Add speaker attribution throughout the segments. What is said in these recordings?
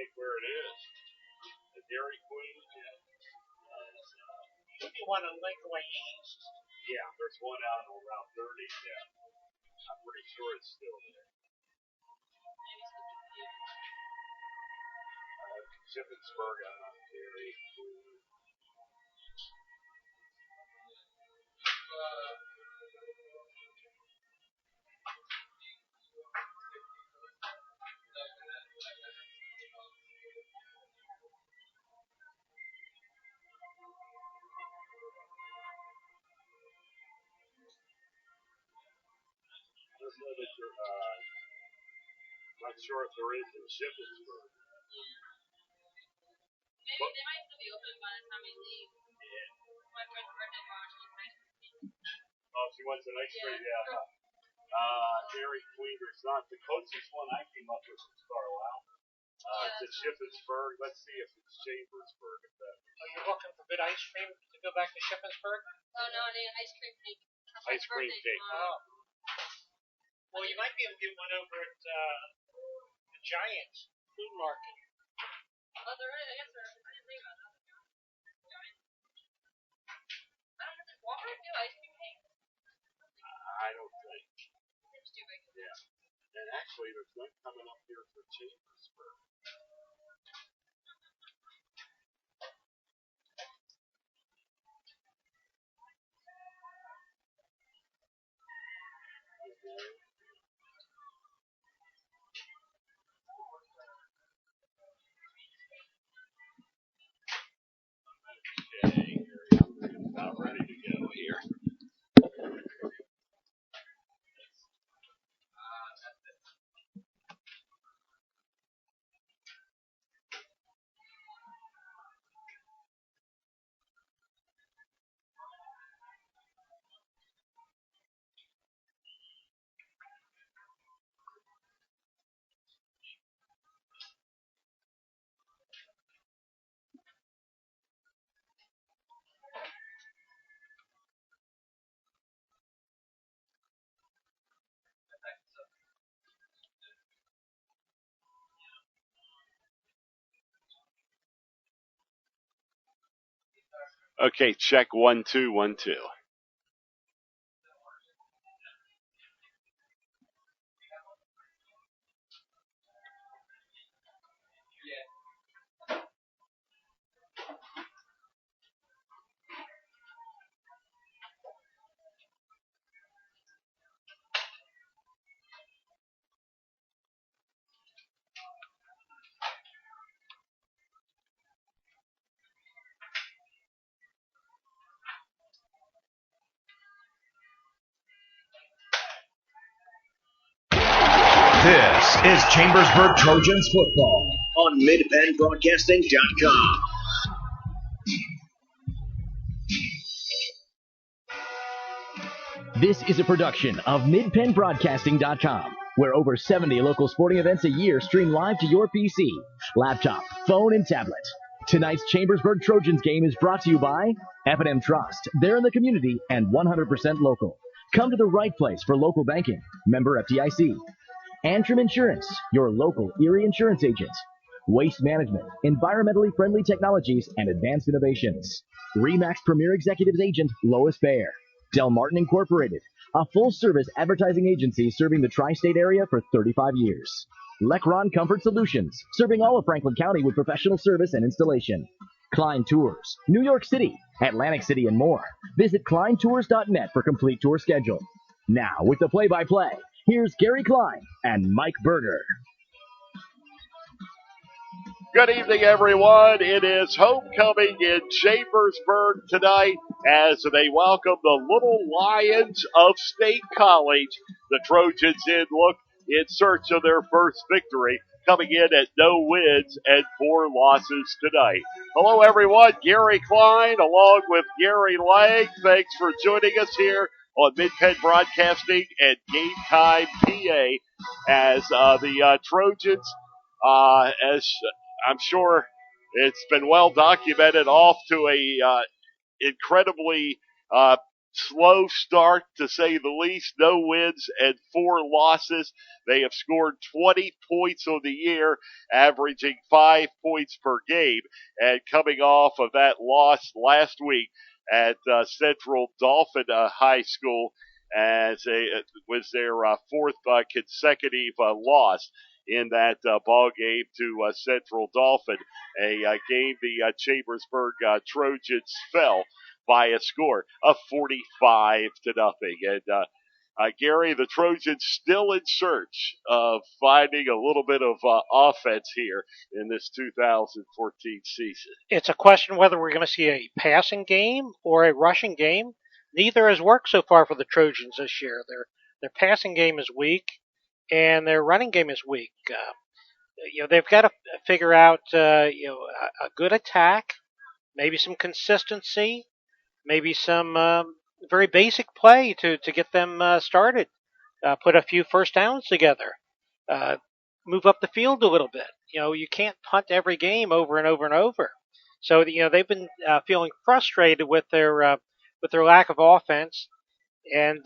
Speaker 1: think where it is. The Dairy Queen.
Speaker 2: Should be one on Lakeway East.
Speaker 1: Yeah, there's one out on Route 30. Yeah, I'm pretty sure it's still there. Chambersburg on Dairy Queen. Not sure if there is in Chambersburg.
Speaker 3: Maybe they might still be open by the time we leave.
Speaker 1: Yeah.
Speaker 3: My friend's birthday tomorrow, she wants ice cream.
Speaker 1: Oh, she wants an ice cream, yeah. Dairy Queen, there's not. The closest one I came up with was Carlisle. To Shippensburg. Let's see if it's Chambersburg.
Speaker 2: Are you looking for good ice cream to go back to Shippensburg?
Speaker 3: Oh, no, I need an ice cream cake.
Speaker 1: Ice cream cake.
Speaker 2: Oh. Well, you might be able to get one over at the Giants Food Market.
Speaker 3: Oh, there is. I guess there is. I didn't think about that. Giants. I don't know. Does Walmart do ice cream cake?
Speaker 1: I don't think.
Speaker 3: It's too big.
Speaker 1: Yeah. And actually, there's one coming up here for Chambersburg. Okay, about ready to go here. Okay, check 1 2 1 2.
Speaker 4: This is Chambersburg Trojans football on MidPennBroadcasting.com.
Speaker 5: This is a production of MidPennBroadcasting.com, where over 70 local sporting events a year stream live to your PC, laptop, phone, and tablet. Tonight's Chambersburg Trojans game is brought to you by F&M Trust. They're in the community and 100% local. Come to the right place for local banking. Member FDIC. Antrim Insurance, your local Erie insurance agent. Waste Management, environmentally friendly technologies and advanced innovations. RE/MAX Premier Executives Agent Lois Bayer. Del Martin Incorporated, a full-service advertising agency serving the tri-state area for 35 years. Lecron Comfort Solutions, serving all of Franklin County with professional service and installation. Klein Tours, New York City, Atlantic City, and more. Visit kleintours.net for complete tour schedule. Now, with the play-by-play, here's Gary Klein and Mike Berger.
Speaker 1: Good evening, everyone. It is homecoming in Chambersburg tonight as they welcome the Little Lions of State College. The Trojans in search of their first victory, coming in at no wins and 4 losses tonight. Hello, everyone. Gary Klein along with Gary Lang. Thanks for joining us here on Mid-Penn Broadcasting and Game Time PA as the Trojans, as I'm sure it's been well documented, off to a incredibly slow start, to say the least. No wins and 4 losses. They have scored 20 points on the year, averaging 5 points per game. And coming off of that loss last week at Central Dauphin High School, as it was their fourth consecutive loss in that ball game to Central Dauphin, a game the Chambersburg Trojans fell by a score of 45-0. And Gary, the Trojans still in search of finding a little bit of offense here in this 2014 season.
Speaker 2: It's a question whether we're going to see a passing game or a rushing game. Neither has worked so far for the Trojans this year. Their passing game is weak, and their running game is weak. They've got to figure out a good attack, maybe some consistency, maybe some very basic play to get them started. Put a few first downs together. Move up the field a little bit. You can't punt every game over and over and over. So they've been feeling frustrated with their lack of offense, and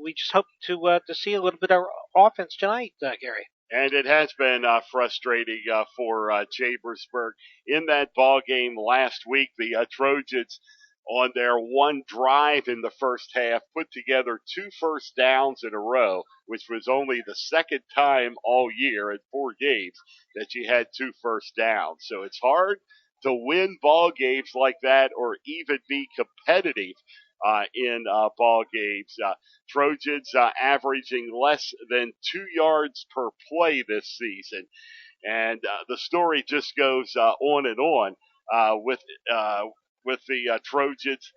Speaker 2: we just hope to see a little bit of offense tonight, Gary.
Speaker 1: And it has been frustrating for Chambersburg. In that ball game last week, the Trojans, on their one drive in the first half, put together 2 first downs in a row, which was only the second time all year in 4 games that you had 2 first downs. So it's hard to win ball games like that or even be competitive in ball games. Trojans averaging less than 2 yards per play this season. And the story just goes on and on with the Trojans.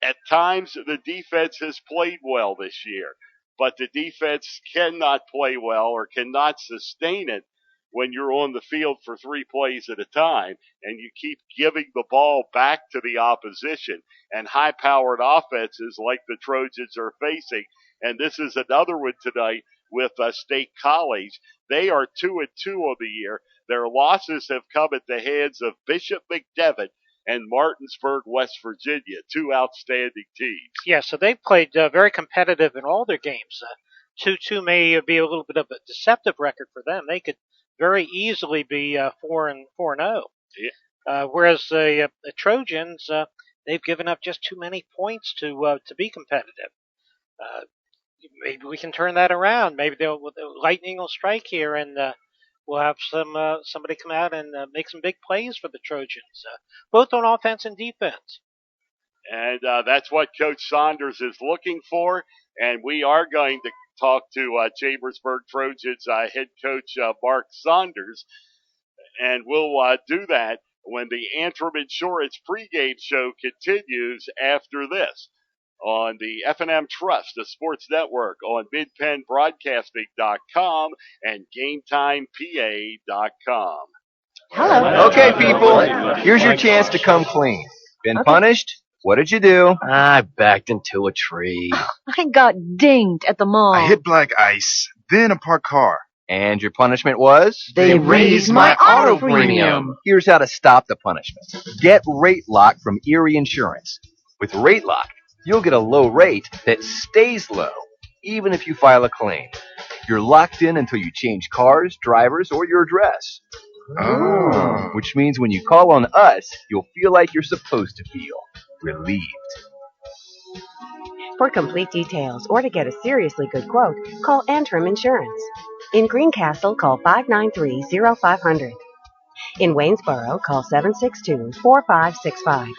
Speaker 1: At times, the defense has played well this year, but the defense cannot play well or cannot sustain it when you're on the field for 3 plays at a time and you keep giving the ball back to the opposition and high-powered offenses like the Trojans are facing. And this is another one tonight with State College. They are 2-2 on the year. Their losses have come at the hands of Bishop McDevitt and Martinsburg, West Virginia, 2 outstanding teams.
Speaker 2: Yeah, so they've played very competitive in all their games. 2-2 may be a little bit of a deceptive record for them. They could very easily be 4-0.
Speaker 1: Yeah.
Speaker 2: Whereas the Trojans, they've given up just too many points to be competitive. Maybe we can turn that around. Maybe the lightning will strike here, and we'll have somebody come out and make some big plays for the Trojans, both on offense and defense.
Speaker 1: And that's what Coach Saunders is looking for. And we are going to talk to Chambersburg Trojans head coach Mark Saunders. And we'll do that when the Antrim Insurance pregame show continues after this on the F&M Trust, the sports network, on MidPennBroadcasting.com and GameTimePA.com.
Speaker 6: Hello. Okay, people, here's your chance to come clean. Been punished? What did you do?
Speaker 7: I backed into a tree.
Speaker 8: I got dinged at the mall.
Speaker 9: I hit black ice, then a parked car.
Speaker 6: And your punishment was?
Speaker 8: They raised my auto premium.
Speaker 6: Here's how to stop the punishment. Get Rate Lock from Erie Insurance. With Rate Lock, you'll get a low rate that stays low, even if you file a claim. You're locked in until you change cars, drivers, or your address.
Speaker 9: Oh.
Speaker 6: Which means when you call on us, you'll feel like you're supposed to feel. Relieved.
Speaker 8: For complete details or to get a seriously good quote, call Antrim Insurance. In Greencastle, call 593-0500. In Waynesboro, call 762-4565.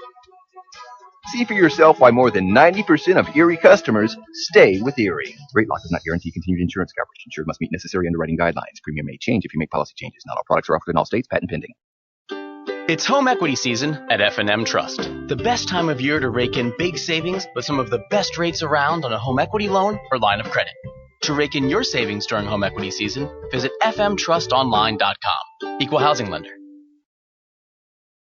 Speaker 6: See for yourself why more than 90% of Erie customers stay with Erie. Rate Lock does not guarantee continued insurance coverage. Insured must meet necessary underwriting guidelines. Premium may change if you make policy changes. Not all products are offered in all states. Patent pending.
Speaker 5: It's home equity season at F&M Trust. The best time of year to rake in big savings with some of the best rates around on a home equity loan or line of credit. To rake in your savings during home equity season, visit fmtrustonline.com. Equal housing lender.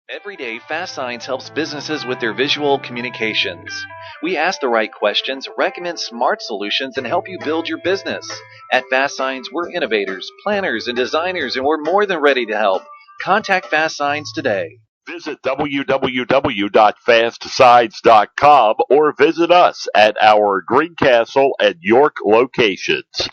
Speaker 10: Every day, Fast Signs helps businesses with their visual communications. We ask the right questions, recommend smart solutions, and help you build your business. At Fast Signs, we're innovators, planners, and designers, and we're more than ready to help. Contact Fast Signs today.
Speaker 1: Visit www.fastsides.com or visit us at our Greencastle and York locations.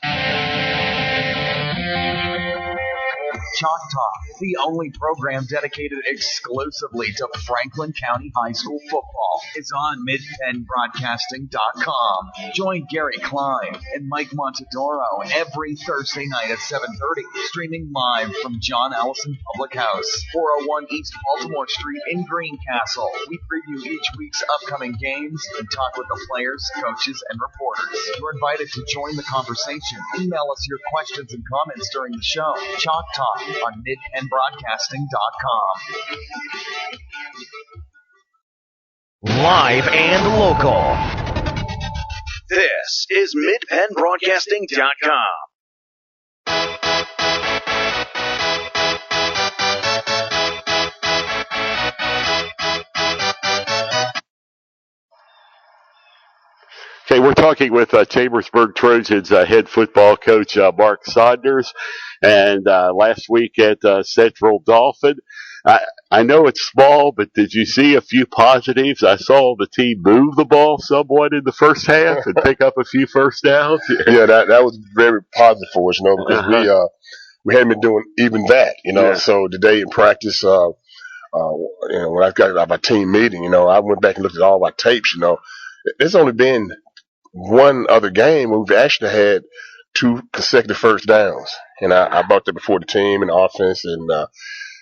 Speaker 4: Chalk Talk, the only program dedicated exclusively to Franklin County High School football, is on midpennbroadcasting.com. Join Gary Klein and Mike Montadoro every Thursday night at 7:30, streaming live from John Allison Public House, 401 East Baltimore Street in Greencastle. We preview each week's upcoming games and talk with the players, coaches, and reporters. You're invited to join the conversation. Email us your questions and comments during the show. Chalk Talk on midpennbroadcasting.com.
Speaker 5: Live and local.
Speaker 4: This is midpennbroadcasting.com.
Speaker 1: Okay, we're talking with Chambersburg Trojans head football coach Mark Saunders, and last week at Central Dolphin. I know it's small, but did you see a few positives? I saw the team move the ball somewhat in the first half and pick up a few first downs.
Speaker 11: Yeah, that was very positive for us, because we hadn't been doing even that, So today in practice, when I got my team meeting, I went back and looked at all my tapes. There's only been one other game where we've actually had 2 consecutive first downs, and I brought that before the team and the offense, and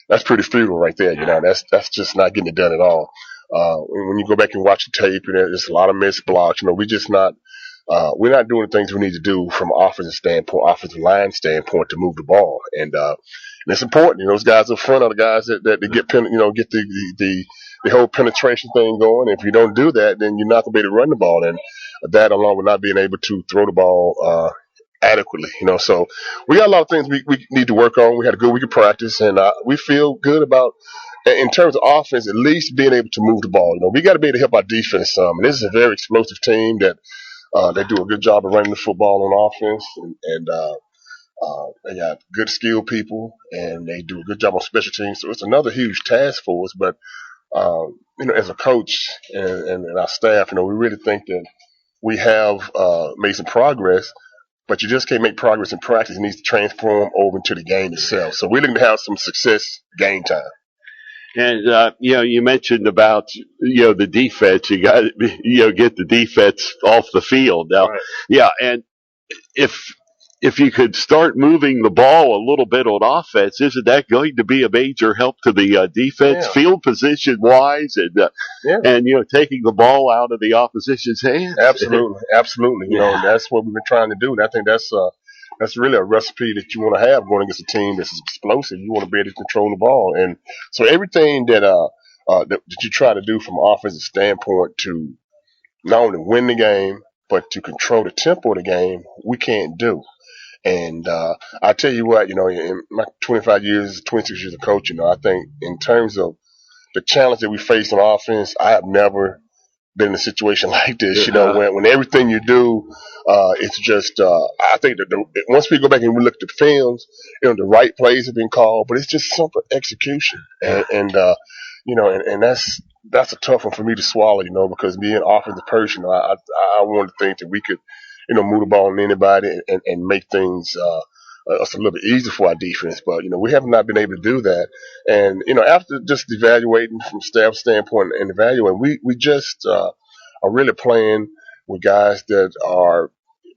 Speaker 11: that's pretty futile right there. That's just not getting it done at all. When you go back and watch the tape, there's a lot of missed blocks. We're not doing the things we need to do from an offensive line standpoint to move the ball, and it's important. Those guys up front are the guys that get get the whole penetration thing going. If you don't do that, then you're not going to be able to run the ball, and that along with not being able to throw the ball adequately. So we got a lot of things we need to work on. We had a good week of practice, and we feel good about, in terms of offense, at least being able to move the ball. We got to be able to help our defense some. And this is a very explosive team that they do a good job of running the football on offense, and they got good skilled people, and they do a good job on special teams. So it's another huge task for us. But as a coach and our staff, we really think that we have made some progress. But you just can't make progress in practice. It needs to transform over into the game itself. So we're looking to have some success game time.
Speaker 1: And, you mentioned about, the defense. You got to, get the defense off the field. Now,
Speaker 11: Right.
Speaker 1: Yeah, and if you could start moving the ball a little bit on offense, isn't that going to be a major help to the defense, field position wise, and taking the ball out of the opposition's hands?
Speaker 11: Absolutely. And that's what we've been trying to do, and I think that's really a recipe that you want to have going against a team that's explosive. You want to be able to control the ball, and so everything that you try to do from an offensive standpoint to not only win the game but to control the tempo of the game, we can't do. And I tell you what, in my 26 years of coaching, I think in terms of the challenge that we face on offense, I have never been in a situation like this. When everything you do, it's just I think that once we go back and we look at the films, the right plays have been called, but it's just simple execution, and that's a tough one for me to swallow, because being an offensive person, I want to think that we could, move the ball on anybody and make things us a little bit easier for our defense. But, we have not been able to do that. And, after just evaluating from staff standpoint and evaluating, we just are really playing with guys that are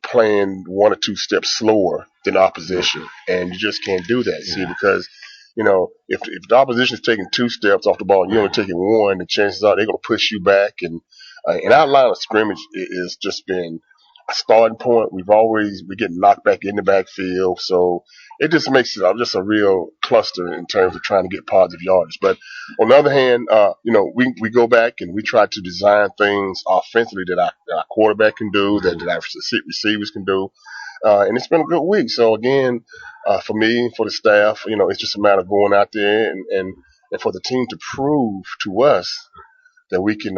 Speaker 11: playing 1 or 2 steps slower than opposition. And you just can't do that, see, because if the opposition is taking 2 steps off the ball and you're only taking 1, the chances are they're going to push you back. And our line of scrimmage is just been a starting point. We get knocked back in the backfield, so it just makes it just a real cluster in terms of trying to get positive yardage. But on the other hand, we go back and we try to design things offensively that our quarterback can do, that our receivers can do. And it's been a good week. So again, for me, for the staff, it's just a matter of going out there and for the team to prove to us that we can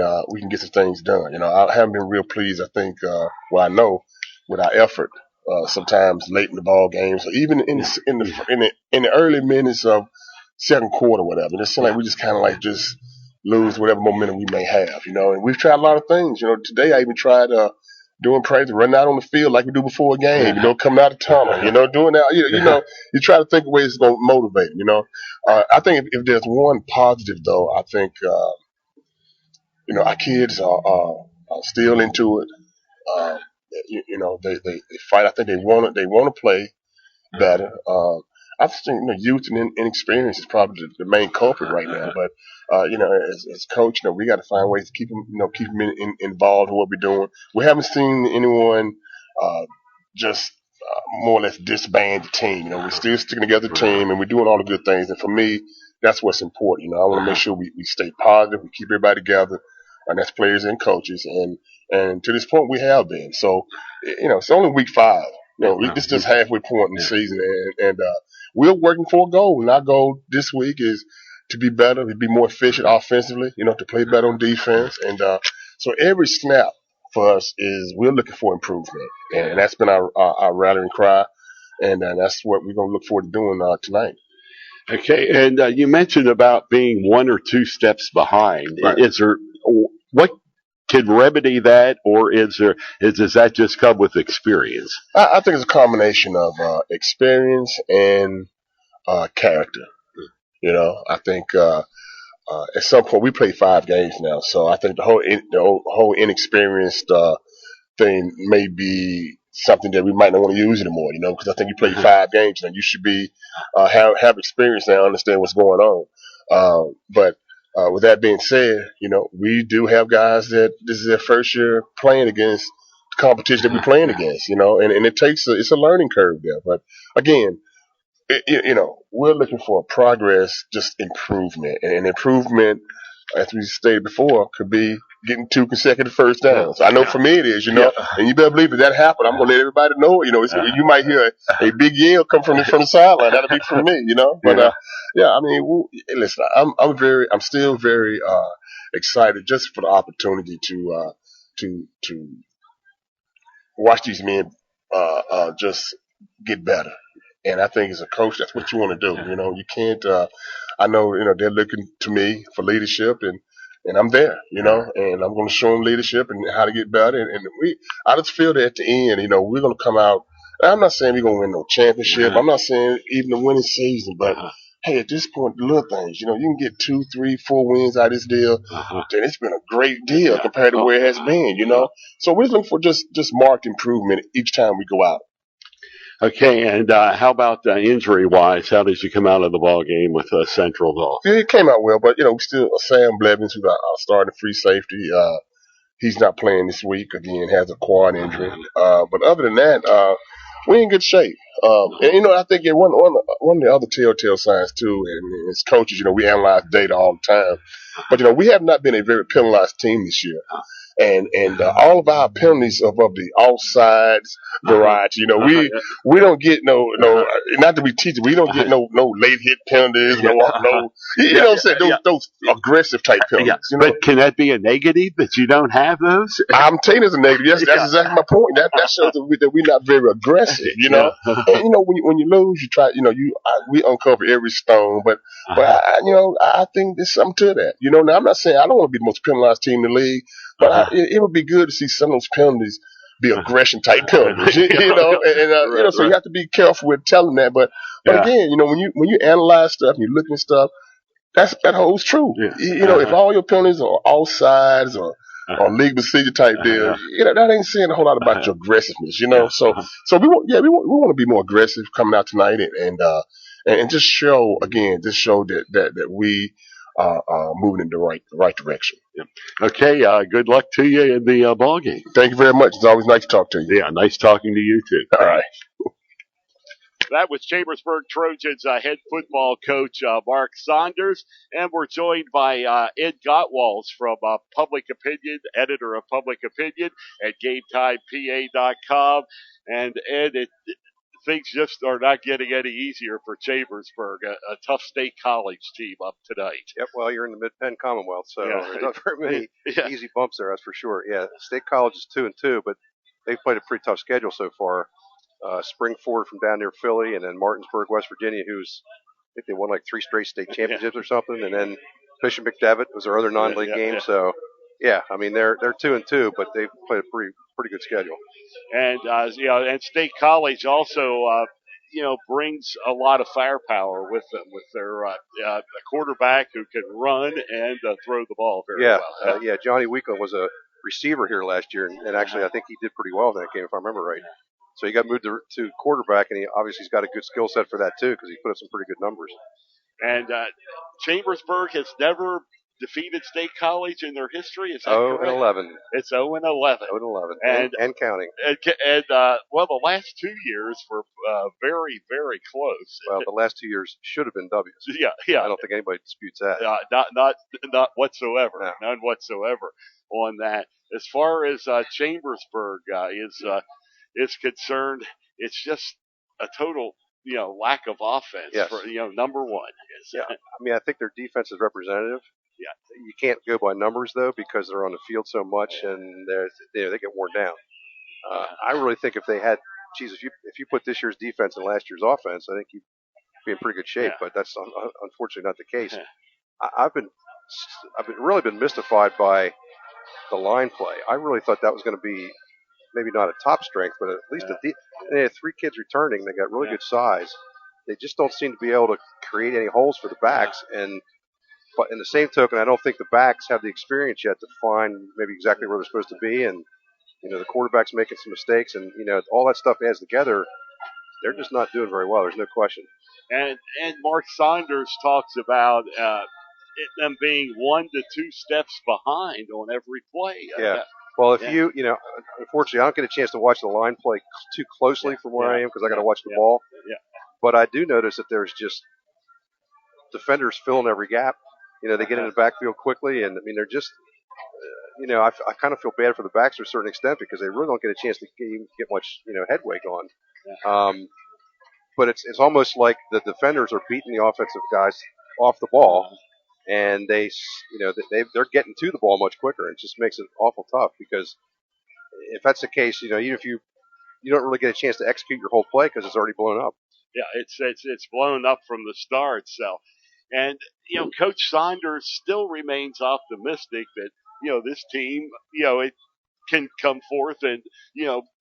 Speaker 11: get some things done. I haven't been real pleased. I think, I know with our effort, sometimes late in the ball games, or even in the early minutes of second quarter, whatever. And it seemed like we just kind of like just lose whatever momentum we may have, And we've tried a lot of things. Today I even tried doing practice, running out on the field like we do before a game. Coming out of the tunnel. Doing that. You try to think of ways it's going to motivate them. I think if there's one positive though, I think our kids are still into it. Uh, they fight. I think they want to play better. I think youth and inexperience is probably the main culprit right now. But as coach, we got to find ways to keep them involved in what we're doing. We haven't seen anyone just more or less disband the team. We're still sticking together, team, and we're doing all the good things. And for me, that's what's important. I want to make sure we stay positive, we keep everybody together, and that's players and coaches. And to this point, we have been. So, it's only week 5. This is halfway point in the season, and we're working for a goal. And our goal this week is to be better, to be more efficient offensively, to play better on defense. And so every snap for us is we're looking for improvement. And that's been our rallying cry. And that's what we're going to look forward to doing tonight.
Speaker 12: Okay, and you mentioned about being 1 or 2 steps behind.
Speaker 11: Right.
Speaker 12: Is there what can remedy that, or does that just come with experience?
Speaker 11: I think it's a combination of experience and character. I think at some point we play 5 games now, so I think the whole inexperienced thing may be something that we might not want to use anymore. Because I think you play 5 games and you should be have experience now, understand what's going on. But with that being said, we do have guys that this is their first year playing against the competition that we're playing against, and it's a learning curve there. But again, we're looking for progress, just improvement, and improvement, as we stated before, could be getting 2 consecutive first downs. I know for me it is, and you better believe that happened. I'm going to let everybody know, you might hear a big yell come from the sideline. That'll be from me, But, listen, I'm still very, excited just for the opportunity to watch these men, just get better. And I think as a coach, that's what you want to do. You can't, I know, they're looking to me for leadership and I'm there, and I'm going to show them leadership and how to get better. And I just feel that at the end, we're going to come out. I'm not saying we're going to win no championship. I'm not saying even the winning season, but hey, at this point, the little things, you can get 2, 3, 4 wins out of this deal. Then it's been a great deal compared to where it has been, So we're looking for just marked improvement each time we go out.
Speaker 12: Okay, and how about injury-wise? How did you come out of the ball game with Central Golf?
Speaker 11: Yeah, it came out well, but we still Sam Blevins, who's our starting free safety. He's not playing this week. Again, has a quad injury. But other than that, we're in good shape. And I think one of the other telltale signs too, and as coaches, we analyze data all the time. But we have not been a very penalized team this year. And all of our penalties of the offsides variety, we don't get no not to be teaching, we don't get no late hit penalties, no you know what I'm saying, those aggressive type penalties.
Speaker 12: But can that be a negative that you don't have those?
Speaker 11: I'm telling you, it's a negative. Yes, that's exactly my point. That shows that we're not very aggressive, And when you lose, you try, we uncover every stone, but I think there's something to that. Now I'm not saying I don't want to be the most penalized team in the league. But it would be good to see some of those penalties be aggression type penalties, so you have to be careful with telling that. But again, when you analyze stuff and you're looking at stuff, that holds true. If all your penalties are offsides or league procedure type deal, that ain't saying a whole lot about your aggressiveness, So we want to be more aggressive coming out tonight and just show that we are moving in the right direction.
Speaker 12: Okay, good luck to you in the ball game.
Speaker 11: Thank you very much. It's always nice to talk to you.
Speaker 12: Yeah, nice talking to you too.
Speaker 11: All right.
Speaker 1: That was Chambersburg Trojans head football coach Mark Saunders, and we're joined by Ed Gottwals from Public Opinion, editor of Public Opinion at GameTimePA.com. And Ed, things just are not getting any easier for Chambersburg, a tough state college team up tonight.
Speaker 13: Yep, well, you're in the Mid-Penn Commonwealth, so there's not very many easy bumps there, that's for sure. Yeah, State College is 2-2, but they've played a pretty tough schedule so far. Springford from down near Philly, and then Martinsburg, West Virginia, who's think they won like 3 straight state championships or something, and then Bishop McDevitt was their other non-league game. So, yeah, I mean they're 2-2, but they've played a pretty good schedule.
Speaker 1: And and State College also brings a lot of firepower with them, with their a quarterback who can run and throw the ball very well.
Speaker 13: Johnny Weekland was a receiver here last year, and actually I think he did pretty well in that game if I remember right. So he got moved to quarterback, and he obviously has got a good skill set for that too, because he put up some pretty good numbers.
Speaker 1: And Chambersburg has never defeated State College in their history. Is that
Speaker 13: 0-11.
Speaker 1: It's 0-11.
Speaker 13: 0-11, and counting.
Speaker 1: And the last 2 years were very, very close.
Speaker 13: Well, the last 2 years should have been W's.
Speaker 1: Yeah.
Speaker 13: I don't think anybody disputes that.
Speaker 1: Not whatsoever.
Speaker 13: No.
Speaker 1: None whatsoever on that. As far as Chambersburg is concerned, it's just a total lack of offense.
Speaker 13: Yes.
Speaker 1: For, number one.
Speaker 13: I mean, I think their defense is representative.
Speaker 1: Yeah.
Speaker 13: You can't go by numbers though, because they're on the field so much, and they get worn down. I really think if they had, if you put this year's defense and last year's offense, I think you'd be in pretty good shape. But that's unfortunately not the case. I've really been mystified by the line play. I really thought that was going to be maybe not a top strength, but at least they had 3 kids returning. They got really good size. They just don't seem to be able to create any holes for the backs. But in the same token, I don't think the backs have the experience yet to find maybe exactly where they're supposed to be. And the quarterback's making some mistakes, and all that stuff adds together. They're just not doing very well. There's no question.
Speaker 1: And Mark Saunders talks about them being 1 to 2 steps behind on every play.
Speaker 13: Yeah. Well, if unfortunately, I don't get a chance to watch the line play too closely from where I am, because I got to watch the ball.
Speaker 1: Yeah.
Speaker 13: But I do notice that there's just defenders filling every gap. They get in the backfield quickly, and I mean they're just, I kind of feel bad for the backs to a certain extent, because they really don't get a chance to get much, headway going. But it's almost like the defenders are beating the offensive guys off the ball, and they're getting to the ball much quicker. It just makes it awful tough, because if that's the case, even if you don't really get a chance to execute your whole play because it's already blown up.
Speaker 1: Yeah, it's blown up from the start. So, and Coach Saunders still remains optimistic that this team it can come forth and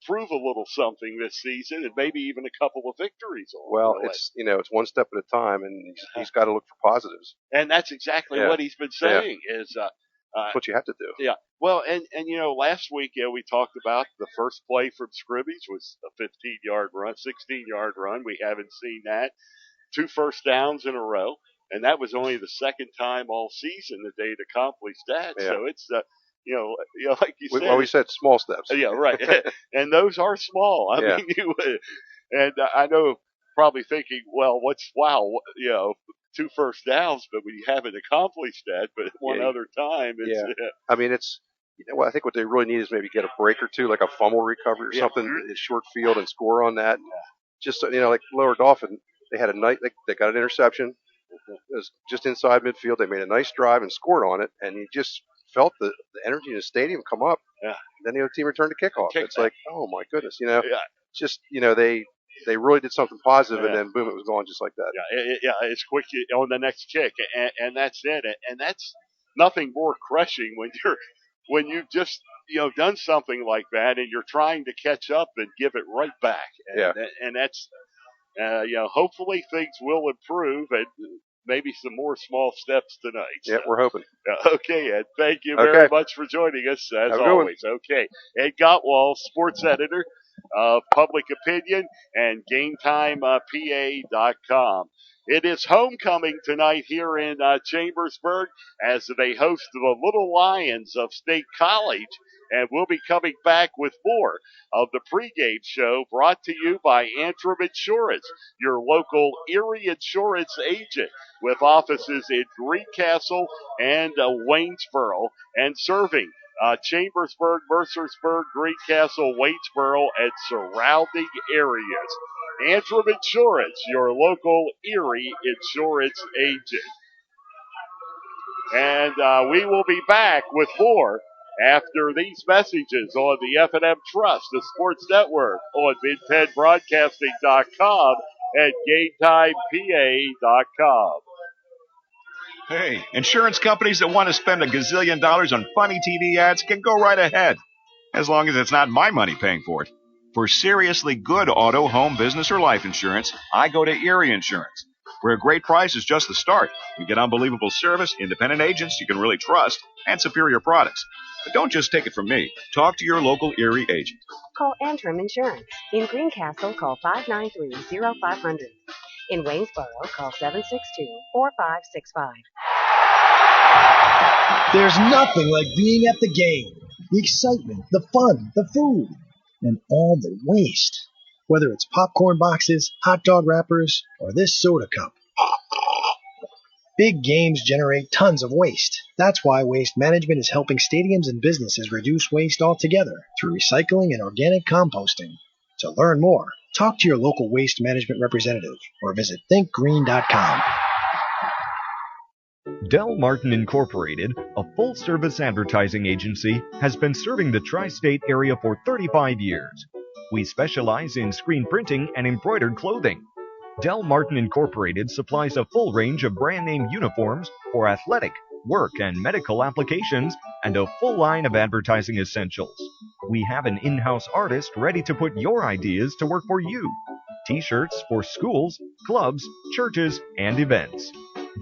Speaker 1: prove a little something this season, and maybe even a couple of victories.
Speaker 13: Well, it's one step at a time, and he's got to look for positives.
Speaker 1: And that's exactly what he's been saying. Is
Speaker 13: that's what you have to do.
Speaker 1: Yeah. Well, and last week we talked about the first play from scrimmage was a 15-yard run, 16-yard run. We haven't seen that. 2 first downs in a row, and that was only the second time all season that they'd accomplished that.
Speaker 13: Yeah.
Speaker 1: So it's like you said.
Speaker 13: Well, we said small steps.
Speaker 1: Yeah, right. And those are small. I mean, and I know probably thinking, well, 2 first downs, but we haven't accomplished that. But one other time,
Speaker 13: I mean, it's I think what they really need is maybe get a break or two, like a fumble recovery or something in short field, and score on that. Just like Lower Dauphin, they had they got an interception. It was just inside midfield. They made a nice drive and scored on it, and you just felt the energy in the stadium come up.
Speaker 1: Yeah.
Speaker 13: Then the other team returned to kickoff. It's like, oh my goodness, just they really did something positive, and then boom, it was gone just like that.
Speaker 1: Yeah, it's quick on the next kick, and that's it. And that's nothing more crushing when you've just done something like that, and you're trying to catch up and give it right back. And that's hopefully things will improve, and maybe some more small steps tonight.
Speaker 13: Yeah, we're hoping.
Speaker 1: Okay, Ed, thank you very much for joining us, as always. Okay, Ed Gottwald, sports editor of Public Opinion and GameTimePA.com. It is homecoming tonight here in Chambersburg as they host the Little Lions of State College, and we'll be coming back with more of the pregame show brought to you by Antrim Insurance, your local Erie insurance agent, with offices in Greencastle and Waynesboro, and serving Chambersburg, Mercersburg, Greencastle, Waynesboro, and surrounding areas. Antrim Insurance, your local Erie insurance agent. And we will be back with more after these messages on the F&M Trust, the Sports Network, on MidPennBroadcasting.com, at GameTimePA.com.
Speaker 14: Hey, insurance companies that want to spend a gazillion dollars on funny TV ads can go right ahead, as long as it's not my money paying for it. For seriously good auto, home, business, or life insurance, I go to Erie Insurance, where a great price is just the start. You get unbelievable service, independent agents you can really trust, and superior products. But don't just take it from me. Talk to your local Erie agent.
Speaker 8: Call Antrim Insurance. In Greencastle, call 593-0500. In Waynesboro, call 762-4565.
Speaker 15: There's nothing like being at the game. The excitement, the fun, the food, and all the waste. Whether it's popcorn boxes, hot dog wrappers, or this soda cup. Big games generate tons of waste. That's why Waste Management is helping stadiums and businesses reduce waste altogether through recycling and organic composting. To learn more, talk to your local waste management representative or visit thinkgreen.com.
Speaker 16: Del Martin Incorporated, a full-service advertising agency, has been serving the tri-state area for 35 years. We specialize in screen printing and embroidered clothing. Del Martin Incorporated supplies a full range of brand-name uniforms for athletic, work, and medical applications, and a full line of advertising essentials. We have an in-house artist ready to put your ideas to work for you. T-shirts for schools, clubs, churches, and events.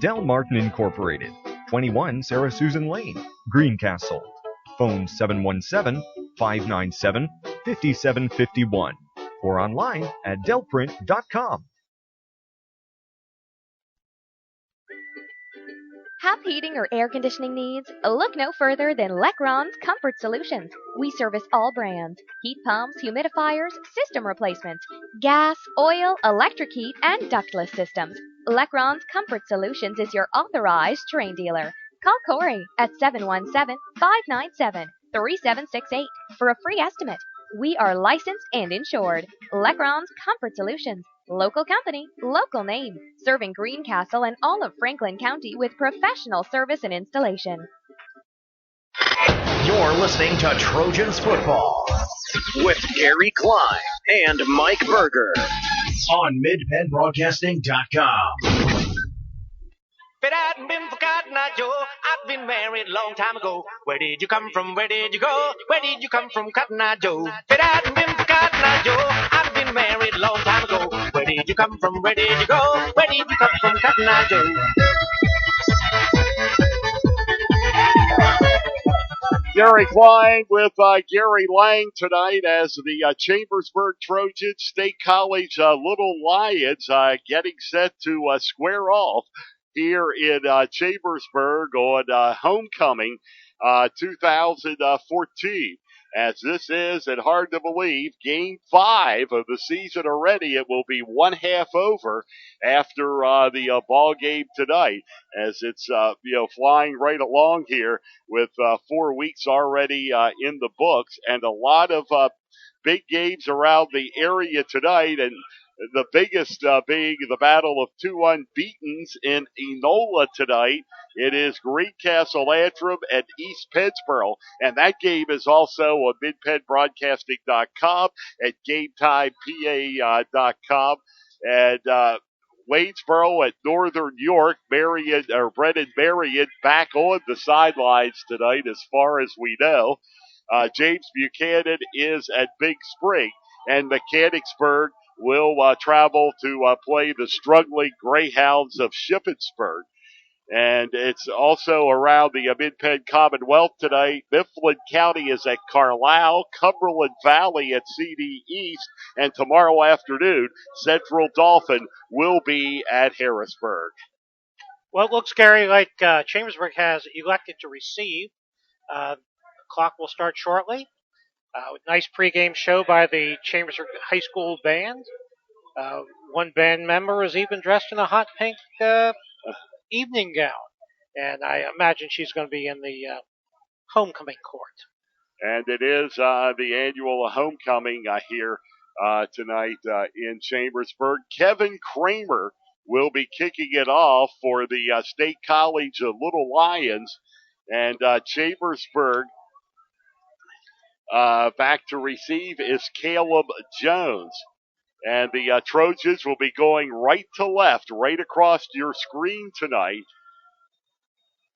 Speaker 16: Del Martin Incorporated, 21 Sarah Susan Lane, Greencastle. Phone 717-597-5751 or online at delprint.com.
Speaker 17: Have heating or air conditioning needs? Look no further than Lecron's Comfort Solutions. We service all brands: heat pumps, humidifiers, system replacements, gas, oil, electric heat, and ductless systems. Lecron's Comfort Solutions is your authorized Terrain dealer. Call Corey at 717-597-3768 for a free estimate. We are licensed and insured. Lecron's Comfort Solutions. Local company, local name, serving Greencastle and all of Franklin County with professional service and installation.
Speaker 5: You're listening to Trojans Football
Speaker 18: with Gary Klein and Mike Berger
Speaker 5: on MidpenBroadcasting.com.
Speaker 19: If it hadn't been for Cotton Eye Joe, I'd been married a long time ago. Where did you come from? Where did you go? Where did you come from, Cotton Eye Joe? If it hadn't been for Cotton Eye Joe, I'd been married a long time ago. Where did you come from? Where did you go? Where did you come from, Cotton Eye Joe?
Speaker 1: Gary Klein with Gary Lang tonight as the Chambersburg Trojans State College Little Lions getting set to square off here in Chambersburg on homecoming 2014. As this is, and hard to believe, Game 5 of the season already. It will be one half over after the ball game tonight, as it's flying right along here with 4 weeks already in the books, and a lot of big games around the area tonight, and the biggest being the battle of two unbeatens in Enola tonight. It is Greencastle Antrim and East Pennsboro, and that game is also on MidpenBroadcasting.com and GameTimePA.com. And Waynesboro at Northern York, Brennan Marion back on the sidelines tonight as far as we know. James Buchanan is at Big Spring, and Mechanicsburg will travel to play the struggling Greyhounds of Shippensburg. And it's also around the Mid-Penn Commonwealth tonight. Mifflin County is at Carlisle, Cumberland Valley at CD East, and tomorrow afternoon, Central Dauphin will be at Harrisburg.
Speaker 2: Well, it looks, Gary, like Chambersburg has elected to receive. The clock will start shortly. Nice pregame show by the Chambersburg High School band. One band member is even dressed in a hot pink evening gown, and I imagine she's going to be in the homecoming court.
Speaker 1: And it is the annual homecoming here tonight in Chambersburg. Kevin Kramer will be kicking it off for the State College Little Lions, and Chambersburg back to receive is Caleb Jones. And the Trojans will be going right to left, right across your screen tonight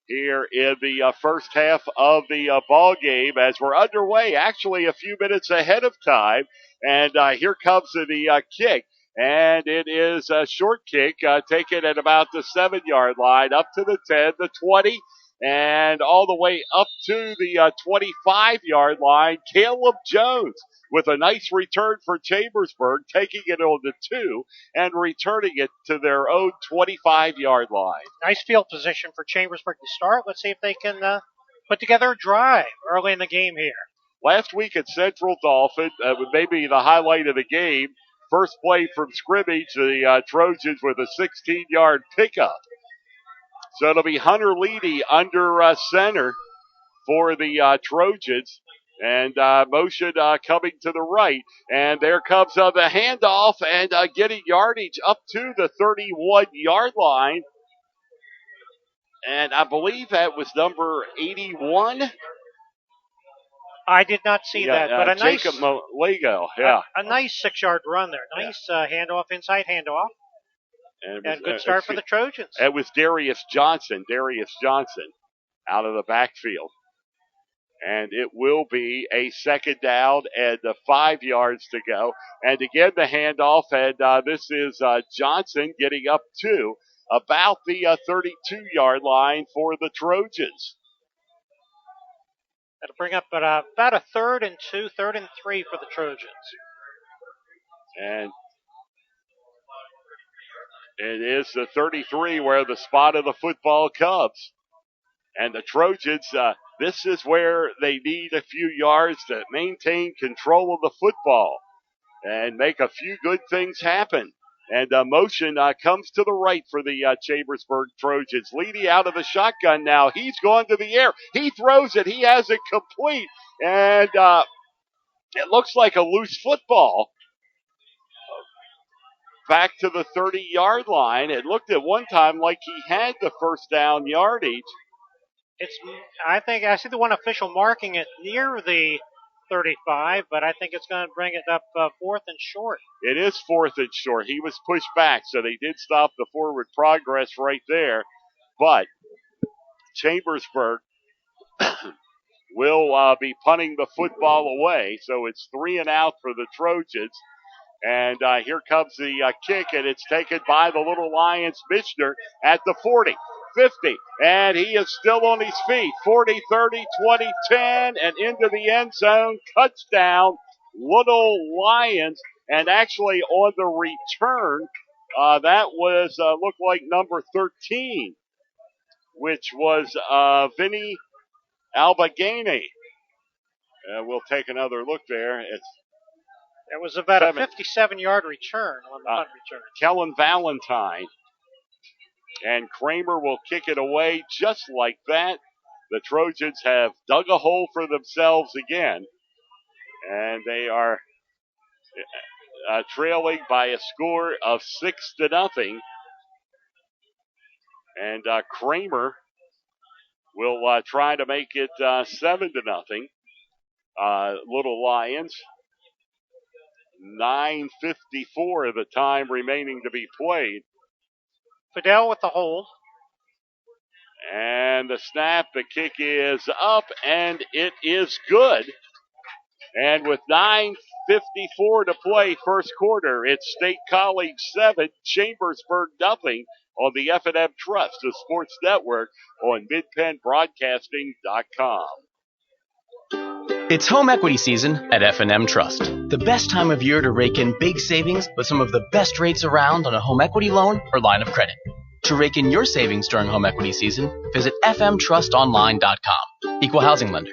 Speaker 1: here in the first half of the ball game as we're underway, actually a few minutes ahead of time. And here comes the kick. And it is a short kick, taken at about the 7-yard line, up to the 10, the 20, and all the way up to the 25-yard line. Caleb Jones with a nice return for Chambersburg, taking it on the 2 and returning it to their own 25-yard line.
Speaker 2: Nice field position for Chambersburg to start. Let's see if they can put together a drive early in the game here.
Speaker 1: Last week at Central Dolphin, maybe the highlight of the game, first play from scrimmage, the Trojans with a 16-yard pickup. So it'll be Hunter Leedy under center for the Trojans. And motion coming to the right. And there comes the handoff and getting yardage up to the 31-yard line. And I believe that was number 81.
Speaker 2: I did not see that, but a
Speaker 1: Jacob
Speaker 2: nice
Speaker 1: Lego, yeah.
Speaker 2: A nice 6-yard run there. Nice handoff, inside handoff. And good start for the Trojans.
Speaker 1: It was Darius Johnson out of the backfield. And it will be a second down and 5 yards to go. And again, the handoff, and this is Johnson getting up to about the 32-yard line for the Trojans.
Speaker 2: That'll bring up about a 3rd and 2, 3rd and 3 for the Trojans.
Speaker 1: And it is the 33 where the spot of the football comes. And the Trojans, this is where they need a few yards to maintain control of the football and make a few good things happen. And motion comes to the right for the Chambersburg Trojans. Leedy out of the shotgun now. He's gone to the air. He throws it. He has it complete. And it looks like a loose football. Back to the 30-yard line. It looked at one time like he had the first down yardage.
Speaker 2: I see the one official marking it near the 35, but I think it's going to bring it up 4th and short.
Speaker 1: It is 4th and short. He was pushed back, so they did stop the forward progress right there. But Chambersburg will be punting the football away, so it's 3 and out for the Trojans. And here comes the kick, and it's taken by the Little Lions, Michener, at the 40, 50, and he is still on his feet. 40, 30, 20, 10, and into the end zone. Touchdown, Little Lions. And actually on the return, that was, looked like number 13, which was Vinny Albagani. We'll take another look there.
Speaker 2: It was about a 57-yard return on the punt return.
Speaker 1: Kellen Valentine. And Kramer will kick it away just like that. The Trojans have dug a hole for themselves again. And they are trailing by a score of 6-0. And Kramer will try to make it 7-0. Little Lions. 9:54 of the time remaining to be played.
Speaker 2: Fidel with the hold.
Speaker 1: And the snap, the kick is up, and it is good. And with 9:54 to play first quarter, it's State College 7, Chambersburg nothing on the F&M Trust, the sports network on MidPennBroadcasting.com.
Speaker 5: It's home equity season at F&M Trust. The best time of year to rake in big savings with some of the best rates around on a home equity loan or line of credit. To rake in your savings during home equity season, visit fmtrustonline.com. Equal housing lender.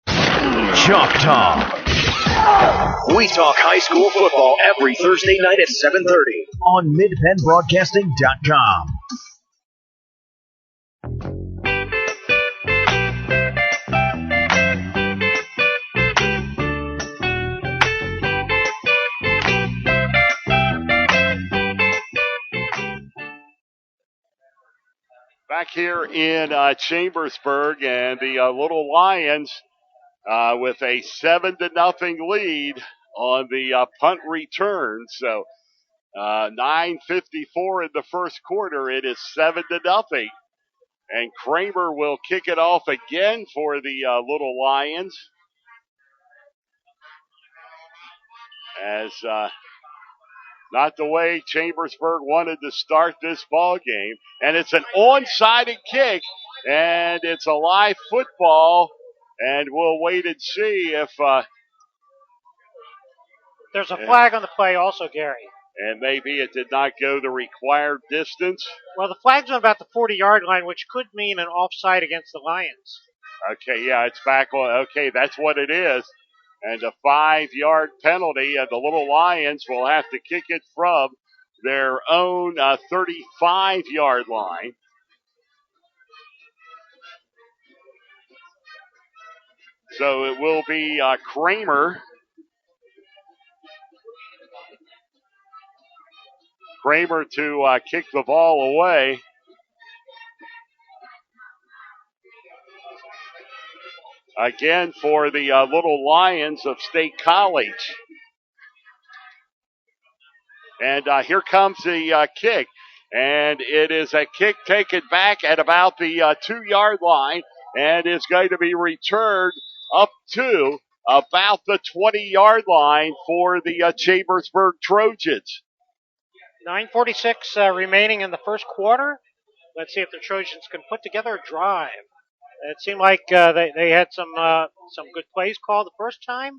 Speaker 18: Chalk Talk. We talk high school football every Thursday night at 7:30 on MidPennBroadcasting.com.
Speaker 1: Back here in Chambersburg, and the Little Lions with a 7-0 lead on the punt return. So 9:54 in the first quarter. It is 7-0. And Kramer will kick it off again for the Little Lions. As not the way Chambersburg wanted to start this ball game. And it's an onside kick, and it's a live football. And we'll wait and see if
Speaker 2: there's a flag on the play also, Gary.
Speaker 1: And maybe it did not go the required distance.
Speaker 2: Well, the flag's on about the 40-yard line, which could mean an offside against the Lions.
Speaker 1: Okay, yeah, it's back on. Okay, that's what it is. And a 5-yard penalty, and the Little Lions will have to kick it from their own 35-yard line. So it will be Kramer. Kramer to kick the ball away. Again for the Little Lions of State College. And here comes the kick. And it is a kick taken back at about the 2-yard line. And it's going to be returned up to about the 20-yard line for the Chambersburg Trojans.
Speaker 2: 9:46 remaining in the first quarter. Let's see if the Trojans can put together a drive. It seemed like they had some good plays called the first time,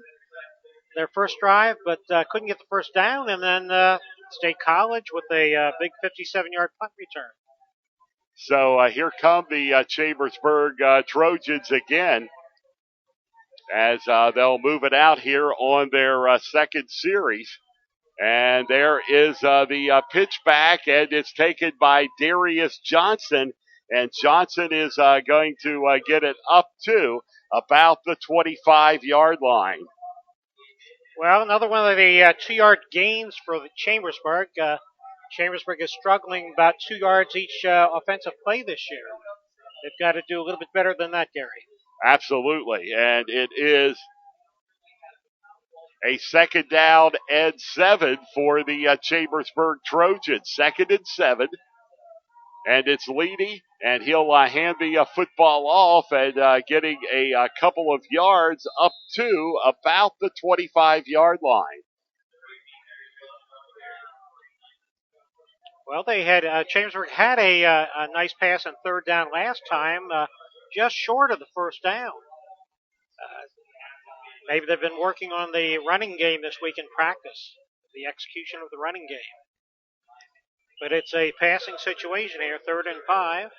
Speaker 2: their first drive, but couldn't get the first down. And then State College with a big 57-yard punt return.
Speaker 1: So here come the Chambersburg Trojans again, as they'll move it out here on their second series. And there is the pitch back, and it's taken by Darius Johnson. And Johnson is going to get it up to about the 25-yard line.
Speaker 2: Well, another one of the 2-yard gains for the Chambersburg. Chambersburg is struggling about 2 yards each offensive play this year. They've got to do a little bit better than that, Gary.
Speaker 1: Absolutely. And it is a 2nd down and 7 for the Chambersburg Trojans. 2nd and 7. And it's Leedy, and he'll hand the football off and getting a couple of yards up to about the 25-yard line.
Speaker 2: Well, they had Chambersburg had a nice pass on 3rd down last time, just short of the first down. Maybe they've been working on the running game this week in practice, the execution of the running game. But it's a passing situation here, 3rd and 5.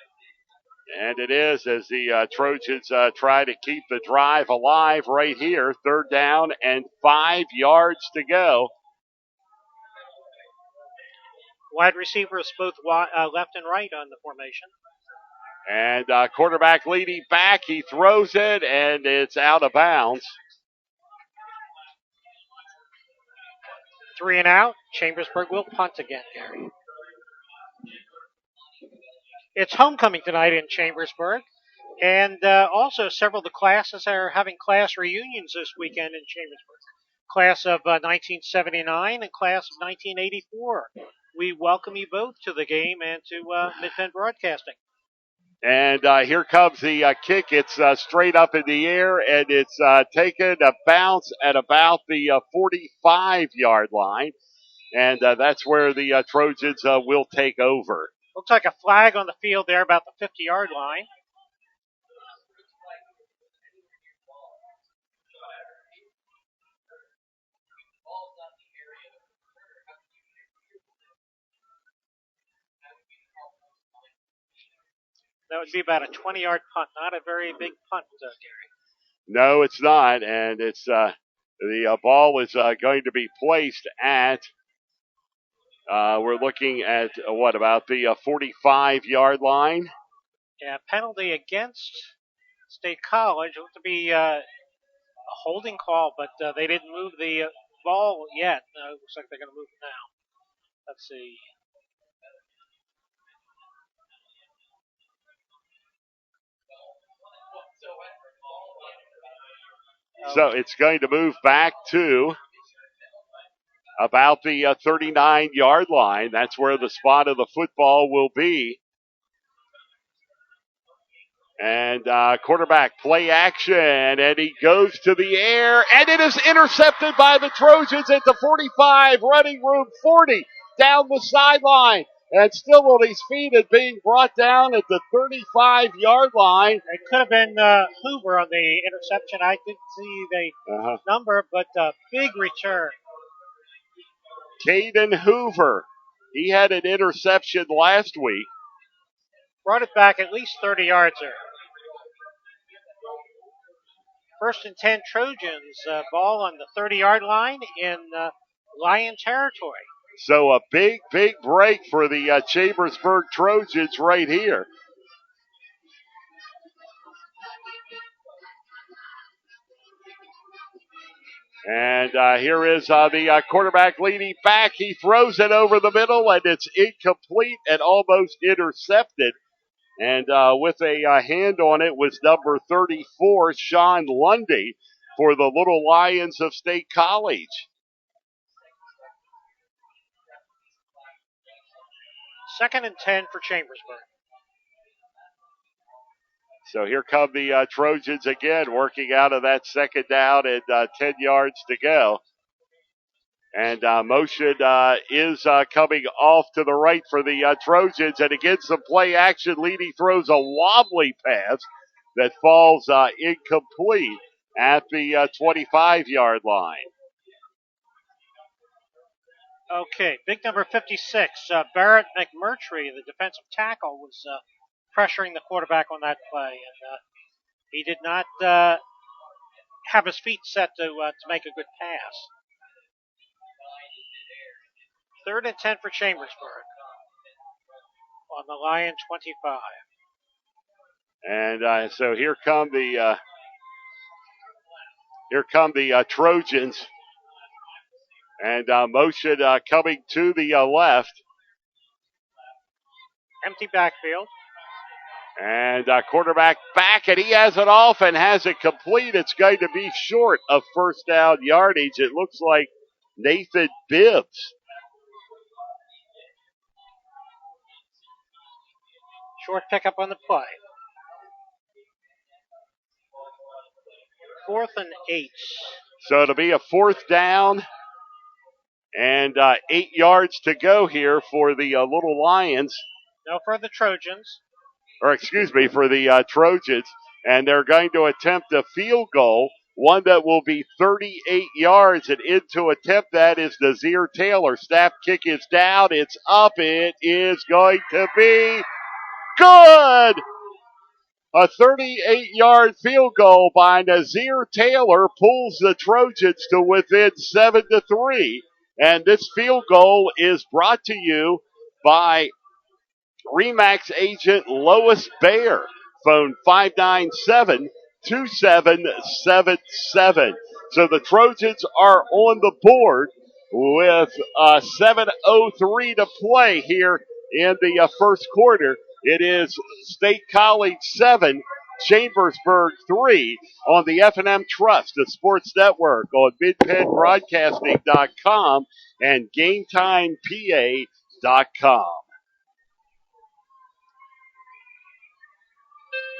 Speaker 1: And it is, as the Trojans try to keep the drive alive right here. 3rd down and 5 yards to go.
Speaker 2: Wide receivers both left and right on the formation.
Speaker 1: And quarterback Leedy back. He throws it, and it's out of bounds.
Speaker 2: 3 and out. Chambersburg will punt again, Gary. It's homecoming tonight in Chambersburg. And also several of the classes are having class reunions this weekend in Chambersburg. Class of 1979 and class of 1984. We welcome you both to the game and to Mid-Penn Broadcasting.
Speaker 1: And here comes the kick. It's straight up in the air, and it's taken a bounce at about the 45-yard line. And that's where the Trojans will take over.
Speaker 2: Looks like a flag on the field there about the 50-yard line. That would be about a 20-yard punt, not a very big punt, Gary.
Speaker 1: No, it's not, and it's the ball is going to be placed at. We're looking at about the 45-yard line.
Speaker 2: Yeah, penalty against State College. It looked to be a holding call, but they didn't move the ball yet. It looks like they're going to move it now. Let's see.
Speaker 1: So it's going to move back to about the 39-yard line. That's where the spot of the football will be. And quarterback play action, and he goes to the air, and it is intercepted by the Trojans at the 45, running room 40, down the sideline, and still on his feet and being brought down at the 35-yard line.
Speaker 2: It could have been Hoover on the interception. I didn't see the number, but big return.
Speaker 1: Caden Hoover, he had an interception last week.
Speaker 2: Brought it back at least 30 yards there. First and 10 Trojans, ball on the 30-yard line in Lion territory.
Speaker 1: So a big, big break for the Chambersburg Trojans right here. And here is the quarterback leading back. He throws it over the middle, and it's incomplete and almost intercepted. And with a hand on it was number 34, Sean Lundy, for the Little Lions of State College.
Speaker 2: Second and 10 for Chambersburg.
Speaker 1: So here come the Trojans again, working out of that second down and 10 yards to go. And motion is coming off to the right for the Trojans. And again, some play action. Leedy throws a wobbly pass that falls incomplete at the 25-yard line.
Speaker 2: Okay, big number 56, Barrett McMurtry, the defensive tackle, was pressuring the quarterback on that play. And he did not have his feet set to make a good pass. Third and 10 for Chambersburg on the Lion 25.
Speaker 1: And so here come the Trojans, and motion coming to the left.
Speaker 2: Empty backfield.
Speaker 1: And quarterback back, and he has it off and has it complete. It's going to be short of first down yardage. It looks like Nathan Bibbs.
Speaker 2: Short pickup on the play. 4th and 8.
Speaker 1: So it'll be a 4th down and 8 yards to go here for the Little Lions.
Speaker 2: No, for the Trojans.
Speaker 1: Or excuse me, for the Trojans. And they're going to attempt a field goal, one that will be 38 yards. And in to attempt that is Nazir Taylor. Snap kick is down. It's up. It is going to be good. A 38-yard field goal by Nazir Taylor pulls the Trojans to within 7-3. And this field goal is brought to you by RE/MAX agent Lois Bayer. Phone 597-2777. So the Trojans are on the board with 7:03 to play here in the first quarter. It is State College 7, Chambersburg 3 on the F&M Trust, the sports network on MidPennBroadcasting.com and GameTimePA.com.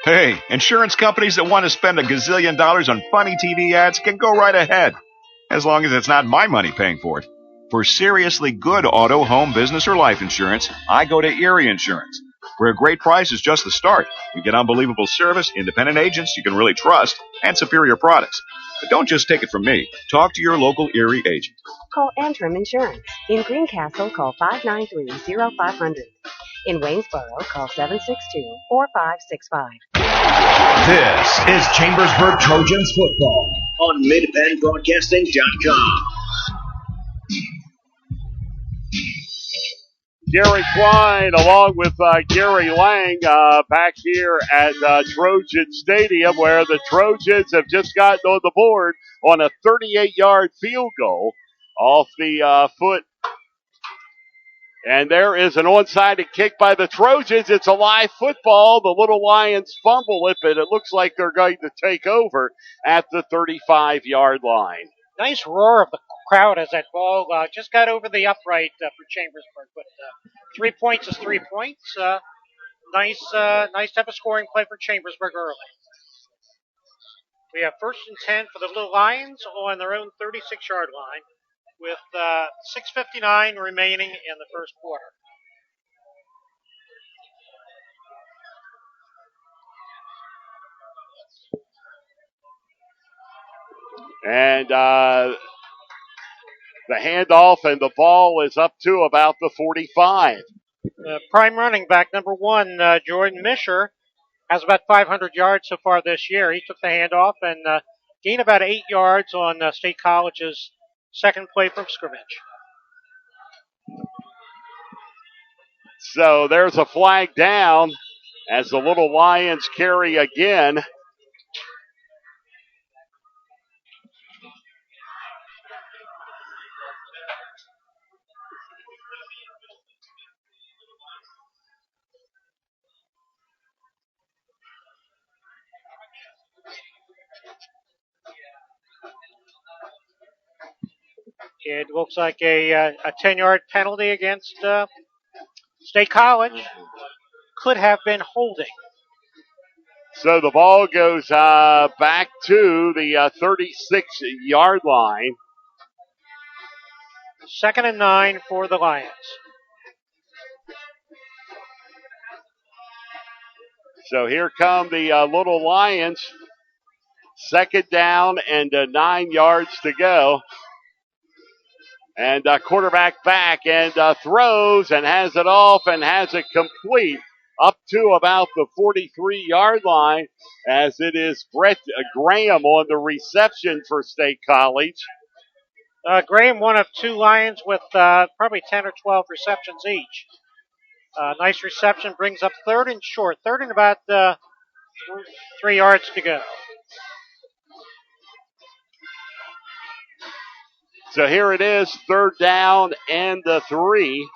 Speaker 14: Hey, insurance companies that want to spend $1 gazillion on funny TV ads can go right ahead, as long as it's not my money paying for it. For seriously good auto, home, business, or life insurance, I go to Erie Insurance, where a great price is just the start. You get unbelievable service, independent agents you can really trust, and superior products. But don't just take it from me. Talk to your local Erie agent.
Speaker 8: Call Antrim Insurance. In Greencastle, call 593-0500. In Waynesboro, call 762-4565.
Speaker 18: This is Chambersburg Trojans football on MidPennBroadcasting.com.
Speaker 1: Gary Klein along with Gary Lang back here at Trojan Stadium, where the Trojans have just gotten on the board on a 38-yard field goal off the foot. And there is an onside kick by the Trojans. It's a live football. The Little Lions fumble it, but it looks like they're going to take over at the 35-yard line.
Speaker 2: Nice roar of the crowd as that ball just got over the upright for Chambersburg. But 3 points is 3 points. Nice type of scoring play for Chambersburg early. We have 1st and 10 for the Little Lions on their own 36-yard line with 6:59 remaining in the first quarter.
Speaker 1: And the handoff and the ball is up to about the 45.
Speaker 2: Prime running back number 1, Jordan Misher, has about 500 yards so far this year. He took the handoff and gained about 8 yards on State College's second play from scrimmage.
Speaker 1: So there's a flag down as the Little Lions carry again.
Speaker 2: It looks like a 10-yard penalty against State College. Could have been holding.
Speaker 1: So the ball goes back to the 36-yard line.
Speaker 2: 2nd and 9 for the Lions.
Speaker 1: So here come the Little Lions. 2nd down and 9 yards to go. And quarterback back and throws and has it off and has it complete up to about the 43-yard line as it is Brett Graham on the reception for State College.
Speaker 2: Graham, one of 2 Lions with probably 10 or 12 receptions each. Nice reception, brings up 3rd and short. 3rd and about 3 yards to go.
Speaker 1: So here it is, 3rd down and 3.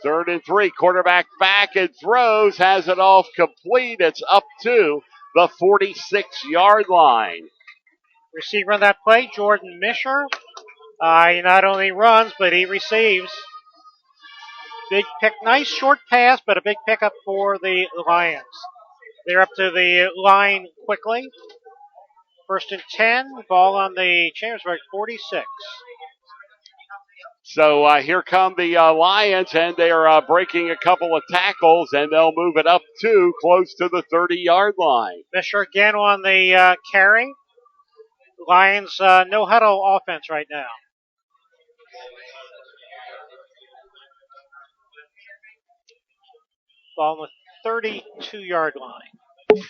Speaker 1: Third and 3, quarterback back and throws, has it off complete. It's up to the 46-yard line.
Speaker 2: Receiver on that play, Jordan Misher. He not only runs, but he receives. Big pick, nice short pass, but a big pickup for the Lions. They're up to the line quickly. 1st and 10, ball on the Chambersburg 46.
Speaker 1: So here come the Lions, and they are breaking a couple of tackles, and they'll move it up to close to the 30-yard line.
Speaker 2: Misher again on the carry. Lions no huddle offense right now. Ball on the 32-yard line.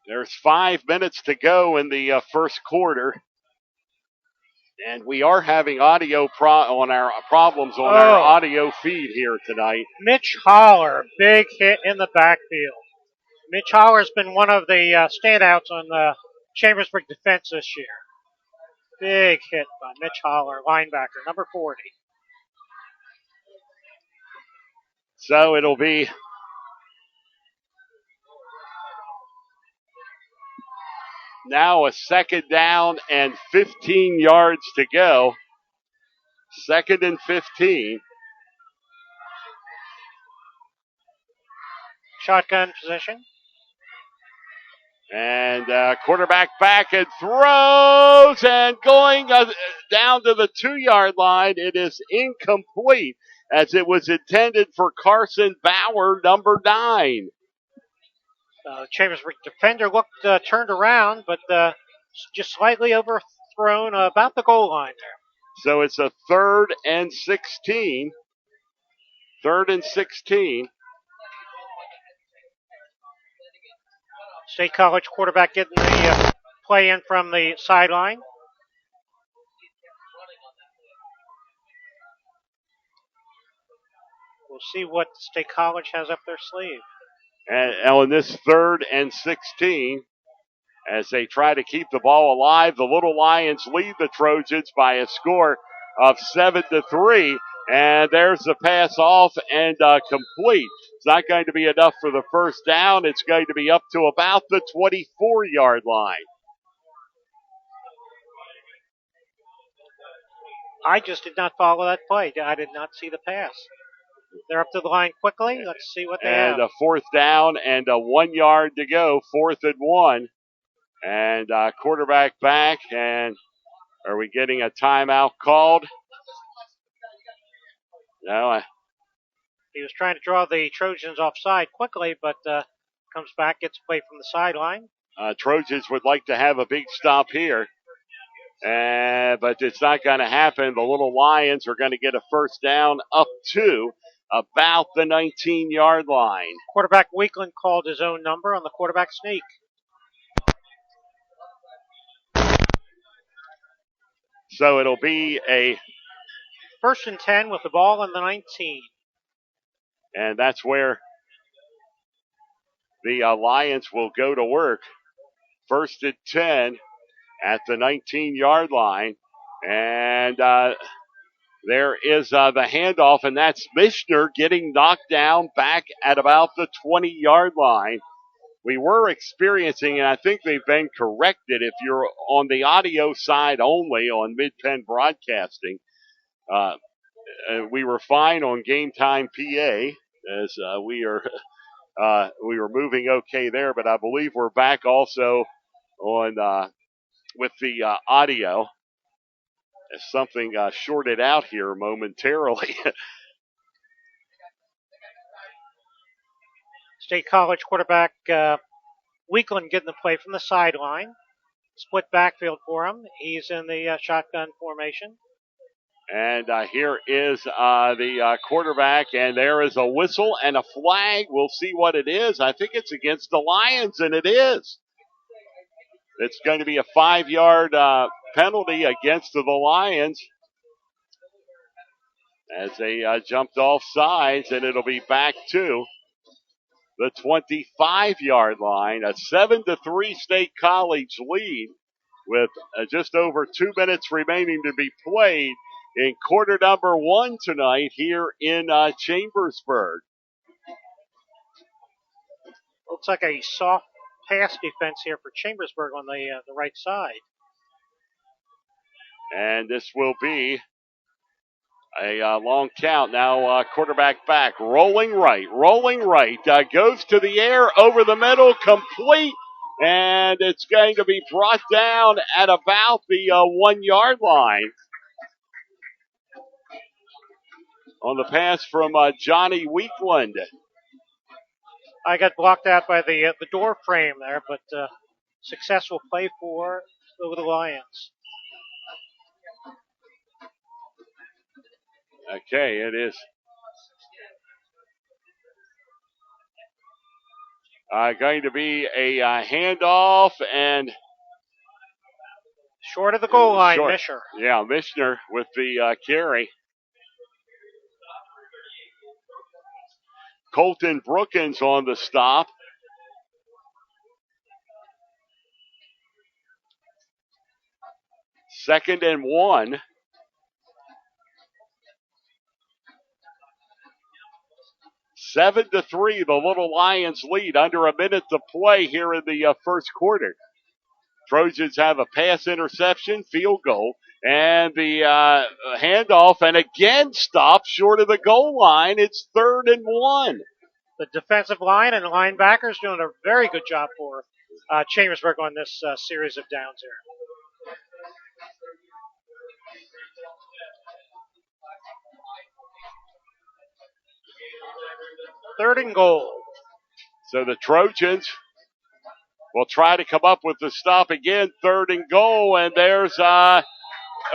Speaker 1: There's 5 minutes to go in the first quarter. And we are having audio problems on our audio feed here tonight.
Speaker 2: Mitch Holler, big hit in the backfield. Mitch Holler's been one of the standouts on the Chambersburg defense this year. Big hit by Mitch Holler, linebacker, number 40.
Speaker 1: So it'll be now a 2nd down and 15 yards to go. 2nd and 15.
Speaker 2: Shotgun position.
Speaker 1: And quarterback back and throws and going down to the 2-yard line. It is incomplete as it was intended for Carson Bauer, number 9.
Speaker 2: Chambersburg defender looked turned around, but just slightly overthrown about the goal line there.
Speaker 1: So it's a 3rd and 16. 3rd and 16.
Speaker 2: State College quarterback getting the play in from the sideline. We'll see what State College has up their sleeve.
Speaker 1: And on this 3rd and 16, as they try to keep the ball alive, the Little Lions lead the Trojans by a score of 7-3. And there's the pass off and complete. It's not going to be enough for the first down. It's going to be up to about the 24-yard line.
Speaker 2: I just did not follow that play. I did not see the pass. They're up to the line quickly. Let's see what they have.
Speaker 1: And a fourth down and 1 yard to go. 4th and 1. And quarterback back. And are we getting a timeout called? No.
Speaker 2: He was trying to draw the Trojans offside quickly, but comes back, gets away from the sideline.
Speaker 1: Trojans would like to have a big stop here. But it's not going to happen. The Little Lions are going to get a first down up to about the 19-yard line.
Speaker 2: Quarterback Weakland called his own number on the quarterback sneak.
Speaker 1: So it'll be a
Speaker 2: 1st and 10 with the ball on the 19.
Speaker 1: And that's where the Lions will go to work. 1st and 10 at the 19-yard line. And there is the handoff, and that's Mishner getting knocked down back at about the 20-yard line. We were experiencing, and I think they've been corrected if you're on the audio side only on Mid-Penn Broadcasting. We were fine on Game Time PA as we were moving okay there, but I believe we're back also on with the audio. As something shorted out here momentarily.
Speaker 2: State College quarterback Weakland getting the play from the sideline. Split backfield for him. He's in the shotgun formation.
Speaker 1: And here is the quarterback, and there is a whistle and a flag. We'll see what it is. I think it's against the Lions, and it is. It's going to be a 5-yard penalty against the Lions as they jumped off sides, and it'll be back to the 25-yard line. A 7-3 State College lead with just over 2 minutes remaining to be played in quarter number 1 tonight here in Chambersburg.
Speaker 2: Looks like a soft pass defense here for Chambersburg on the right side.
Speaker 1: And this will be a long count. Now quarterback back, rolling right, goes to the air, over the middle, complete, and it's going to be brought down at about the 1 yard line. On the pass from Johnny Weakland.
Speaker 2: I got blocked out by the door frame there, but successful play for over the Lions.
Speaker 1: Okay, it is going to be a handoff and
Speaker 2: short of the goal line, Mishner.
Speaker 1: Yeah, Mishner with the carry. Colton Brookins on the stop. Second and 1. Seven to 3, the Little Lions lead. Under a minute to play here in the first quarter. Trojans have a pass interception, field goal, and the handoff, and again stopped short of the goal line. It's 3rd and 1.
Speaker 2: The defensive line and linebackers doing a very good job for Chambersburg on this series of downs here. Third and goal.
Speaker 1: So the Trojans will try to come up with the stop again. 3rd and goal, and there's a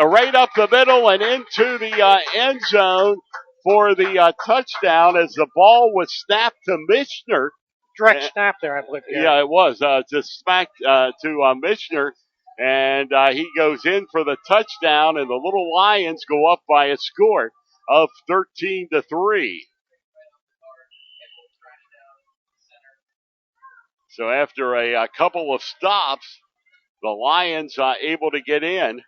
Speaker 1: right up the middle and into the end zone for the touchdown as the ball was snapped to Mishner.
Speaker 2: Direct snap there, I believe.
Speaker 1: Yeah, it was. Just smacked to Mishner, and he goes in for the touchdown, and the Little Lions go up by a score of 13-3. So after a couple of stops, the Lions able to get in.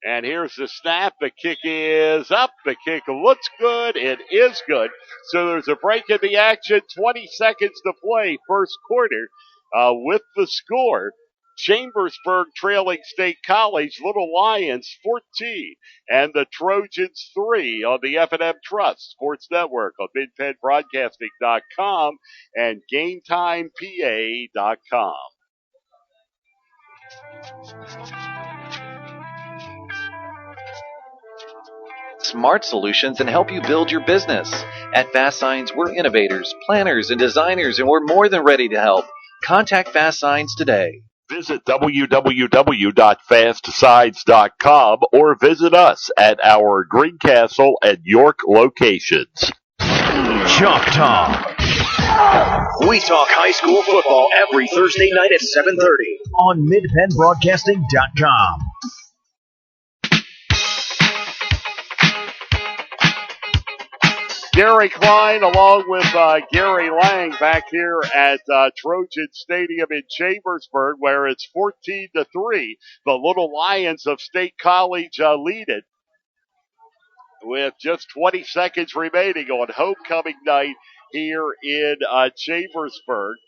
Speaker 1: And here's the snap. The kick is up. The kick looks good. It is good. So there's a break in the action. 20 seconds to play, first quarter, with the score. Chambersburg trailing State College, Little Lions 14, and the Trojans 3 on the F&M Trust Sports Network on MidPennBroadcasting.com and GameTimePA.com.
Speaker 10: Smart solutions and help you build your business. At Fast Signs, we're innovators, planners, and designers, and we're more than ready to help. Contact Fast Signs today.
Speaker 12: Visit www.fastsides.com or visit us at our Greencastle and York locations.
Speaker 18: Chalk Talk. We talk high school football every Thursday night at 7:30 on MidPennBroadcasting.com.
Speaker 1: Gary Klein along with Gary Lang back here at Trojan Stadium in Chambersburg, where it's 14-3. The Little Lions of State College lead it with just 20 seconds remaining on homecoming night here in Chambersburg.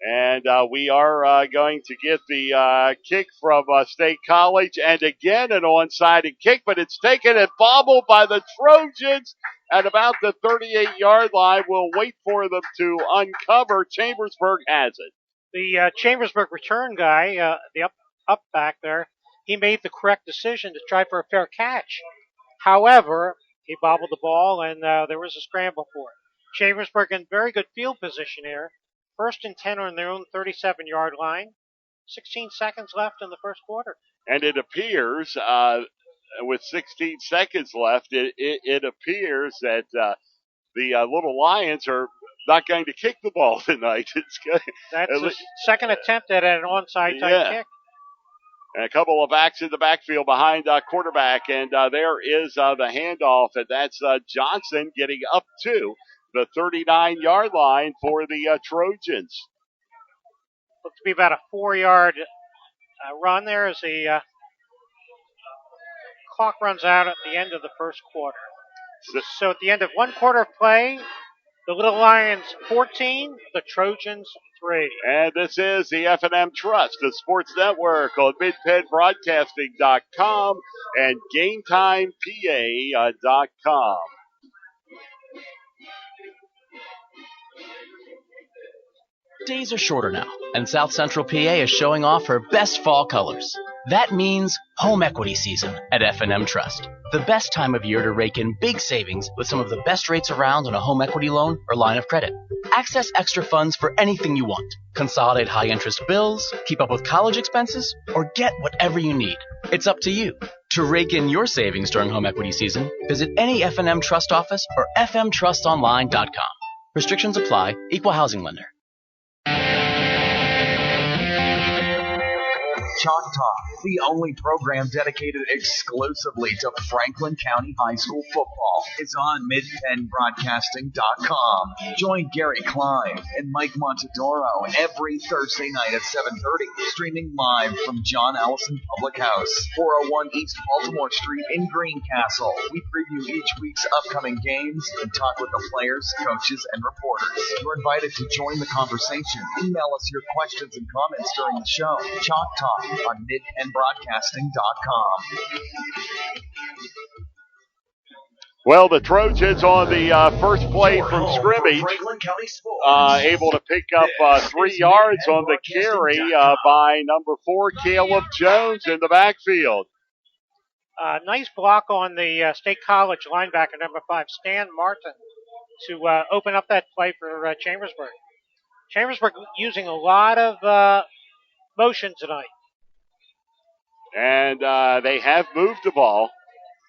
Speaker 1: And we are going to get the kick from State College, and again an onside kick, but it's taken and bobbled by the Trojans at about the 38-yard line. We'll wait for them to uncover. Chambersburg has it.
Speaker 2: The Chambersburg return guy, the up back there, he made the correct decision to try for a fair catch. However, he bobbled the ball, and there was a scramble for it. Chambersburg in very good field position here. 1st and 10 on their own 37-yard line. 16 seconds left in the first quarter.
Speaker 1: And it appears, with 16 seconds left, it appears that the Little Lions are not going to kick the ball tonight.
Speaker 2: That's the second attempt at an onside type kick.
Speaker 1: And a couple of backs in the backfield behind quarterback, and there is the handoff, and that's Johnson getting up to the 39-yard line for the Trojans.
Speaker 2: Looks to be about a 4-yard run there as the clock runs out at the end of the first quarter. So at the end of one quarter of play, the Little Lions 14, the Trojans 3.
Speaker 1: And this is the F&M Trust, the Sports Network on MidPennBroadcasting.com and GameTimePA.com.
Speaker 5: Days are shorter now, and South Central PA is showing off her best fall colors. That means home equity season at F&M Trust. The best time of year to rake in big savings with some of the best rates around on a home equity loan or line of credit. Access extra funds for anything you want. Consolidate high-interest bills, keep up with college expenses, or get whatever you need. It's up to you. To rake in your savings during home equity season, visit any F&M Trust office or fmtrustonline.com. Restrictions apply. Equal housing lender.
Speaker 4: Chalk Talk, the only program dedicated exclusively to Franklin County High School football, is on MidPennBroadcasting.com. Join Gary Klein and Mike Montedoro every Thursday night at 7:30, streaming live from John Allison Public House, 401 East Baltimore Street in Greencastle. We preview each week's upcoming games and talk with the players, coaches, and reporters. You're invited to join the conversation. Email us your questions and comments during the show. Chalk Talk on MidPennBroadcasting.com.
Speaker 1: Well, the Trojans on the first play from scrimmage, able to pick up 3 yards on the carry by number 4, Caleb Jones in the backfield.
Speaker 2: Nice block on the State College linebacker, number 5, Stan Martin, to open up that play for Chambersburg. Chambersburg using a lot of motion tonight.
Speaker 1: And they have moved the ball.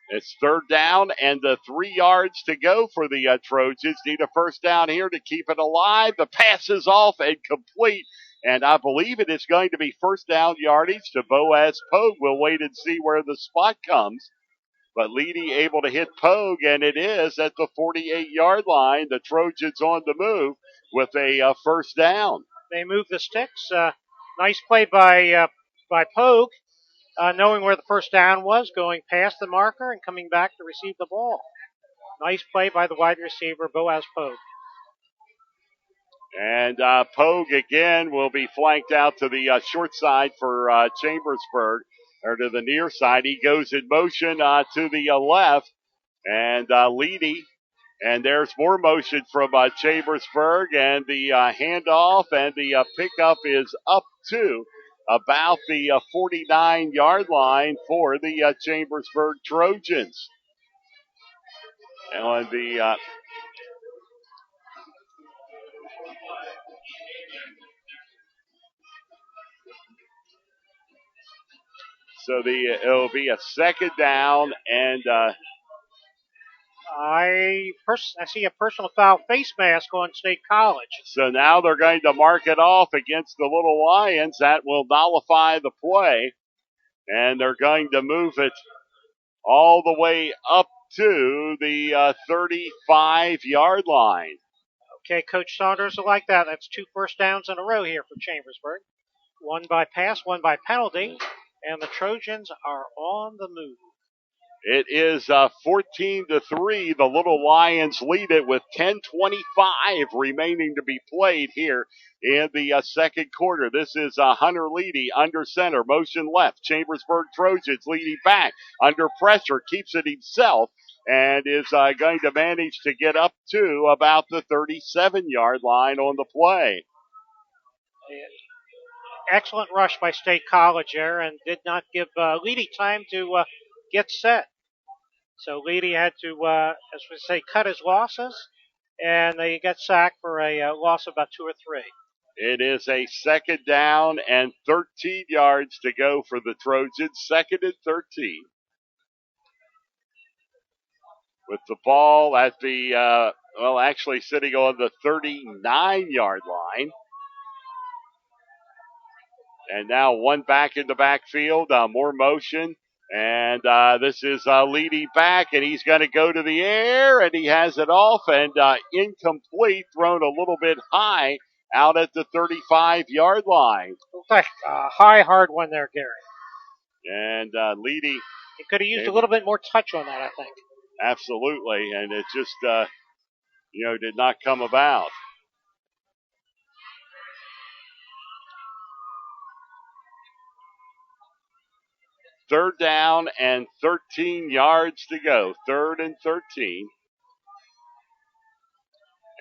Speaker 1: It's 3rd down and the 3 yards to go for the Trojans. Need a first down here to keep it alive. The pass is off and complete. And I believe it is going to be first down yardage to Boaz Pogue. We'll wait and see where the spot comes. But Leedy able to hit Pogue, and it is at the 48-yard line. The Trojans on the move with a first down.
Speaker 2: They move the sticks. Nice play by Pogue. knowing where the first down was, going past the marker and coming back to receive the ball. Nice play by the wide receiver, Boaz Pogue.
Speaker 1: And Pogue again will be flanked out to the short side for Chambersburg, or to the near side. He goes in motion to the left, and Leedy. And there's more motion from Chambersburg, and the handoff and the pickup is up to about the 49-yard line for the Chambersburg Trojans. And the so it'll be a second down, and
Speaker 2: I see a personal foul face mask on State College.
Speaker 1: so now they're going to mark it off against the Little Lions. That will nullify the play, and they're going to move it all the way up to the 35-yard line.
Speaker 2: Okay, Coach Saunders will like that. That's 2 first downs in a row here for Chambersburg. One by pass, one by penalty, and the Trojans are on the move.
Speaker 1: It is 14-3. The Little Lions lead it with 10:25 remaining to be played here in the second quarter. This is Hunter Leedy under center, motion left. Chambersburg Trojans leading back under pressure, keeps it himself, and is going to manage to get up to about the 37-yard line on the play.
Speaker 2: Excellent rush by State College there, and did not give Leedy time to get set. So Leedy had to, as we say, cut his losses, and they got sacked for a loss of about 2 or 3.
Speaker 1: It is a second down and 13 yards to go for the Trojans. Second and 13. With the ball at the, actually sitting on the 39-yard line. And now one back in the backfield, more motion. And this is Leedy back, and he's going to go to the air, and he has it off, and incomplete, thrown a little bit high out at the 35-yard line.
Speaker 2: Looks like a high, hard one there, Gary.
Speaker 1: And Leedy.
Speaker 2: He could have used a little bit more touch on that, I think.
Speaker 1: Absolutely, and it just, did not come about. Third down and 13 yards to go. Third and 13.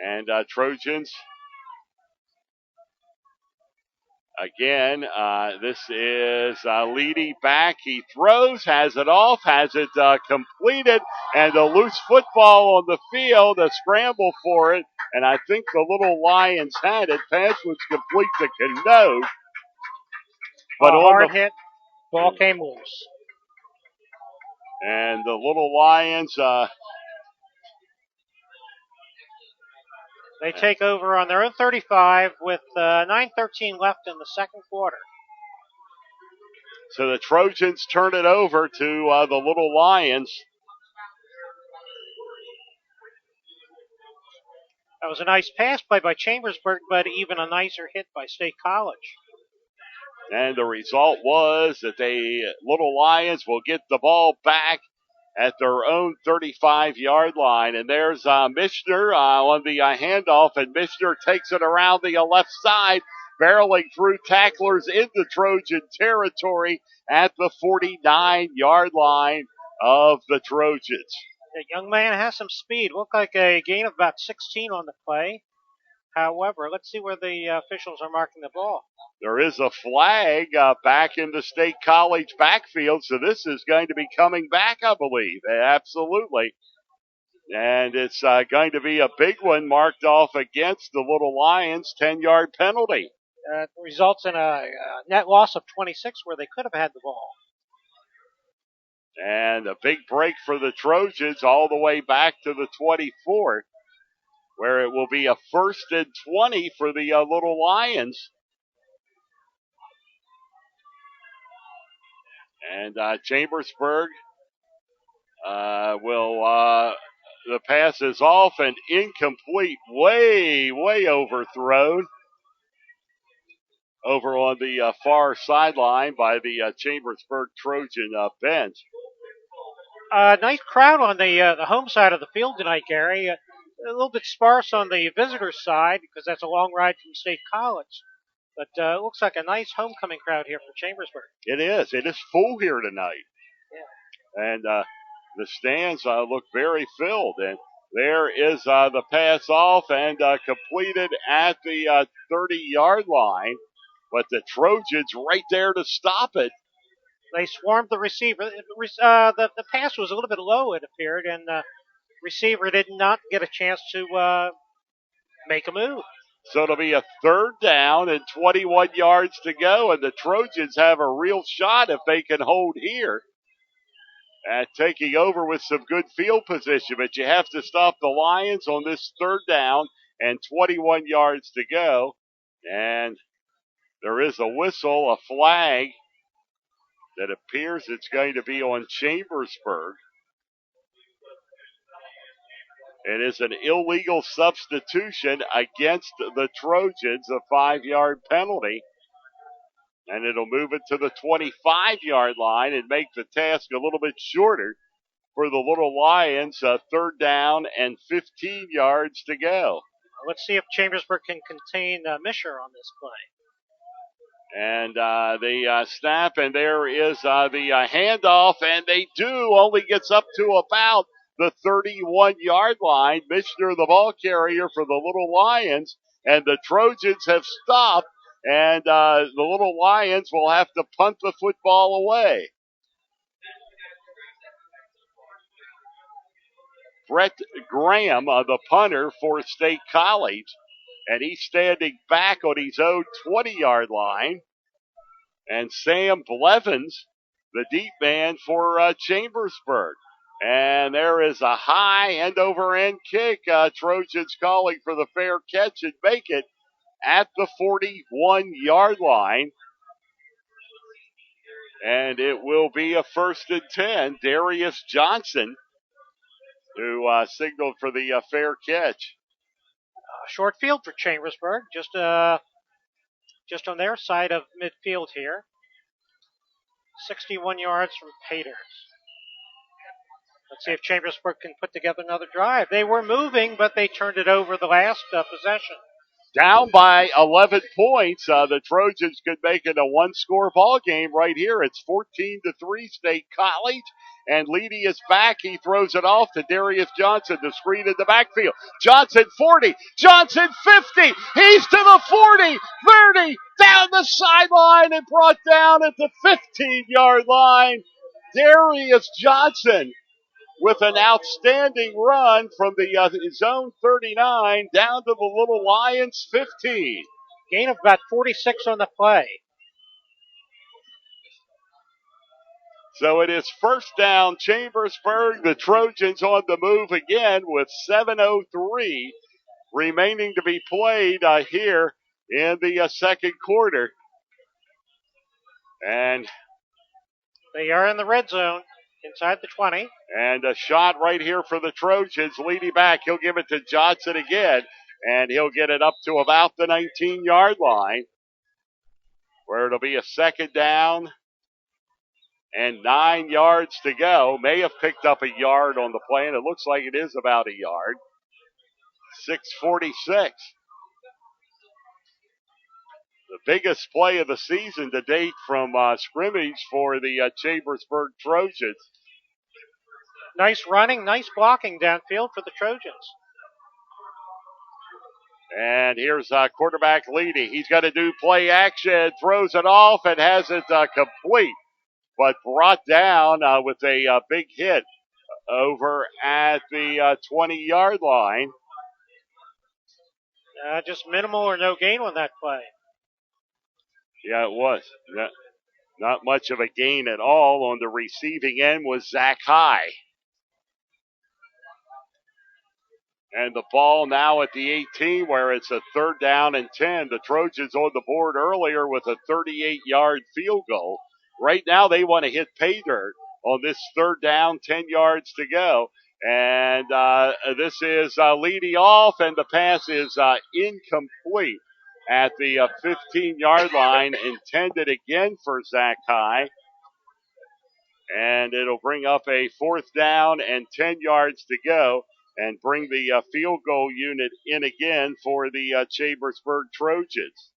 Speaker 1: And Trojans, again, this is Leedy back. He throws, has it off, has it completed, and a loose football on the field, a scramble for it, and I think the Little Lions had it. Pass was complete to Cano. But
Speaker 2: hard hit, ball came loose.
Speaker 1: And the Little Lions,
Speaker 2: they take over on their own 35 with 9:13 left in the second quarter.
Speaker 1: So the Trojans turn it over to the Little Lions.
Speaker 2: That was a nice pass play by Chambersburg, but even a nicer hit by State College.
Speaker 1: And the result was that the Little Lions will get the ball back at their own 35-yard line. And there's Mishner on the handoff, and Mishner takes it around the left side, barreling through tacklers into Trojan territory at the 49-yard line of the Trojans.
Speaker 2: The young man has some speed. Looked like a gain of about 16 on the play. However, let's see where the officials are marking the ball.
Speaker 1: There is a flag back in the State College backfield, so this is going to be coming back, I believe. Absolutely. And it's going to be a big one marked off against the Little Lions, 10-yard penalty.
Speaker 2: Results in a net loss of 26 where they could have had the ball.
Speaker 1: And a big break for the Trojans all the way back to the 24, where it will be a 1st and 20 for the Little Lions. And Chambersburg the pass is off and incomplete, way overthrown. over on the far sideline by the Chambersburg Trojan bench.
Speaker 2: Nice crowd on the home side of the field tonight, Gary. A little bit sparse on the visitors' side because that's a long ride from State College. But it looks like a nice homecoming crowd here for Chambersburg.
Speaker 1: It is. It is full here tonight. Yeah. And the stands look very filled. And there is the pass off and completed at the 30-yard line. But the Trojans right there to stop it.
Speaker 2: They swarmed the receiver. The pass was a little bit low, it appeared, and the receiver did not get a chance to make a move.
Speaker 1: So it'll be a 3rd down and 21 yards to go, and the Trojans have a real shot if they can hold here at taking over with some good field position. But you have to stop the Lions on this 3rd down and 21 yards to go. And there is a whistle, a flag, that appears it's going to be on Chambersburg. It is an illegal substitution against the Trojans, a 5-yard penalty. And it'll move it to the 25-yard line and make the task a little bit shorter for the Little Lions. 3rd down and 15 yards to go.
Speaker 2: Let's see if Chambersburg can contain Misher on this play.
Speaker 1: And the snap, and there is the handoff, and they do. Only gets up to about the 31-yard line. Mishner, the ball carrier for the Little Lions, and the Trojans have stopped, and the Little Lions will have to punt the football away. Brett Graham, the punter for State College, and he's standing back on his own 20-yard line. And Sam Blevins, the deep man for Chambersburg. And there is a high end-over-end kick. Trojans calling for the fair catch and make it at the 41-yard line. And it will be a 1st and 10. Darius Johnson, who signaled for the fair catch.
Speaker 2: Short field for Chambersburg, just on their side of midfield here. 61 yards from Paters. Let's see if Chambersburg can put together another drive. They were moving, but they turned it over the last possession.
Speaker 1: Down by 11 points. The Trojans could make it a one-score ball game right here. It's 14-3 State College. And Leedy is back. He throws it off to Darius Johnson. The screen in the backfield. Johnson 40. Johnson 50. He's to the 40. 30. Down the sideline and brought down at the 15-yard line. Darius Johnson with an outstanding run from the zone 39 down to the Little Lions 15.
Speaker 2: Gain of about 46 on the play.
Speaker 1: So it is 1st down, Chambersburg. The Trojans on the move again with 7:03 remaining to be played here in the 2nd quarter. And
Speaker 2: they are in the red zone inside the 20.
Speaker 1: And a shot right here for the Trojans. Leading back. He'll give it to Johnson again. And he'll get it up to about the 19-yard line, where it'll be a 2nd down and 9 yards to go. May have picked up a yard on the play, and it looks like it is about a yard. 6:46. The biggest play of the season to date from scrimmage for the Chambersburg Trojans.
Speaker 2: Nice running, nice blocking downfield for the Trojans.
Speaker 1: And here's quarterback Leedy. He's got to do play action, throws it off, and has it complete, but brought down with a big hit over at the 20-yard line.
Speaker 2: Just minimal or no gain on that play.
Speaker 1: Yeah, it was. Not much of a gain at all. On the receiving end was Zach High. And the ball now at the 18, where it's a 3rd down and 10. The Trojans on the board earlier with a 38-yard field goal. Right now they want to hit pay dirt on this 3rd down, 10 yards to go. And this is leading off, and the pass is incomplete. at the 15-yard line, intended again for Zach High. And it'll bring up a 4th down and 10 yards to go and bring the field goal unit in again for the Chambersburg Trojans.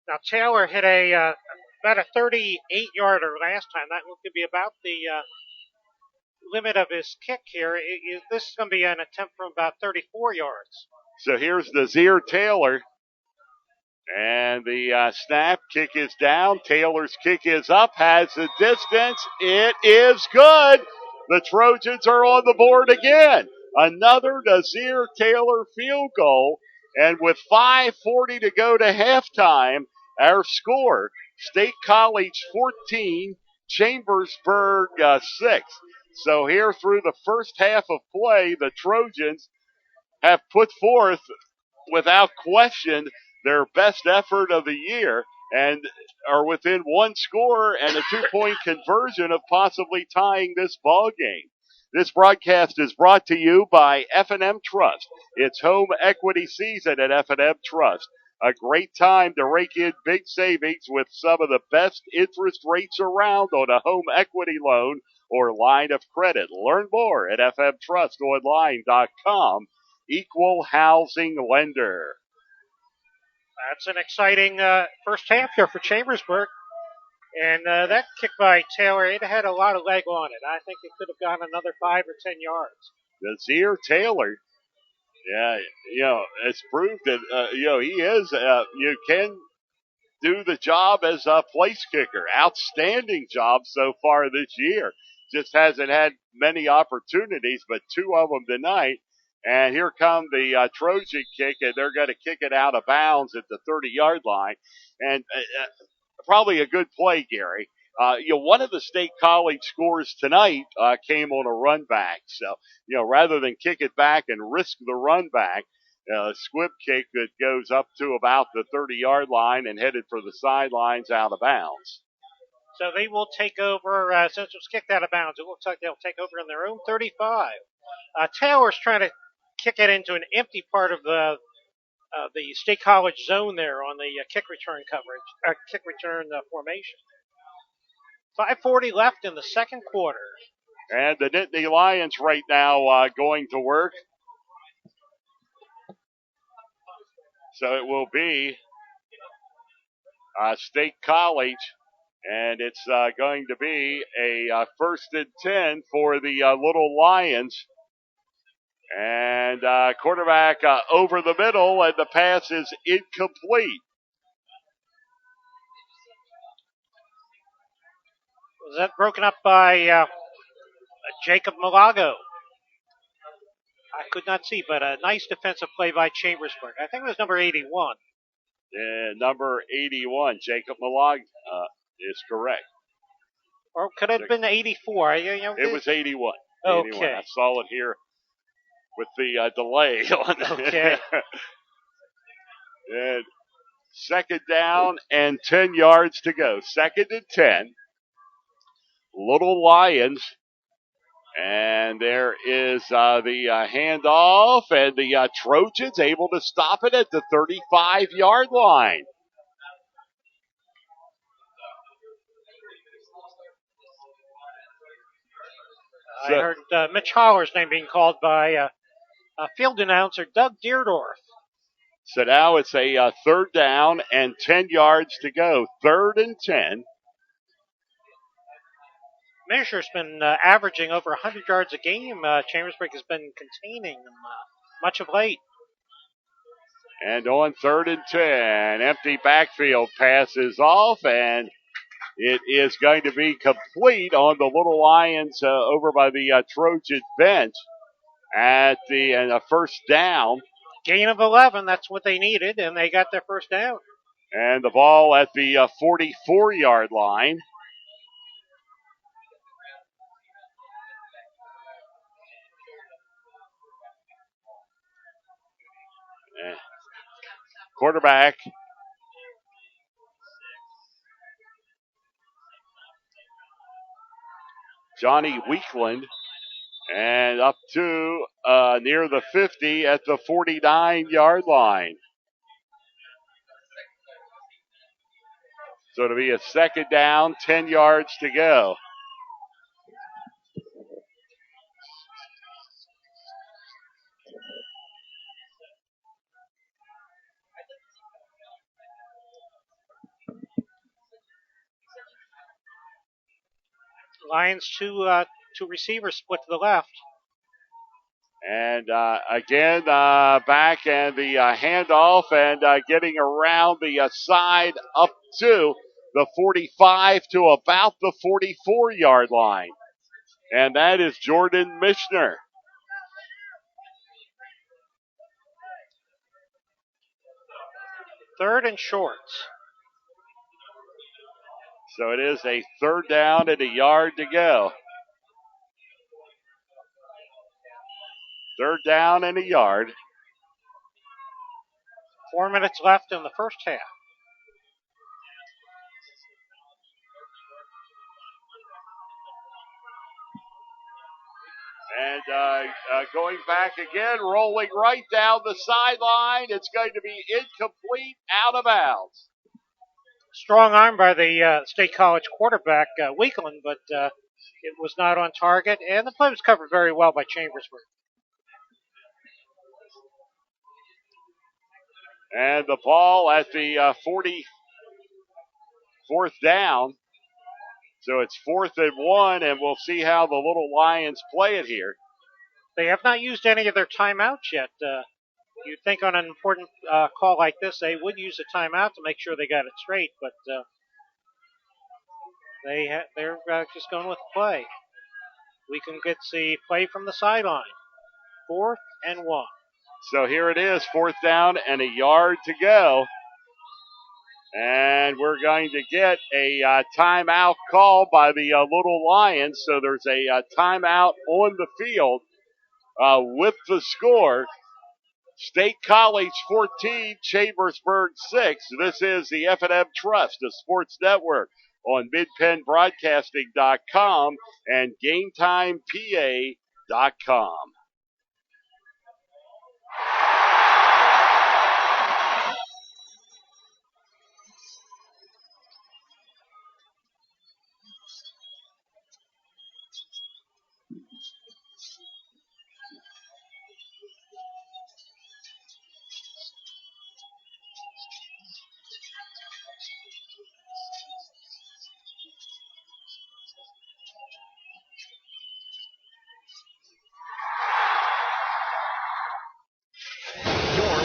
Speaker 2: Now, Taylor hit about a 38-yarder last time. That could be about the limit of his kick here. This is going to be an attempt from about 34 yards.
Speaker 1: So here's Nazir Taylor. And the snap kick is down. Taylor's kick is up, has the distance. It is good. The Trojans are on the board again. Another Nazir Taylor field goal. And with 5:40 to go to halftime, our score, State College 14, Chambersburg 6. So here through the first half of play, the Trojans have put forth, without question, their best effort of the year and are within one score and a 2-point conversion of possibly tying this ball game. This broadcast is brought to you by F&M Trust. It's home equity season at F&M Trust. A great time to rake in big savings with some of the best interest rates around on a home equity loan or line of credit. Learn more at fmtrustonline.com. Equal housing lender.
Speaker 2: That's an exciting first half here for Chambersburg. And that kick by Taylor, it had a lot of leg on it. I think it could have gone another 5 or 10 yards.
Speaker 1: Nazir Taylor, it's proved that, he is, you can do the job as a place kicker. Outstanding job so far this year. Just hasn't had many opportunities, but 2 of them tonight. And here come the Trojan kick, and they're going to kick it out of bounds at the 30-yard line. And probably a good play, Gary. One of the State College scores tonight came on a run back. So, rather than kick it back and risk the run back, squib kick that goes up to about the 30-yard line and headed for the sidelines out of bounds.
Speaker 2: So they will take over, since it was kicked out of bounds, it looks like they'll take over in their own 35. Taylor's trying to kick it into an empty part of the State College zone there on the kick return formation. 5:40 left in the second quarter.
Speaker 1: And the Nittany Lions right now going to work. So it will be State College, and it's going to be a 1st and 10 for the Little Lions. And quarterback over the middle, and the pass is incomplete.
Speaker 2: Was that broken up by Jacob Malago? I could not see, but a nice defensive play by Chambersburg. I think it was number 81.
Speaker 1: Yeah, number 81, Jacob Malago is correct.
Speaker 2: Or could it have been 84?
Speaker 1: It was 81.
Speaker 2: Okay.
Speaker 1: 81. I saw it here with the delay on it.
Speaker 2: Okay.
Speaker 1: And 2nd down and 10 yards to go. 2nd and 10. Little Lions. And there is the handoff, and the Trojans able to stop it at the 35-yard line.
Speaker 2: I heard Mitch Holler's name being called by field announcer Doug Deerdorf.
Speaker 1: So now it's a 3rd down and 10 yards to go. 3rd and 10.
Speaker 2: Measure's been averaging over 100 yards a game. Chambersburg has been containing them much of late.
Speaker 1: And on 3rd and 10, empty backfield passes off, and it is going to be complete on the Little Lions over by the Trojan bench at the 1st down.
Speaker 2: Gain of 11, that's what they needed, and they got their 1st down.
Speaker 1: And the ball at the 44-yard line. Quarterback Johnny Weekland, and up to near the 50 at the 49-yard line. So it'll be a second down, 10 yards to go.
Speaker 2: Lions two receivers split to the left.
Speaker 1: And again, back and the handoff and getting around the side up to the 45 to about the 44-yard line. And that is Jordan Mishner.
Speaker 2: Third and short.
Speaker 1: So it is a third down and a yard to go. Third down and a yard.
Speaker 2: 4 minutes left in the first half.
Speaker 1: And going back again, rolling right down the sideline. It's going to be incomplete, out of bounds.
Speaker 2: Strong arm by the State College quarterback, Weakland, but it was not on target. And the play was covered very well by Chambersburg.
Speaker 1: And the ball at the 44th down. So it's 4th and 1, and we'll see how the Little Lions play it here.
Speaker 2: They have not used any of their timeouts yet. You'd think on an important call like this, they would use a timeout to make sure they got it straight, but they're just going with the play. We can get the play from the sideline. 4th and 1.
Speaker 1: So here it is, 4th down and a yard to go. And we're going to get a timeout call by the Little Lions. So there's a timeout on the field with the score. State College 14, Chambersburg 6. This is the F&M Trust, a sports network on MidPennBroadcasting.com and GameTimePA.com.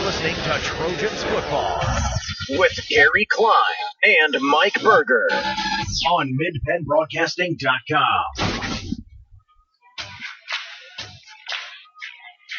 Speaker 18: Listening to Trojans football with Gary Klein and Mike Berger on MidPennBroadcasting.com.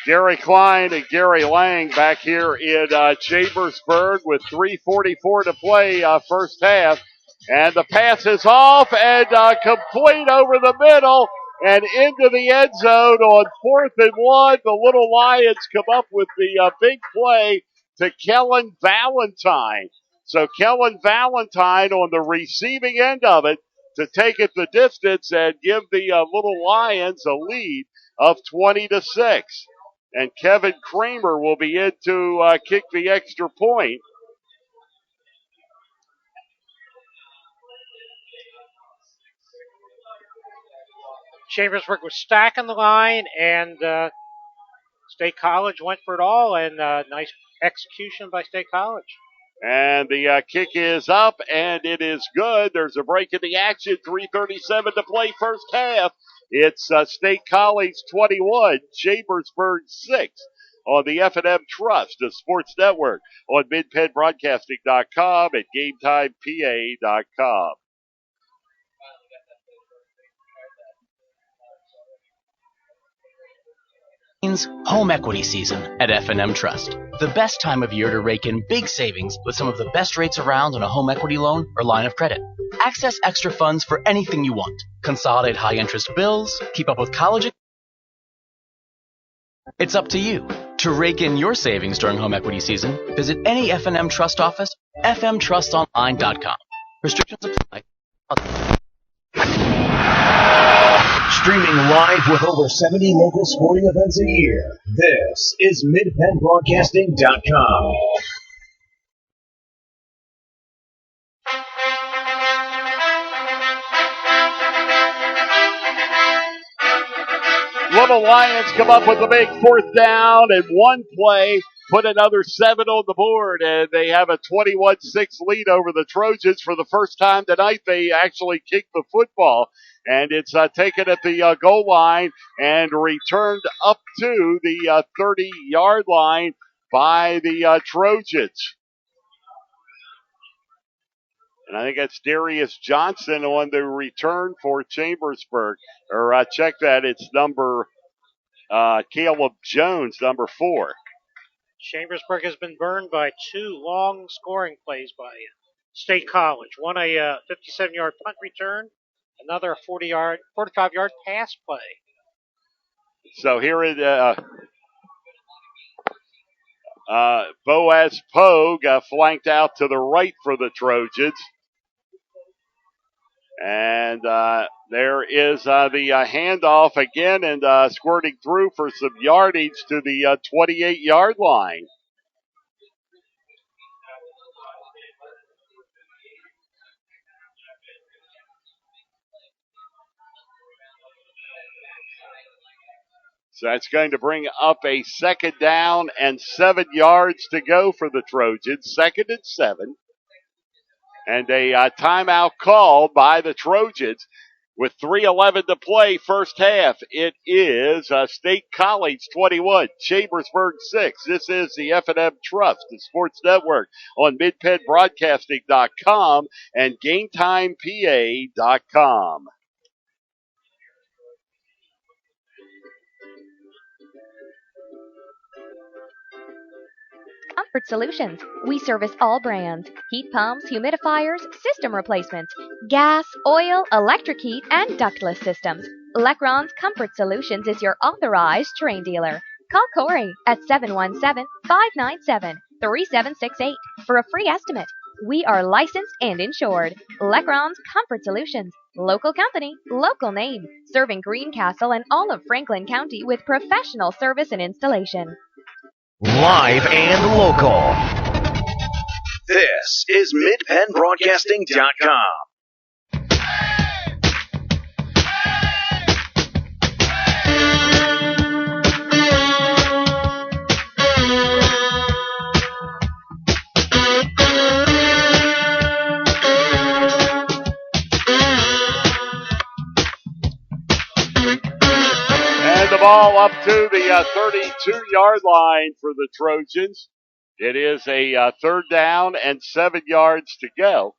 Speaker 1: Gary Klein and Gary Lang back here in Chambersburg with 3:44 to play first half. And the pass is off and complete over the middle and into the end zone on 4th and 1. The Little Lions come up with the big play to Kellen Valentine. So Kellen Valentine on the receiving end of it to take it the distance and give the Little Lions a lead of 20-6. And Kevin Kramer will be in to kick the extra point.
Speaker 2: Chambersburg was stacking the line, and State College went for it all, and nice execution by State College.
Speaker 1: And the kick is up, and it is good. There's a break in the action. 3:37 to play first half. It's State College 21, Chambersburg 6 on the F&M Trust, a sports network on MidPennBroadcasting.com and GameTimePA.com.
Speaker 5: Home equity season at F&M Trust. The best time of year to rake in big savings with some of the best rates around on a home equity loan or line of credit. Access extra funds for anything you want. Consolidate high interest bills. Keep up with college. It's up to you. To rake in your savings during home equity season, visit any F&M Trust office, fmtrustonline.com. Restrictions apply.
Speaker 18: Streaming live with over 70 local sporting events a year, this is MidPennBroadcasting.com.
Speaker 1: Little Lions come up with a big fourth down and one play, put another 7 on the board, and they have a 21-6 lead over the Trojans. For the first time tonight, they actually kicked the football, and it's taken at the goal line and returned up to the 30-yard line by the Trojans. And I think that's Darius Johnson on the return for Chambersburg. Or check that, it's number Caleb Jones, number 4.
Speaker 2: Chambersburg has been burned by 2 long scoring plays by State College. One a 57-yard punt return, another a 45-yard pass play.
Speaker 1: So here it Boaz Pogue flanked out to the right for the Trojans. And there is the handoff again, and squirting through for some yardage to the 28-yard line. So that's going to bring up a second down and 7 yards to go for the Trojans. 2nd and 7. And a timeout called by the Trojans with 3:11 to play first half. It is State College 21, Chambersburg 6. This is the F&M Trust, the Sports Network on MidPennBroadcasting.com and GameTimePA.com.
Speaker 17: Comfort Solutions. We service all brands: heat pumps, humidifiers, system replacements, gas, oil, electric heat, and ductless systems. Lecron's Comfort Solutions is your authorized Terrain dealer. Call Corey at 717-597-3768 for a free estimate. We are licensed and insured. Lecron's Comfort Solutions. Local company, local name. Serving Greencastle and all of Franklin County with professional service and installation.
Speaker 18: Live and local. This is MidPennBroadcasting.com.
Speaker 1: The ball up to the 32-yard line for the Trojans. It is a 3rd down and 7 yards to go.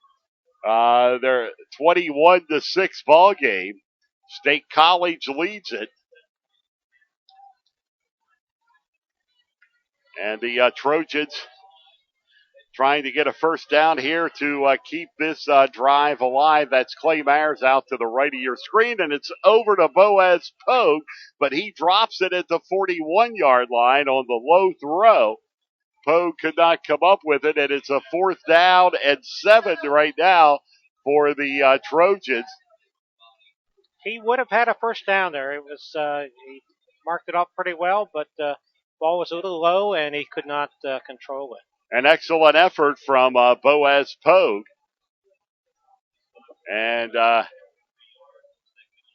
Speaker 1: They're 21-6 ball game. State College leads it. And the Trojans trying to get a first down here to keep this drive alive. That's Clay Myers out to the right of your screen, and it's over to Boaz Pogue, but he drops it at the 41-yard line on the low throw. Pogue could not come up with it, and it's a 4th down and 7 right now for the Trojans.
Speaker 2: He would have had a first down there. It was he marked it off pretty well, but the ball was a little low, and he could not control it.
Speaker 1: An excellent effort from Boaz Pogue. And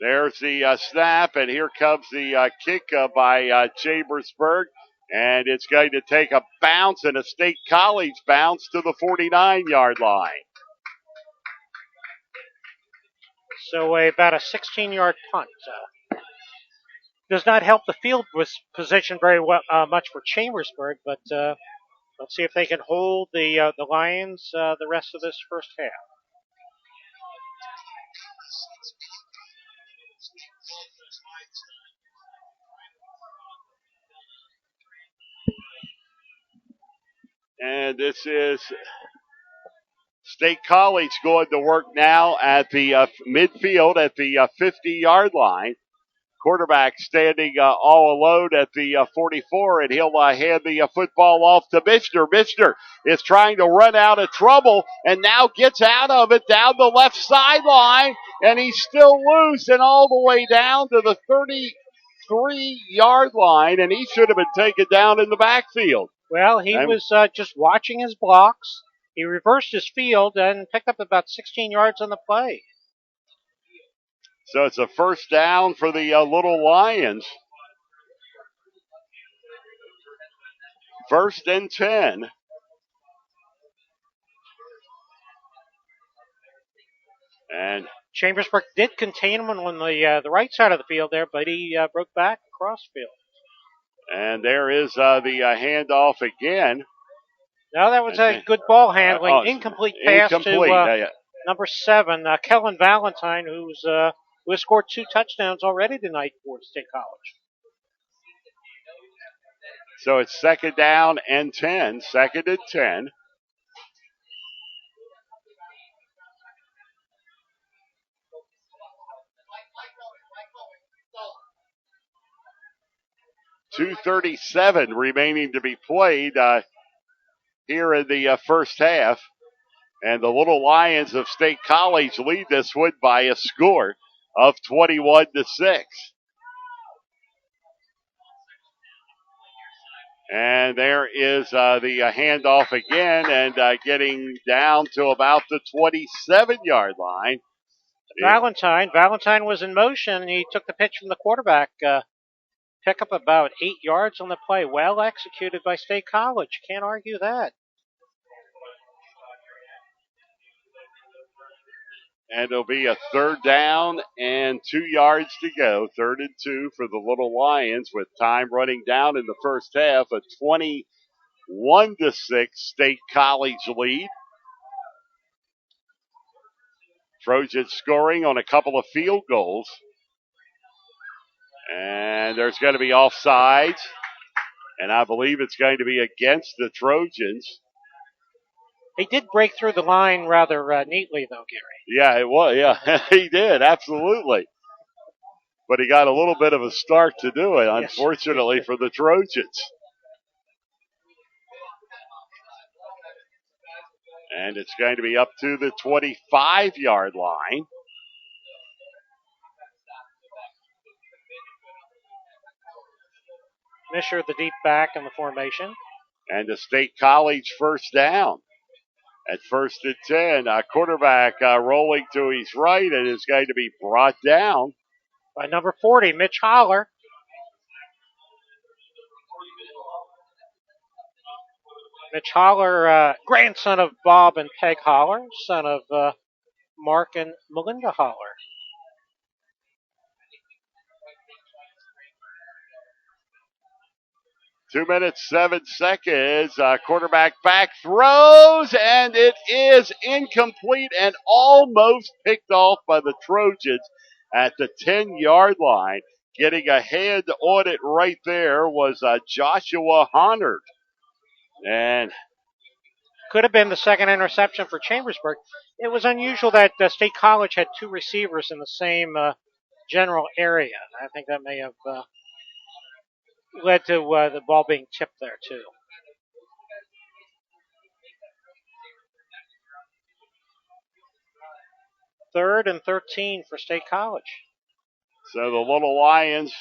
Speaker 1: there's the snap, and here comes the kick by Chambersburg. And it's going to take a bounce and a State College bounce to the 49-yard line.
Speaker 2: So about a 16-yard punt. Does not help the field position very well, much for Chambersburg, but let's see if they can hold the Lions the rest of this first half.
Speaker 1: And this is State College going to work now at the midfield at the 50-yard line. Quarterback standing all alone at the 44, and he'll hand the football off to Mishner. Mishner is trying to run out of trouble and now gets out of it down the left sideline, and he's still loose and all the way down to the 33-yard line, and he should have been taken down in the backfield.
Speaker 2: Well, he was just watching his blocks. He reversed his field and picked up about 16 yards on the play.
Speaker 1: So it's a first down for the Little Lions. First and 10. And
Speaker 2: Chambersburg did contain him on the right side of the field there, but he broke back across the field.
Speaker 1: And there is the handoff again.
Speaker 2: Now that was a good ball handling. Incomplete pass to number 7, Kellen Valentine, who has scored 2 touchdowns already tonight for State College.
Speaker 1: So it's second down and 10. Second and 10. .237 remaining to be played here in the first half. And the Little Lions of State College lead this one by a score of 21-6. And there is the handoff again, and getting down to about the 27-yard line.
Speaker 2: Valentine was in motion, and he took the pitch from the quarterback. Pick up about 8 yards on the play. Well executed by State College. Can't argue that.
Speaker 1: And it'll be a third down and 2 yards to go. 3rd and 2 for the Little Lions with time running down in the first half. A 21-6 State College lead. Trojans scoring on a couple of field goals. And there's going to be offsides. And I believe it's going to be against the Trojans.
Speaker 2: He did break through the line rather neatly, though, Gary.
Speaker 1: Yeah, it was. Yeah, he did. Absolutely. But he got a little bit of a start to do it, unfortunately, for the Trojans. And it's going to be up to the 25-yard line.
Speaker 2: Misher, the deep back in the formation.
Speaker 1: And the State College first down. At 1st and 10, quarterback rolling to his right, and is going to be brought down
Speaker 2: by number 40, Mitch Holler. Mitch Holler, grandson of Bob and Peg Holler, son of Mark and Melinda Holler.
Speaker 1: Two minutes, 7 seconds. Quarterback back throws, and it is incomplete and almost picked off by the Trojans at the 10-yard line. Getting a hand on it right there was Joshua Honard. And
Speaker 2: could have been the second interception for Chambersburg. It was unusual that State College had 2 receivers in the same general area. I think that may have led to the ball being tipped there, too. Third and 13 for State College.
Speaker 1: So the Little Lions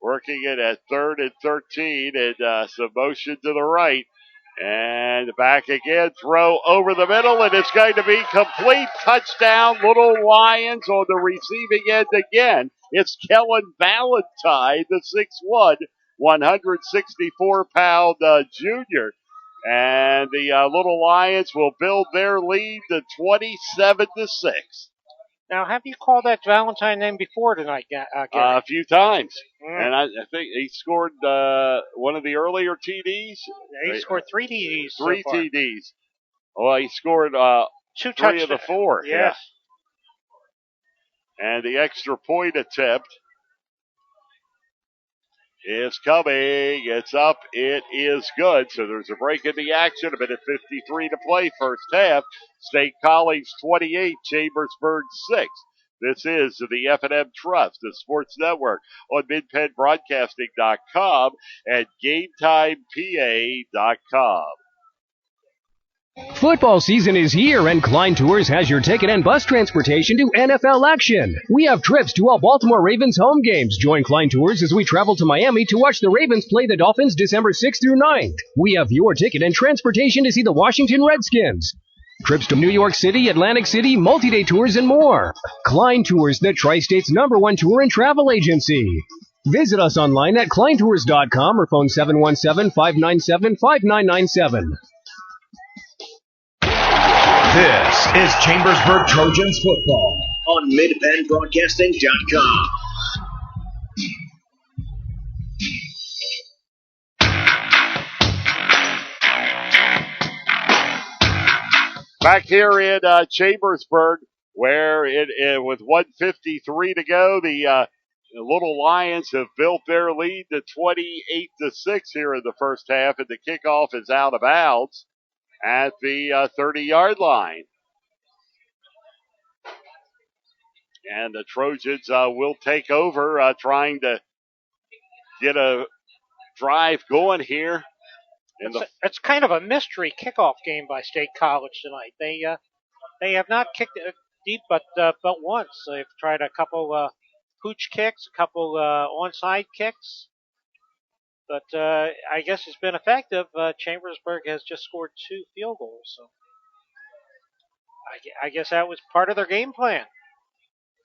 Speaker 1: working it at 3rd and 13, and some motion to the right. And back again, throw over the middle, and it's going to be complete. Touchdown, Little Lions on the receiving end again. It's Kellen Valentine, the 6'1", 164-pound junior. And the Little Lions will build their lead to 27-6.
Speaker 2: Now, have you called that Valentine name before tonight, Gary?
Speaker 1: A few times. And I think he scored one of the earlier TDs.
Speaker 2: Yeah, he scored 3 TDs.
Speaker 1: 3
Speaker 2: so far.
Speaker 1: TDs. Well, he scored
Speaker 2: 2
Speaker 1: 3 of the 4.
Speaker 2: Yes.
Speaker 1: And the extra point attempt is coming. It's up. It is good. So there's a break in the action. A minute 53 to play first half. State College 28, Chambersburg 6. This is the F&M Trust, the Sports Network on MidPennBroadcasting.com and GameTimePA.com.
Speaker 20: Football season is here, and Klein Tours has your ticket and bus transportation to NFL action. We have trips to all Baltimore Ravens home games. Join Klein Tours as we travel to Miami to watch the Ravens play the Dolphins December 6th through 9th. We have your ticket and transportation to see the Washington Redskins. Trips to New York City, Atlantic City, multi-day tours, and more. Klein Tours, the Tri-State's #1 tour and travel agency. Visit us online at kleintours.com or phone 717-597-5997.
Speaker 18: This is Chambersburg Trojans football on MidPennBroadcasting.com.
Speaker 1: Back here in Chambersburg, where with 1:53 to go, the Little Lions have built their lead to 28-6 here in the first half, and the kickoff is out of bounds at the 30-yard line. And the Trojans will take over, trying to get a drive going here.
Speaker 2: It's kind of a mystery kickoff game by State College tonight. They have not kicked it deep, but once. They've tried a couple pooch kicks, a couple onside kicks, but I guess it's been effective. Chambersburg has just scored 2 field goals, so I guess that was part of their game plan.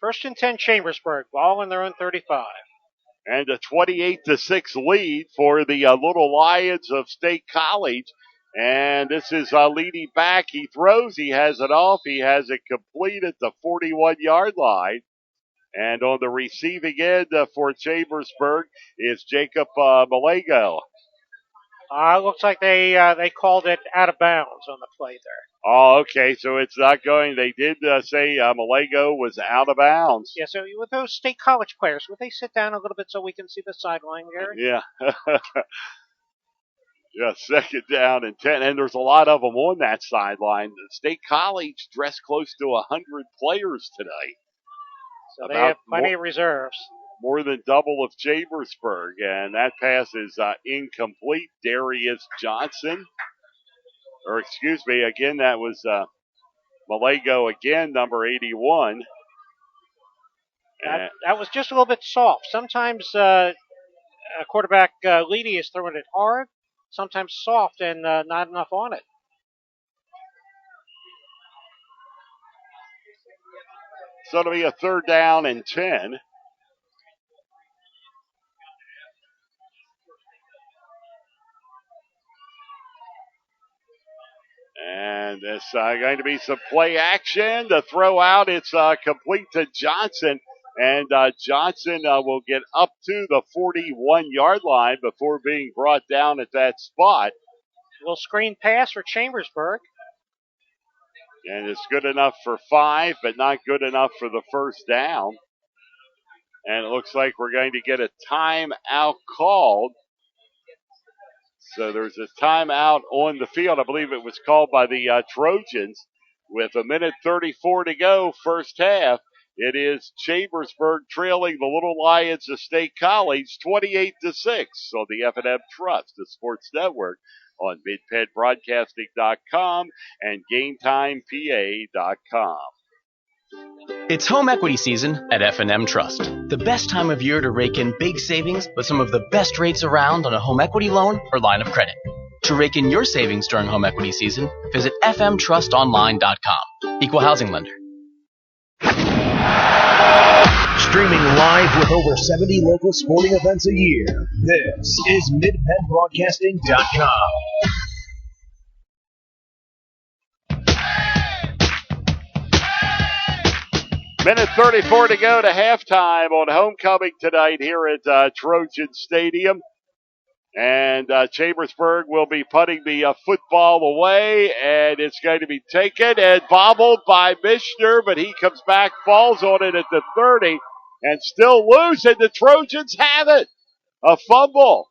Speaker 2: 1st and 10, Chambersburg, ball in their own 35.
Speaker 1: And a 28-6 lead for the Little Lions of State College. And this is leading back. He throws. He has it off. He has it complete at the 41-yard line. And on the receiving end for Chambersburg is Jacob Malago.
Speaker 2: Looks like they called it out of bounds on the play there.
Speaker 1: Oh, okay. So it's not going. They did say Malago was out of bounds.
Speaker 2: Yeah, so with those State College players, would they sit down a little bit so we can see the sideline, Gary?
Speaker 1: Yeah. Yeah, 2nd down and 10. And there's a lot of them on that sideline. The State College dressed close to 100 players today.
Speaker 2: So they have plenty of reserves.
Speaker 1: More than double of Chambersburg. And that pass is incomplete. Darius Johnson. Or excuse me, again, that was Malago again, number 81.
Speaker 2: That was just a little bit soft. Sometimes a quarterback Leedy is throwing it hard, sometimes soft and not enough on it.
Speaker 1: So it'll be a 3rd down and 10. And there's going to be some play action. The throw out, it's complete to Johnson. And Johnson will get up to the 41-yard line before being brought down at that spot.
Speaker 2: A little screen pass for Chambersburg.
Speaker 1: And it's good enough for 5, but not good enough for the 1st down. And it looks like we're going to get a timeout called. So there's a timeout on the field. I believe it was called by the Trojans with 1:34 to go, first half. It is Chambersburg trailing the Little Lions of State College 28-6 on the F&M Trust, the Sports Network, on MidPennBroadcasting.com and GameTimePA.com.
Speaker 21: It's home equity season at F&M Trust. The best time of year to rake in big savings with some of the best rates around on a home equity loan or line of credit. To rake in your savings during home equity season, visit fmtrustonline.com. Equal housing lender.
Speaker 18: Streaming live with over 70 local sporting events a year, this is MidPennBroadcasting.com.
Speaker 1: 1:34 to go to halftime on homecoming tonight here at Trojan Stadium. And Chambersburg will be putting the football away, and it's going to be taken and bobbled by Mishner, but he comes back, falls on it at the 30, and still loose, and the Trojans have it. A fumble.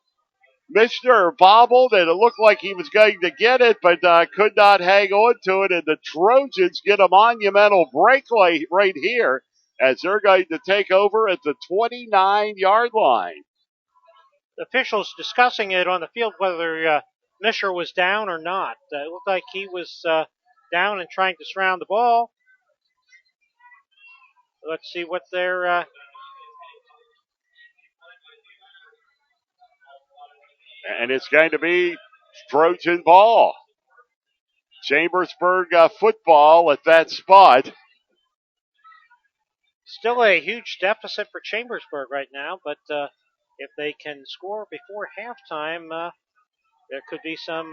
Speaker 1: Mishner bobbled, and it looked like he was going to get it, but could not hang on to it, and the Trojans get a monumental break right here as they're going to take over at the 29-yard line.
Speaker 2: The officials discussing it on the field, whether Mishner was down or not. It looked like he was down and trying to surround the ball. Let's see what they're...
Speaker 1: And it's going to be Trojan ball. Chambersburg football at that spot.
Speaker 2: Still a huge deficit for Chambersburg right now, but if they can score before halftime, there could be some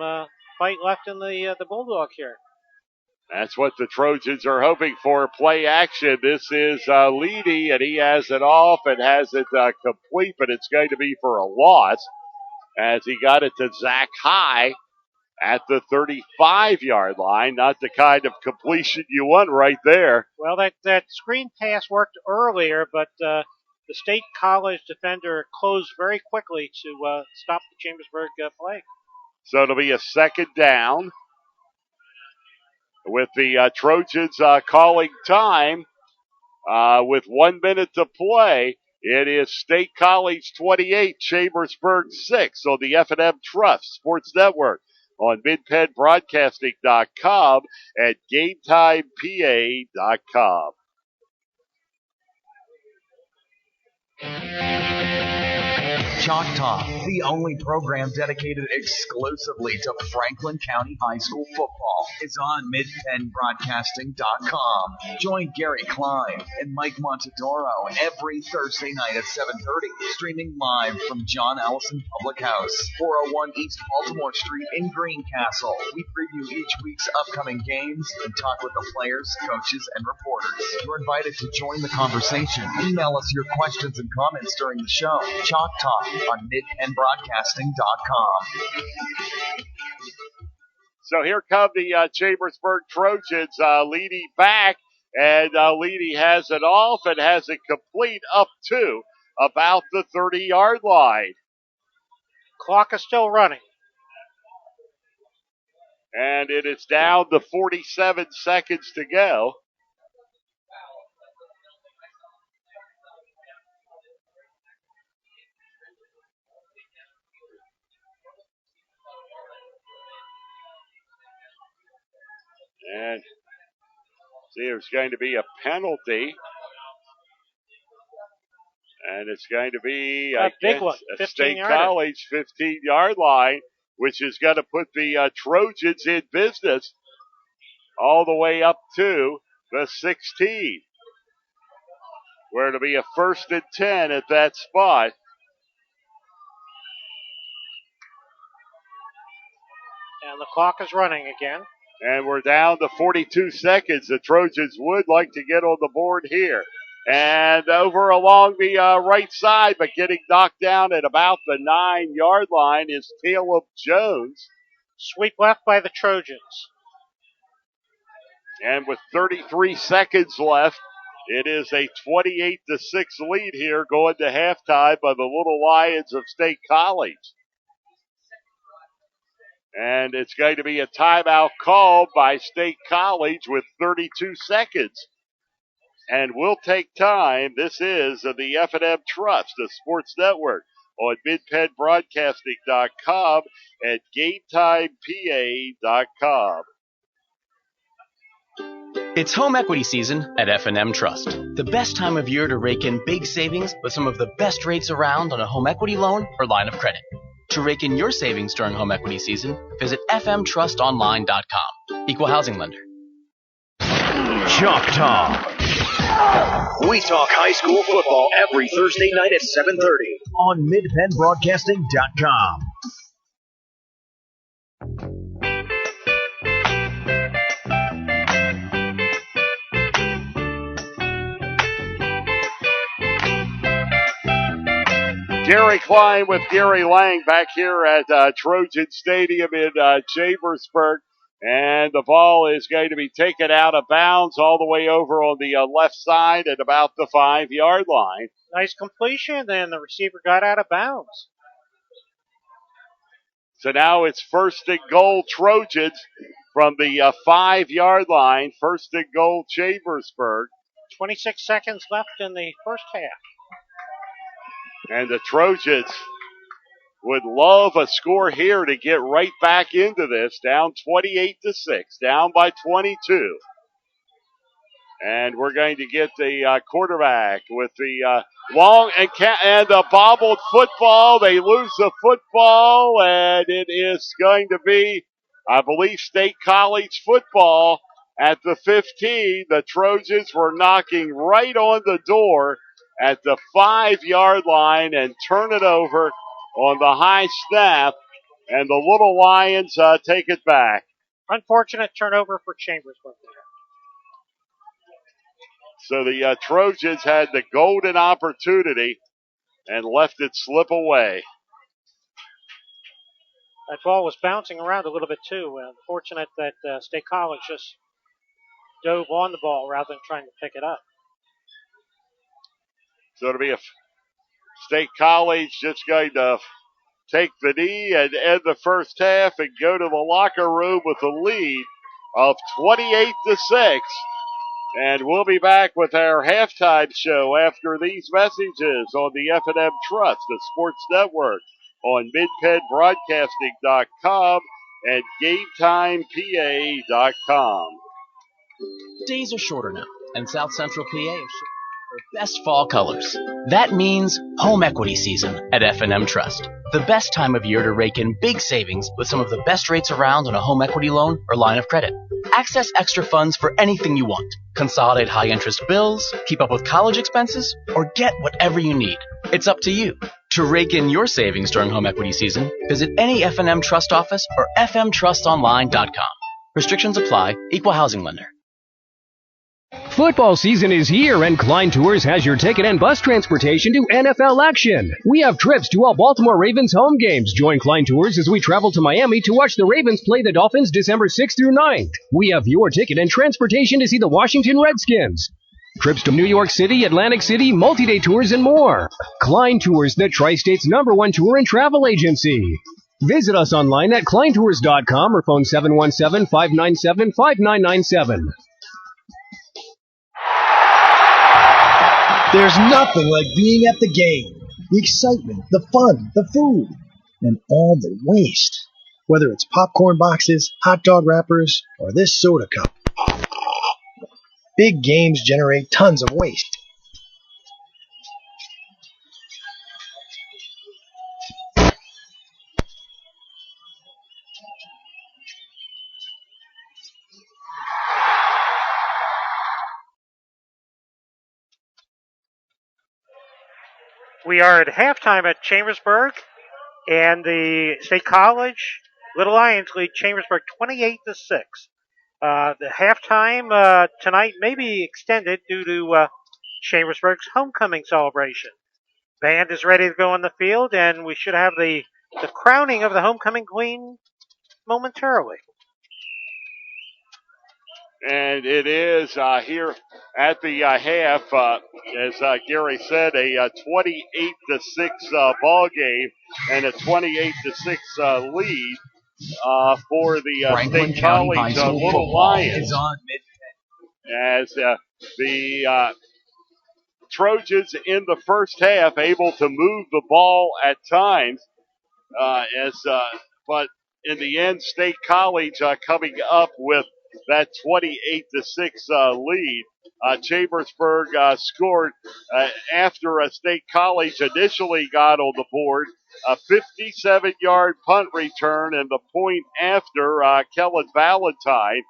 Speaker 2: fight left in the Bulldog here.
Speaker 1: That's what the Trojans are hoping for. Play action. This is Leedy, and he has it off and has it complete, but it's going to be for a loss as he got it to Zach High at the 35-yard line. Not the kind of completion you want right there.
Speaker 2: Well, that screen pass worked earlier, but the State College defender closed very quickly to stop the Chambersburg play.
Speaker 1: So it'll be a second down with the Trojans calling time with 1 minute to play. It is State College 28, Chambersburg 6 on the F&M Trust Sports Network on MidPennBroadcasting.com and GameTimePA.com.
Speaker 4: Chalk Talk, the only program dedicated exclusively to Franklin County High School football, is on MidPennBroadcasting.com. Join Gary Klein and Mike Montadoro every Thursday night at 7:30, streaming live from John Allison Public House, 401 East Baltimore Street in Greencastle. We preview each week's upcoming games and talk with the players, coaches, and reporters. You're invited to join the conversation. Email us your questions and comments during the show. Chalk Talk on MidPennBroadcasting.com.
Speaker 1: So here come the Chambersburg Trojans. Leedy back, and Leedy has it off and has it complete up to about the 30-yard line.
Speaker 2: Clock is still running.
Speaker 1: And it is down to 47 seconds to go. And see, there's going to be a penalty. And it's going to be
Speaker 2: a big one,
Speaker 1: a State College 15-yard line, which is going to put the Trojans in business all the way up to the 16, where it'll be a 1st and 10 at that spot.
Speaker 2: And the clock is running again.
Speaker 1: And we're down to 42 seconds. The Trojans would like to get on the board here. And over along the right side, but getting knocked down at about the 9-yard line is Caleb Jones.
Speaker 2: Sweep left by the Trojans.
Speaker 1: And with 33 seconds left, it is a 28-6 lead here going to halftime by the Little Lions of State College. And it's going to be a timeout called by State College with 32 seconds. And we'll take time. This is the F&M Trust, the sports network, on MidPennBroadcasting.com and GameTimePA.com.
Speaker 21: It's home equity season at F&M Trust. The best time of year to rake in big savings with some of the best rates around on a home equity loan or line of credit. To rake in your savings during home equity season, visit fmtrustonline.com. Equal housing lender.
Speaker 18: Chalk Talk. We talk high school football every Thursday night at 7:30 on MidPennBroadcasting.com.
Speaker 1: Gary Klein with Gary Lang back here at Trojan Stadium in Chambersburg. And the ball is going to be taken out of bounds all the way over on the left side at about the 5-yard line.
Speaker 2: Nice completion, and the receiver got out of bounds.
Speaker 1: So now it's 1st and goal Trojans from the 5-yard line. 1st and goal Chambersburg.
Speaker 2: 26 seconds left in the first half.
Speaker 1: And the Trojans would love a score here to get right back into this. Down 28-6, down by 22. And we're going to get the quarterback with the long and the bobbled football. They lose the football, and it is going to be, I believe, State College football at the 15. The Trojans were knocking right on the door at the 5-yard line and turn it over on the high snap, and the Little Lions take it back.
Speaker 2: Unfortunate turnover for Chambersburg.
Speaker 1: So the Trojans had the golden opportunity and left it slip away.
Speaker 2: That ball was bouncing around a little bit too. Unfortunate that State College just dove on the ball rather than trying to pick it up.
Speaker 1: So it'll be a State College just going to take the knee and end the first half and go to the locker room with a lead of 28-6. And we'll be back with our halftime show after these messages on the F&M Trust, the Sports Network, on MidPennBroadcasting.com and GameTimePA.com.
Speaker 21: Days are shorter now, and South Central PA is showing their best fall colors. That means home equity season at F&M Trust. The best time of year to rake in big savings with some of the best rates around on a home equity loan or line of credit. Access extra funds for anything you want. Consolidate high-interest bills, keep up with college expenses, or get whatever you need. It's up to you. To rake in your savings during home equity season, visit any F&M Trust office or fmtrustonline.com. Restrictions apply. Equal housing lender.
Speaker 20: Football season is here, and Klein Tours has your ticket and bus transportation to NFL action. We have trips to all Baltimore Ravens home games. Join Klein Tours as we travel to Miami to watch the Ravens play the Dolphins December 6th through 9th. We have your ticket and transportation to see the Washington Redskins. Trips to New York City, Atlantic City, multi-day tours, and more. Klein Tours, the Tri-State's #1 tour and travel agency. Visit us online at kleintours.com or phone 717-597-5997.
Speaker 15: There's nothing like being at the game. The excitement, the fun, the food, and all the waste. Whether it's popcorn boxes, hot dog wrappers, or this soda cup. Big games generate tons of waste.
Speaker 2: We are at halftime at Chambersburg, and the State College Little Lions lead Chambersburg 28-6. The halftime tonight may be extended due to Chambersburg's homecoming celebration. Band is ready to go on the field, and we should have the crowning of the homecoming queen momentarily.
Speaker 1: And it is here at the half, as Gary said, a 28-6 ball game and a 28-6 lead for the State College Little Lions. As the Trojans in the first half able to move the ball at times, but in the end, State College coming up with that 28-6 lead. Chambersburg scored after a State College initially got on the board, a 57-yard punt return, and the point after Kellen Valentine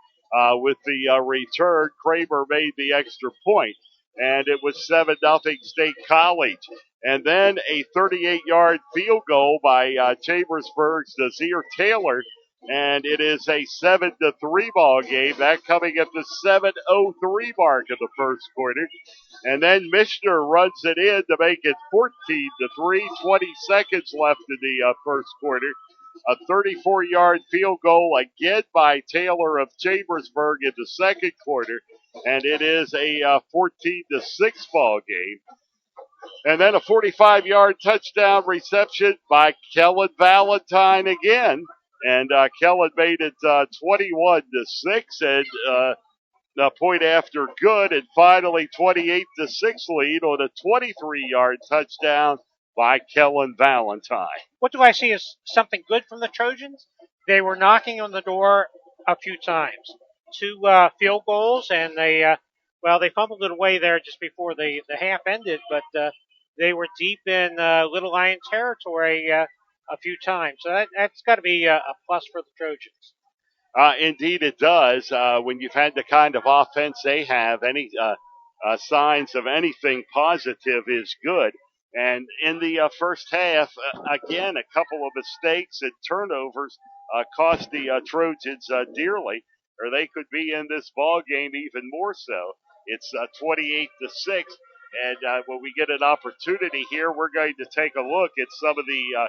Speaker 1: with the return. Kramer made the extra point, and it was 7-0 State College. And then a 38-yard field goal by Chambersburg's Nazir Taylor, and it is a 7-3 ball game. That coming at the 7:03 mark of the first quarter. And then Mishner runs it in to make it 14-3. 20 seconds left in the first quarter. A 34-yard field goal again by Taylor of Chambersburg in the second quarter. And it is a 14-6 ball game. And then a 45-yard touchdown reception by Kellen Valentine again. And Kellen made it 21-6, and a point after good, and finally 28-6 lead on a 23-yard touchdown by Kellen Valentine.
Speaker 2: What do I see as something good from the Trojans? They were knocking on the door a few times. 2 field goals, and they fumbled it away there just before the half ended, but they were deep in Little Lion territory a few times. So that's got to be a plus for the Trojans.
Speaker 1: Indeed it does. When you've had the kind of offense they have, any signs of anything positive is good. And in the first half, again, a couple of mistakes and turnovers cost the Trojans dearly, or they could be in this ball game even more so. It's 28-6, and when we get an opportunity here, we're going to take a look at some of the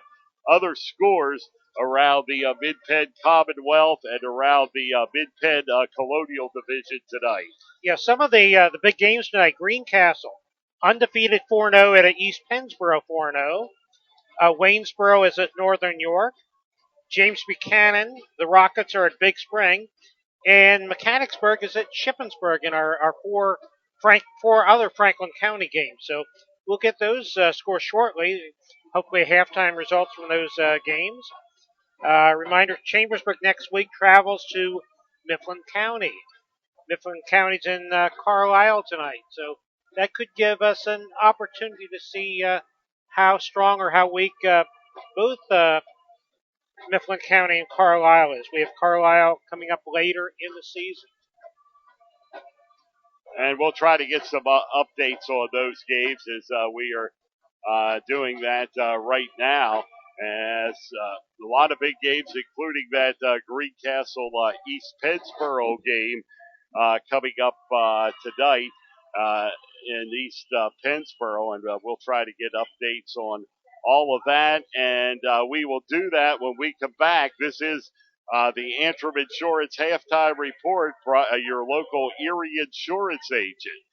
Speaker 1: other scores around the Mid-Penn Commonwealth and around the Mid-Penn Colonial Division tonight.
Speaker 2: Yeah, some of the big games tonight. Greencastle, undefeated 4-0 at East Pennsboro 4-0. Waynesboro is at Northern York. James Buchanan, the Rockets are at Big Spring. And Mechanicsburg is at Shippensburg in our four other Franklin County games. So we'll get those scores shortly. Hopefully halftime results from those games. Reminder, Chambersburg next week travels to Mifflin County. Mifflin County's in Carlisle tonight. So that could give us an opportunity to see how strong or how weak both Mifflin County and Carlisle is. We have Carlisle coming up later in the season.
Speaker 1: And we'll try to get some updates on those games as we are doing that right now. As a lot of big games, including that Greencastle East Pennsboro game coming up tonight in East Pennsboro, and we'll try to get updates on all of that, and we will do that when we come back. This is the Antrim Insurance Halftime Report, your local Erie insurance agent.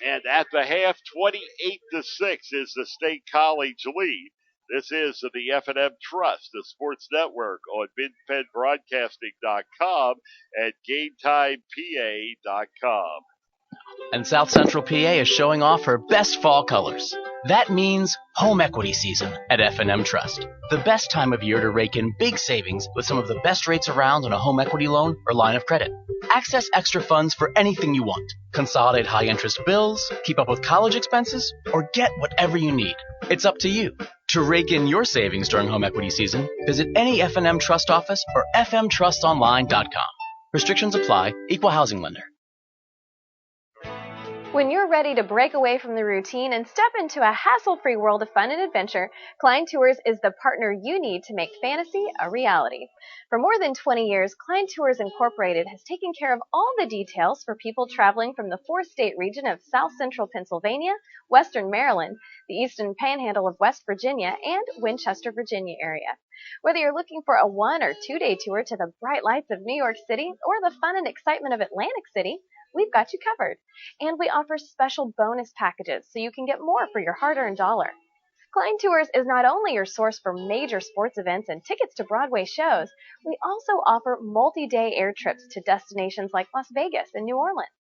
Speaker 1: And at the half, 28-6 is the State College lead. This is the F&M Trust, the sports network on MidPennBroadcasting.com and GameTimePA.com.
Speaker 21: And South Central PA is showing off her best fall colors. That means home equity season at F&M Trust. The best time of year to rake in big savings with some of the best rates around on a home equity loan or line of credit. Access extra funds for anything you want. Consolidate high-interest bills, keep up with college expenses, or get whatever you need. It's up to you. To rake in your savings during home equity season, visit any F&M Trust office or fmtrustonline.com. Restrictions apply. Equal housing lender.
Speaker 3: When you're ready to break away from the routine and step into a hassle-free world of fun and adventure, Klein Tours is the partner you need to make fantasy a reality. For more than 20 years, Klein Tours Incorporated has taken care of all the details for people traveling from the four-state region of South Central Pennsylvania, Western Maryland, the Eastern Panhandle of West Virginia, and Winchester, Virginia area. Whether you're looking for a 1- or 2-day tour to the bright lights of New York City or the fun and excitement of Atlantic City, we've got you covered. And we offer special bonus packages so you can get more for your hard-earned dollar. Klein Tours is not only your source for major sports events and tickets to Broadway shows, we also offer multi-day air trips to destinations like Las Vegas and New Orleans.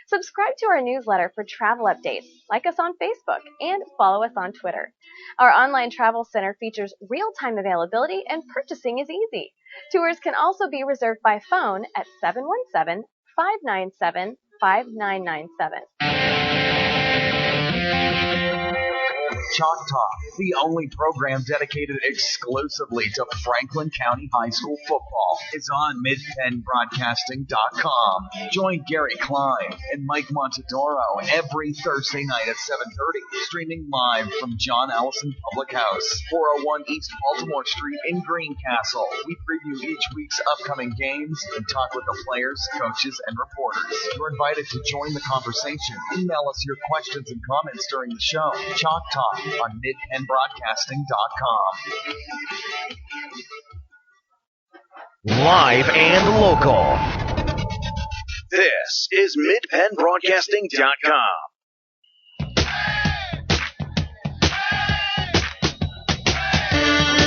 Speaker 3: Subscribe to our newsletter for travel updates, like us on Facebook, and follow us on Twitter. Our online travel center features real-time availability and purchasing is easy. Tours can also be reserved by phone at 717-597-5997.
Speaker 4: Chalk Talk, the only program dedicated exclusively to Franklin County High School football, is on MidPennBroadcasting.com. Join Gary Klein and Mike Montedoro every Thursday night at 7:30, streaming live from John Allison Public House, 401 East Baltimore Street in Greencastle. We preview each week's upcoming games and talk with the players, coaches, and reporters. You're invited to join the conversation. Email us your questions and comments during the show. Chalk Talk on MidPennBroadcasting.com.
Speaker 18: Live and local. This is MidPennBroadcasting.com.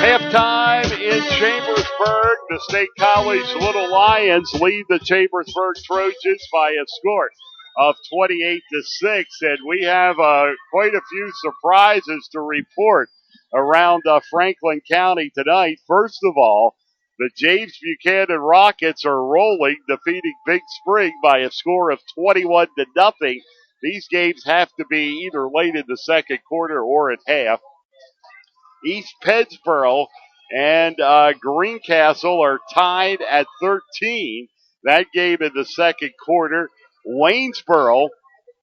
Speaker 1: Halftime in Chambersburg. The State College Little Lions lead the Chambersburg Trojans by a score of 28-6, and we have quite a few surprises to report around Franklin County tonight. First of all, the James Buchanan Rockets are rolling, defeating Big Spring by a score of 21-0. These games have to be either late in the second quarter or at half. East Pennsboro and Greencastle are tied at 13. That game in the second quarter. Waynesboro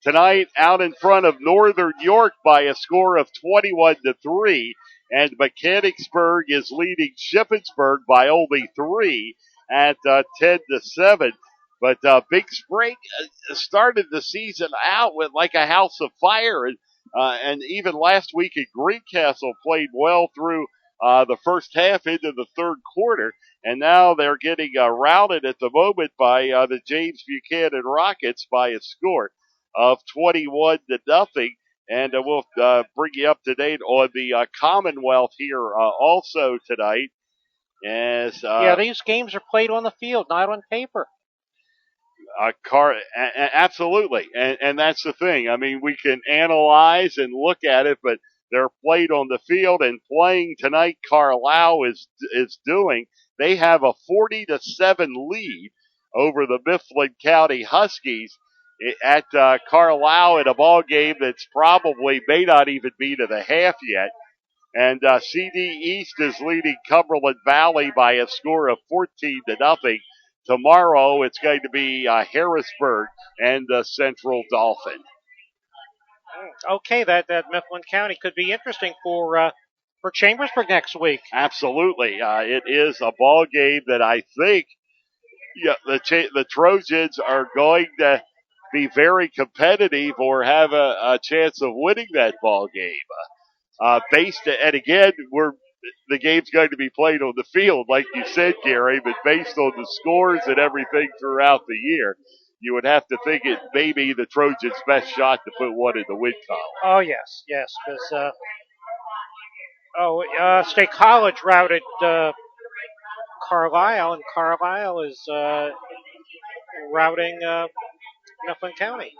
Speaker 1: tonight out in front of Northern York by a score of 21-3. And Mechanicsburg is leading Shippensburg by only 3 at 10-7. But Big Spring started the season out with like a house of fire, and even last week at Greencastle played well through the first half into the third quarter, and now they're getting routed at the moment by the James Buchanan Rockets by a score of 21-0. And we'll bring you up to date on the Commonwealth here also tonight. As
Speaker 2: these games are played on the field, not on paper.
Speaker 1: Absolutely, and that's the thing. I mean, we can analyze and look at it, but they're played on the field. And playing tonight, Carlisle is doing. They have a 40-7 lead over the Mifflin County Huskies at Carlisle in a ball game that's probably may not even be to the half yet. And CD East is leading Cumberland Valley by a score of 14-0. Tomorrow it's going to be Harrisburg and the Central Dolphin.
Speaker 2: Okay, that Mifflin County could be interesting for Chambersburg next week.
Speaker 1: Absolutely, it is a ball game that I think the Trojans are going to be very competitive or have a chance of winning that ball game. And again, the game's going to be played on the field, like you said, Gary, but based on the scores and everything throughout the year, you would have to think it may be the Trojans' best shot to put one in the win column.
Speaker 2: Oh, yes, because State College routed Carlisle, and Carlisle is routing Mifflin County.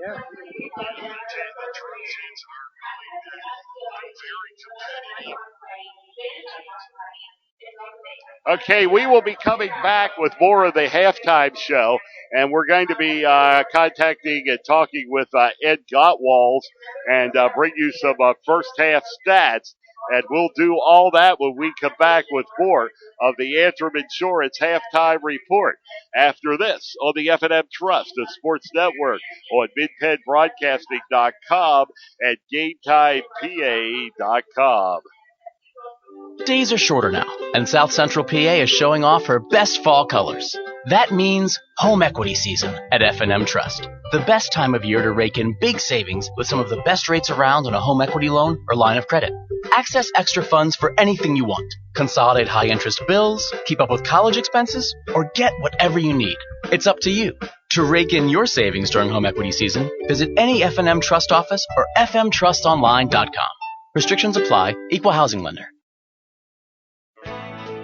Speaker 2: Yeah.
Speaker 1: Okay, we will be coming back with more of the halftime show, and we're going to be contacting and talking with Ed Gottwalls and bring you some first half stats. And we'll do all that when we come back with more of the Antrim Insurance halftime report after this on the F&M Trust, the Sports Network, on MidPennBroadcasting.com and GameTimePA.com.
Speaker 21: Days are shorter now, and South Central PA is showing off her best fall colors. That means home equity season at F&M Trust. The best time of year to rake in big savings with some of the best rates around on a home equity loan or line of credit. Access extra funds for anything you want. Consolidate high-interest bills, keep up with college expenses, or get whatever you need. It's up to you. To rake in your savings during home equity season, visit any F&M Trust office or fmtrustonline.com. Restrictions apply. Equal housing lender.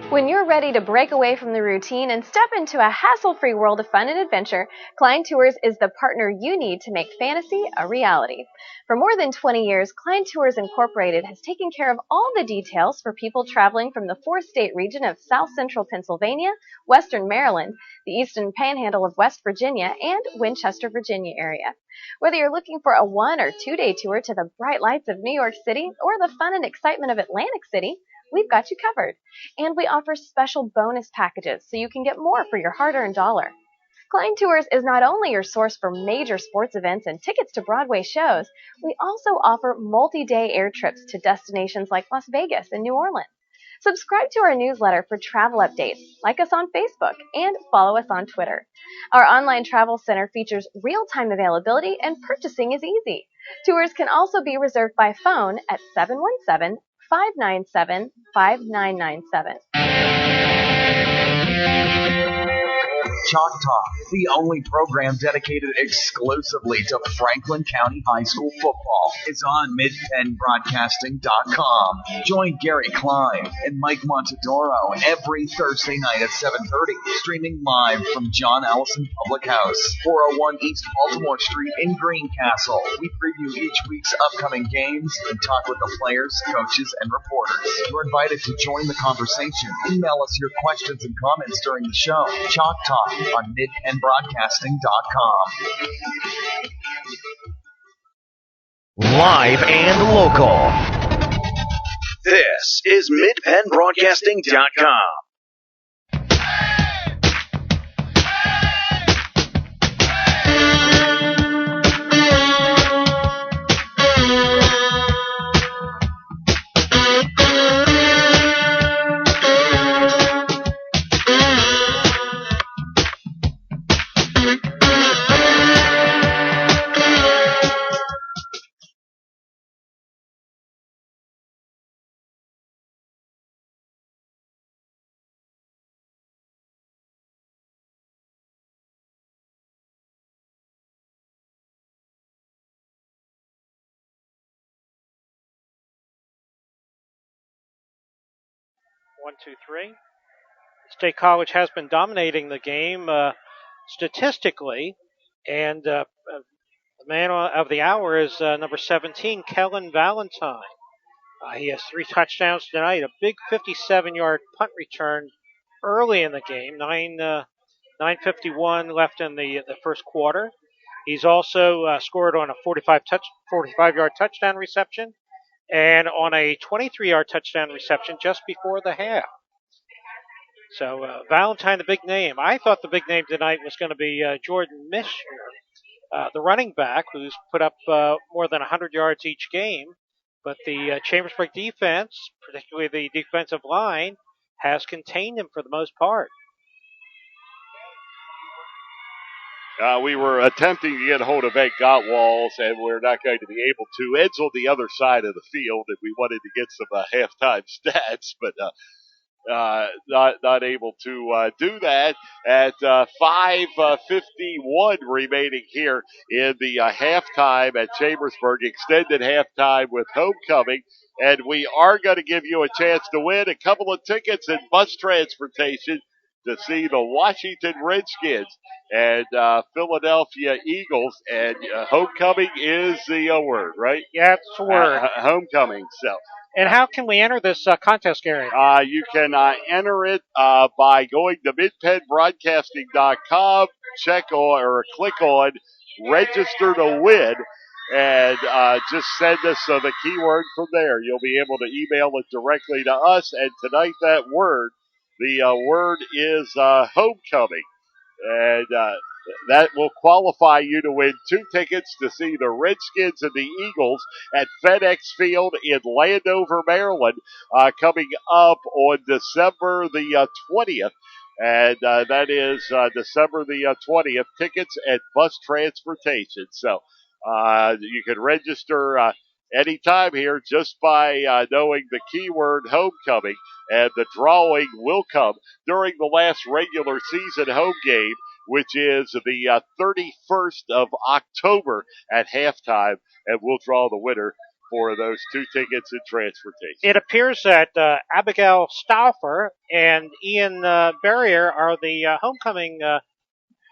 Speaker 3: When you're ready to break away from the routine and step into a hassle-free world of fun and adventure, Klein Tours is the partner you need to make fantasy a reality. For more than 20 years, Klein Tours Incorporated has taken care of all the details for people traveling from the four-state region of South Central Pennsylvania, Western Maryland, the Eastern Panhandle of West Virginia, and Winchester, Virginia area. Whether you're looking for a 1- or 2-day tour to the bright lights of New York City or the fun and excitement of Atlantic City, we've got you covered. And we offer special bonus packages so you can get more for your hard-earned dollar. Klein Tours is not only your source for major sports events and tickets to Broadway shows, we also offer multi-day air trips to destinations like Las Vegas and New Orleans. Subscribe to our newsletter for travel updates, like us on Facebook, and follow us on Twitter. Our online travel center features real-time availability and purchasing is easy. Tours can also be reserved by phone at 717-597-5997.
Speaker 4: Chalk Talk, the only program dedicated exclusively to Franklin County High School football, is on MidPennBroadcasting.com. Join Gary Klein and Mike Montadoro every Thursday night at 7:30, streaming live from John Allison Public House, 401 East Baltimore Street in Greencastle. We preview each week's upcoming games and talk with the players, coaches, and reporters. You're invited to join the conversation. Email us your questions and comments during the show. Chalk Talk on MidPennBroadcasting.com.
Speaker 18: Live and local. This is MidPennBroadcasting.com.
Speaker 2: 1-2-3. State College has been dominating the game statistically, and the man of the hour is number 17, Kellen Valentine. He has 3 touchdowns tonight, a big 57-yard punt return early in the game, 9:51 left in the first quarter. He's also scored on a 45-yard touchdown reception and on a 23-yard touchdown reception just before the half. So Valentine, the big name. I thought the big name tonight was going to be Jordan Mishner, the running back, who's put up more than 100 yards each game. But the Chambersburg defense, particularly the defensive line, has contained him for the most part.
Speaker 1: We were attempting to get hold of Ed Gottwalls, and we're not going to be able to. Ed's on the other side of the field, and we wanted to get some halftime stats, but not able to do that at 5:51 remaining here in the halftime at Chambersburg, extended halftime with homecoming. And we are going to give you a chance to win a couple of tickets and bus transportation to see the Washington Redskins and Philadelphia Eagles. And homecoming is the word, right?
Speaker 2: Yeah, it's the word.
Speaker 1: Homecoming. So.
Speaker 2: And how can we enter this contest, Gary?
Speaker 1: You can enter it by going to midpennbroadcasting.com, check on or click on register to win, and just send us the keyword from there. You'll be able to email it directly to us. And tonight, the word is homecoming. And that will qualify you to win 2 tickets to see the Redskins and the Eagles at FedEx Field in Landover, Maryland, coming up on December the 20th. And that is December the 20th. Tickets and bus transportation. So you can register anytime here just by knowing the keyword homecoming. And the drawing will come during the last regular season home game, which is the 31st of October at halftime, and we'll draw the winner for those 2 tickets and transportation.
Speaker 2: It appears that Abigail Stauffer and Ian Barrier are the homecoming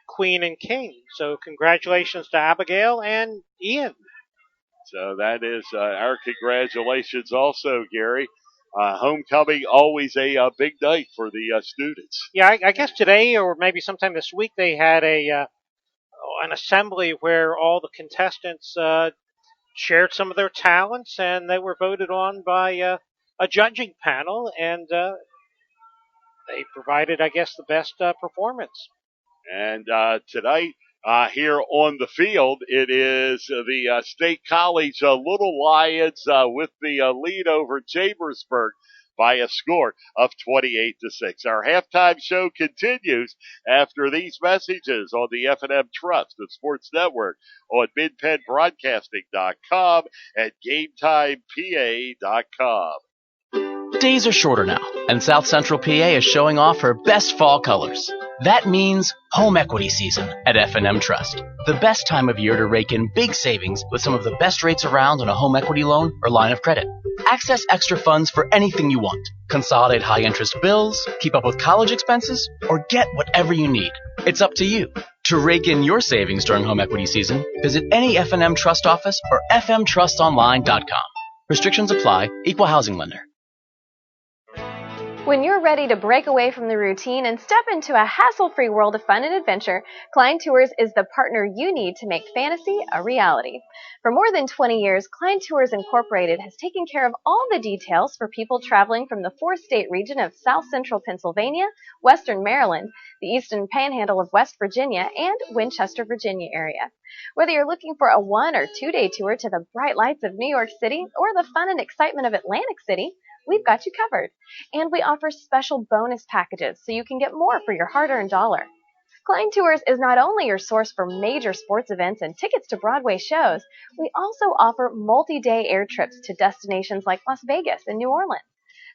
Speaker 2: queen and king. So congratulations to Abigail and Ian.
Speaker 1: So that is our congratulations also, Gary. Homecoming, always a big night for the students.
Speaker 2: Yeah, I guess today or maybe sometime this week they had an assembly where all the contestants shared some of their talents, and they were voted on by a judging panel, and they provided, I guess, the best performance.
Speaker 1: And tonight, here on the field, it is the State College Little Lions with the lead over Chambersburg by a score of 28-6. Our halftime show continues after these messages on the F&M Trust and Sports Network on midpennbroadcasting.com and GameTimePA.com.
Speaker 21: Days are shorter now, and South Central PA is showing off her best fall colors. That means home equity season at F&M Trust. The best time of year to rake in big savings with some of the best rates around on a home equity loan or line of credit. Access extra funds for anything you want. Consolidate high-interest bills, keep up with college expenses, or get whatever you need. It's up to you. To rake in your savings during home equity season, visit any F&M Trust office or fmtrustonline.com. Restrictions apply. Equal housing lender.
Speaker 3: When you're ready to break away from the routine and step into a hassle-free world of fun and adventure, Klein Tours is the partner you need to make fantasy a reality. For more than 20 years, Klein Tours Incorporated has taken care of all the details for people traveling from the 4-state region of South Central Pennsylvania, Western Maryland, the Eastern Panhandle of West Virginia, and Winchester, Virginia area. Whether you're looking for a 1- or 2-day tour to the bright lights of New York City or the fun and excitement of Atlantic City, we've got you covered. And we offer special bonus packages so you can get more for your hard-earned dollar. Klein Tours is not only your source for major sports events and tickets to Broadway shows, we also offer multi-day air trips to destinations like Las Vegas and New Orleans.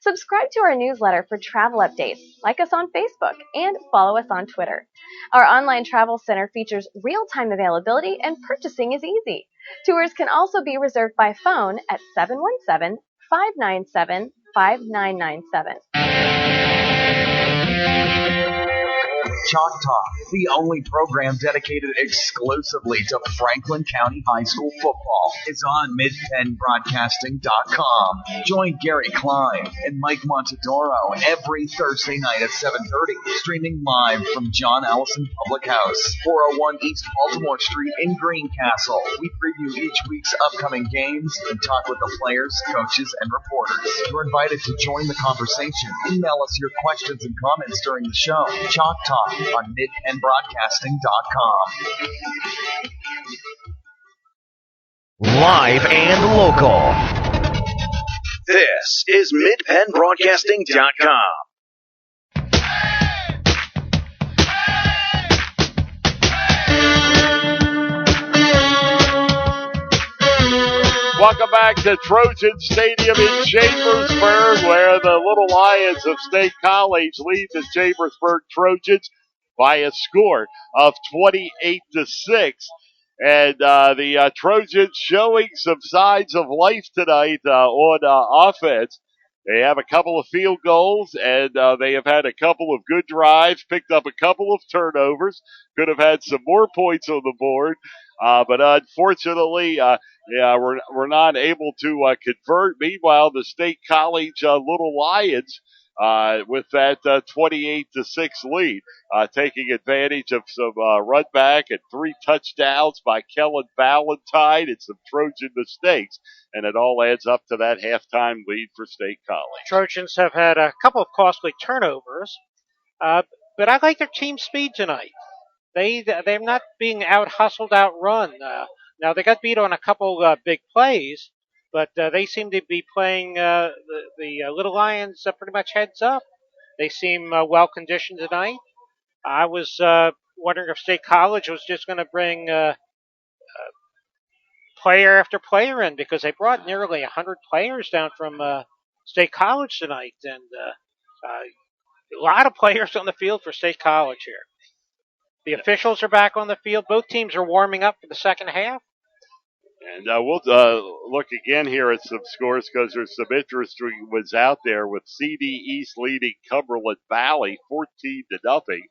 Speaker 3: Subscribe to our newsletter for travel updates, like us on Facebook, and follow us on Twitter. Our online travel center features real-time availability and purchasing is easy. Tours can also be reserved by phone at 717-597-5997.
Speaker 4: Chalk Talk, the only program dedicated exclusively to Franklin County High School football, is on MidPennBroadcasting.com. Join Gary Klein and Mike Montadoro every Thursday night at 7:30, streaming live from John Allison Public House, 401 East Baltimore Street in Greencastle. We preview each week's upcoming games and talk with the players, coaches, and reporters. You're invited to join the conversation. Email us your questions and comments during the show. Chalk Talk on MidPennBroadcasting.com.
Speaker 18: Live and local. This is MidPennBroadcasting.com.
Speaker 1: Welcome back to Trojan Stadium in Chambersburg, where the Little Lions of State College lead the Chambersburg Trojans by a score of 28-6. And the Trojans showing some signs of life tonight on offense. They have a couple of field goals, and they have had a couple of good drives, picked up a couple of turnovers, could have had some more points on the board. But unfortunately, we're not able to convert. Meanwhile, the State College Little Lions with that 28-6 lead, taking advantage of some run back and 3 touchdowns by Kellen Valentine and some Trojan mistakes. And it all adds up to that halftime lead for State College.
Speaker 2: Trojans have had a couple of costly turnovers, but I like their team speed tonight. They're not being out-hustled, out-run. Now, they got beat on a couple big plays, but they seem to be playing the Little Lions pretty much heads up. They seem well-conditioned tonight. I was wondering if State College was just going to bring player after player in, because they brought nearly 100 players down from State College tonight, and a lot of players on the field for State College here. The officials are back on the field. Both teams are warming up for the second half.
Speaker 1: And we'll look again here at some scores, because there's some interesting ones out there, with CD East leading Cumberland Valley 14-0.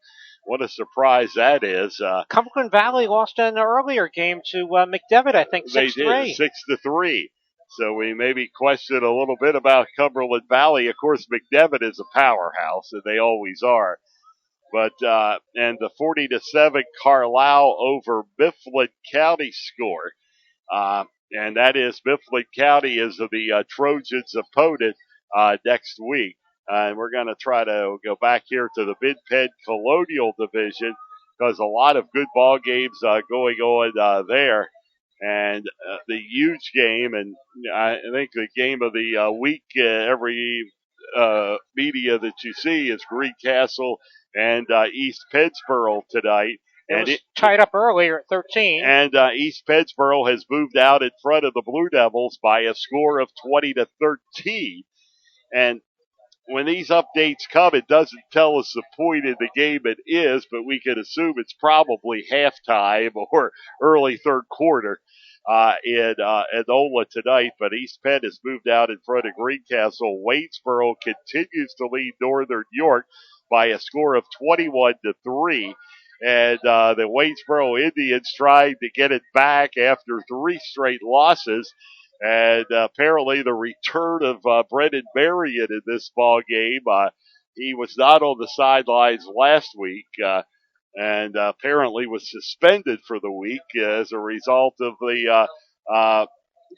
Speaker 1: What a surprise that is.
Speaker 2: Cumberland Valley lost an earlier game to McDevitt, I think, 6-3.
Speaker 1: They did, 6-3. So we maybe question a little bit about Cumberland Valley. Of course, McDevitt is a powerhouse, and they always are. But and the 40-7 Carlisle over Mifflin County score. And that is Mifflin County is the Trojans' opponent next week. And we're going to try to go back here to the Mid-Penn Colonial Division, because a lot of good ball games going on there. And the huge game, and I think the game of the week, every media that you see, is Greencastle and East Pennsboro tonight.
Speaker 2: It was tied up earlier at 13.
Speaker 1: And East Pennsboro has moved out in front of the Blue Devils by a score of 20-13. And when these updates come, it doesn't tell us the point in the game it is, but we can assume it's probably halftime or early third quarter in Enola tonight. But East Penn has moved out in front of Greencastle. Waynesboro continues to lead Northern York by a score of 21-3. And the Waynesboro Indians trying to get it back after 3 straight losses. And apparently the return of Brendan Marion in this ball game. He was not on the sidelines last week, and apparently was suspended for the week as a result of the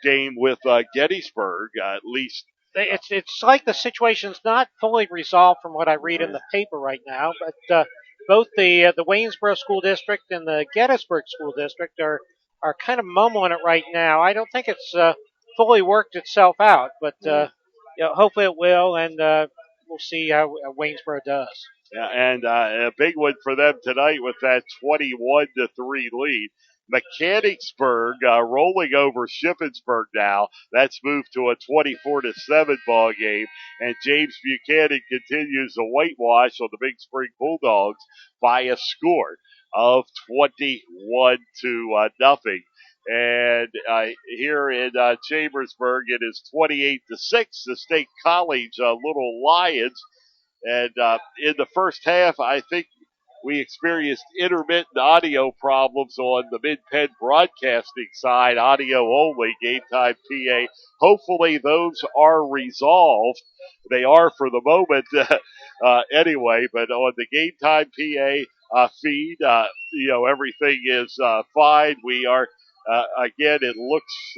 Speaker 1: game with Gettysburg. At least
Speaker 2: it's like the situation's not fully resolved from what I read in the paper right now. But both the Waynesboro School District and the Gettysburg School District are kind of mumbling it right now. I don't think it's fully worked itself out, but hopefully it will, and we'll see how Waynesboro does.
Speaker 1: Yeah, and a big one for them tonight with that 21-3 lead. Mechanicsburg rolling over Shippensburg now. That's moved to a 24-7 ball game, and James Buchanan continues to whitewash on the Big Spring Bulldogs by a score of 21-0. And here in Chambersburg, it is 28-6. The State College Little Lions. And in the first half, I think we experienced intermittent audio problems on the Mid-Penn broadcasting side, audio only, Game Time PA. Hopefully those are resolved. They are for the moment anyway, but on the Game Time PA feed, everything is fine. We are, again, it looks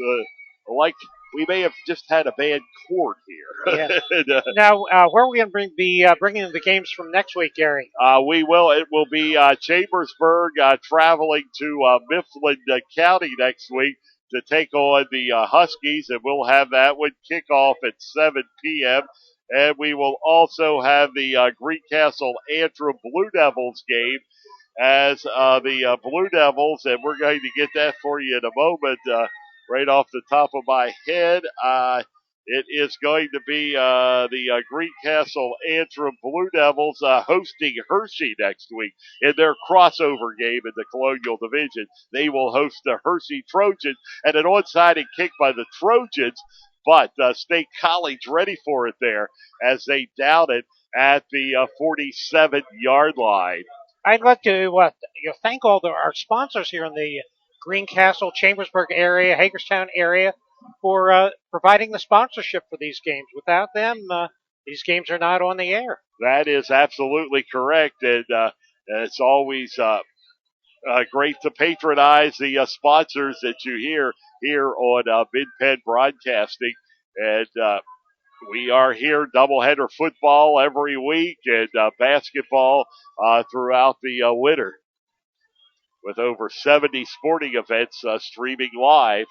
Speaker 1: like we may have just had a bad cord here.
Speaker 2: Yeah.
Speaker 1: And,
Speaker 2: Now, where are we going to be bringing the games from next week, Gary?
Speaker 1: we will. It will be Chambersburg traveling to Mifflin County next week to take on the Huskies, and we'll have that one kick off at 7 p.m. And we will also have the Greencastle Antrim Blue Devils game as the Blue Devils, and we're going to get that for you in a moment. Right off the top of my head, it is going to be the Greencastle Antrim Blue Devils hosting Hershey next week in their crossover game in the Colonial Division. They will host the Hershey Trojans, and an onside kick by the Trojans, but State College ready for it there as they down it at the 47-yard line.
Speaker 2: I'd like to thank all our sponsors here in the Greencastle, Chambersburg area, Hagerstown area for providing the sponsorship for these games. Without them, these games are not on the air.
Speaker 1: That is absolutely correct, and it's always great to patronize the sponsors that you hear here on Mid-Penn Broadcasting, and we are here doubleheader football every week and basketball throughout the winter with over 70 sporting events streaming live.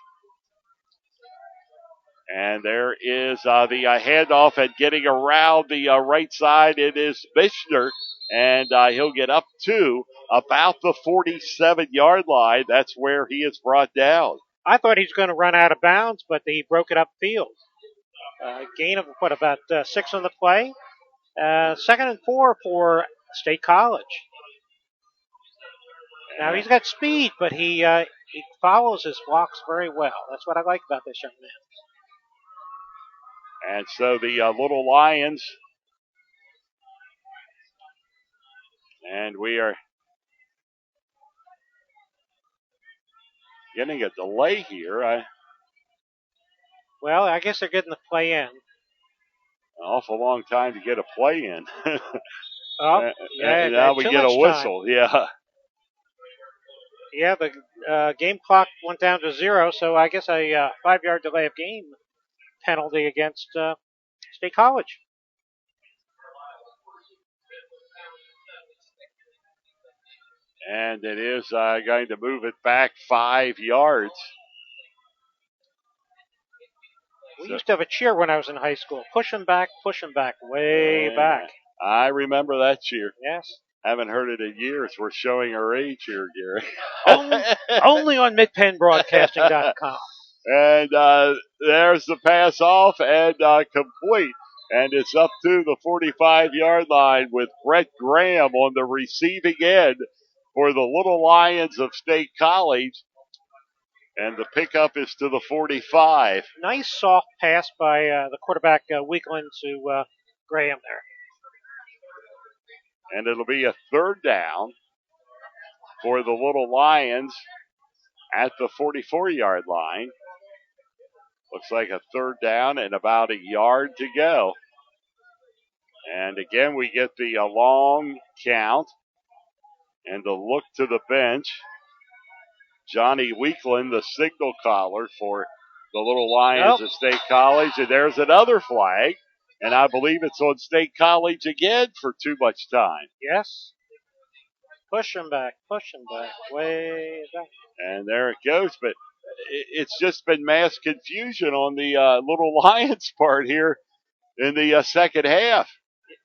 Speaker 1: And there is the handoff, and getting around the right side, it is Mishner, and he'll get up to about the 47-yard line. That's where he is brought down.
Speaker 2: I thought he was going to run out of bounds, but he broke it upfield. Gain of, about 6 on the play? 2nd and 4 for State College. Now, he's got speed, but he follows his blocks very well. That's what I like about this young man.
Speaker 1: And so the Little Lions, and we are getting a delay here.
Speaker 2: Well, I guess they're getting the play in.
Speaker 1: An awful long time to get a play in.
Speaker 2: And
Speaker 1: now we get a whistle.
Speaker 2: Time.
Speaker 1: Yeah.
Speaker 2: Yeah, the game clock went down to 0, so I guess a 5-yard delay of game penalty against State College.
Speaker 1: And it is going to move it back 5 yards.
Speaker 2: We used to have a cheer when I was in high school. Push him back, way back.
Speaker 1: I remember that cheer.
Speaker 2: Yes.
Speaker 1: Haven't heard it in years. We're showing our age here, Gary.
Speaker 2: Only on midpennbroadcasting.com.
Speaker 1: And there's the pass off and complete. And it's up to the 45-yard line with Brett Graham on the receiving end for the Little Lions of State College. And the pickup is to the 45.
Speaker 2: Nice soft pass by the quarterback, Weekland, to Graham there.
Speaker 1: And it'll be a 3rd down for the Little Lions at the 44-yard line. Looks like a 3rd down and about a yard to go. And again, we get the long count and the look to the bench. Johnny Weekland, the signal caller for the Little Lions of State College. And there's another flag. And I believe it's on State College again for too much time.
Speaker 2: Yes. Push him back, way back.
Speaker 1: And there it goes. But it's just been mass confusion on the Little Lions part here in the second half.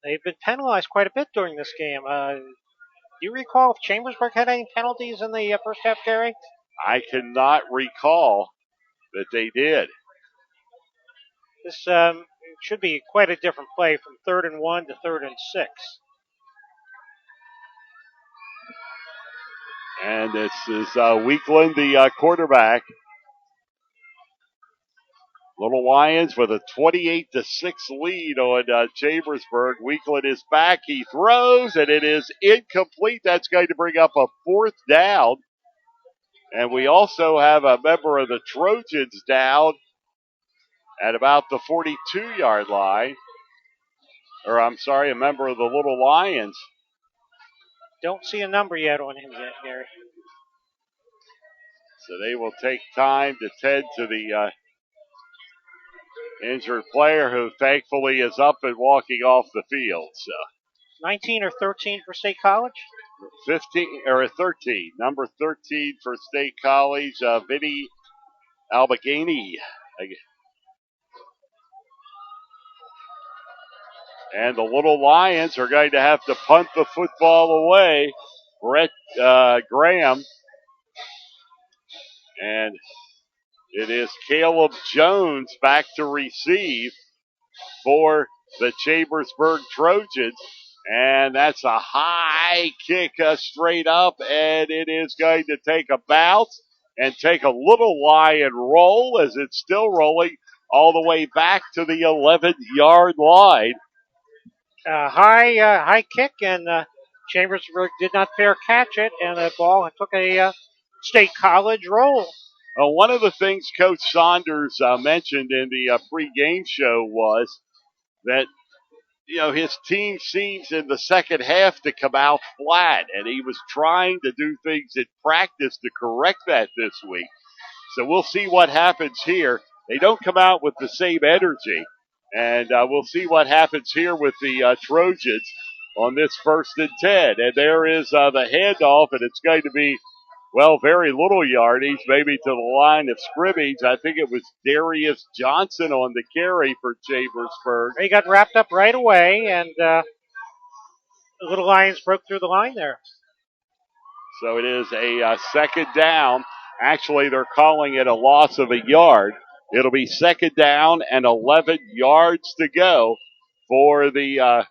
Speaker 2: They've been penalized quite a bit during this game. Do you recall if Chambersburg had any penalties in the first half, Gary?
Speaker 1: I cannot recall that they did.
Speaker 2: This should be quite a different play from 3rd and 1 to 3rd and 6.
Speaker 1: And this is Weekland, the quarterback. Little Lions with a 28-6 lead on Chambersburg. Weakland is back. He throws, and it is incomplete. That's going to bring up a fourth down. And we also have a member of the Trojans down at about the 42-yard line. Or, I'm sorry, a member of the Little Lions.
Speaker 2: Don't see a number yet on him yet, Gary.
Speaker 1: So they will take time to tend to the injured player who thankfully is up and walking off the field. So
Speaker 2: 19 or 13 for State College?
Speaker 1: 15 or 13. Number 13 for State College, Vinny Albagani. And the Little Lions are going to have to punt the football away. Brett Graham. And it is Caleb Jones back to receive for the Chambersburg Trojans. And that's a high kick straight up, and it is going to take a bounce and take a little Lion roll as it's still rolling all the way back to the 11-yard line.
Speaker 2: High kick, and Chambersburg did not fair catch it, and the ball took a State College roll.
Speaker 1: One of the things Coach Saunders mentioned in the pregame show was that his team seems in the second half to come out flat, and he was trying to do things in practice to correct that this week. So we'll see what happens here. They don't come out with the same energy, and we'll see what happens here with the Trojans on this 1st and 10. And there is the handoff, and it's going to be, very little yardage, maybe to the line of scrimmage. I think it was Darius Johnson on the carry for Chambersburg.
Speaker 2: He got wrapped up right away, and the Little Lions broke through the line there.
Speaker 1: So it is a second down. Actually, they're calling it a loss of a yard. It'll be second down and 11 yards to go for the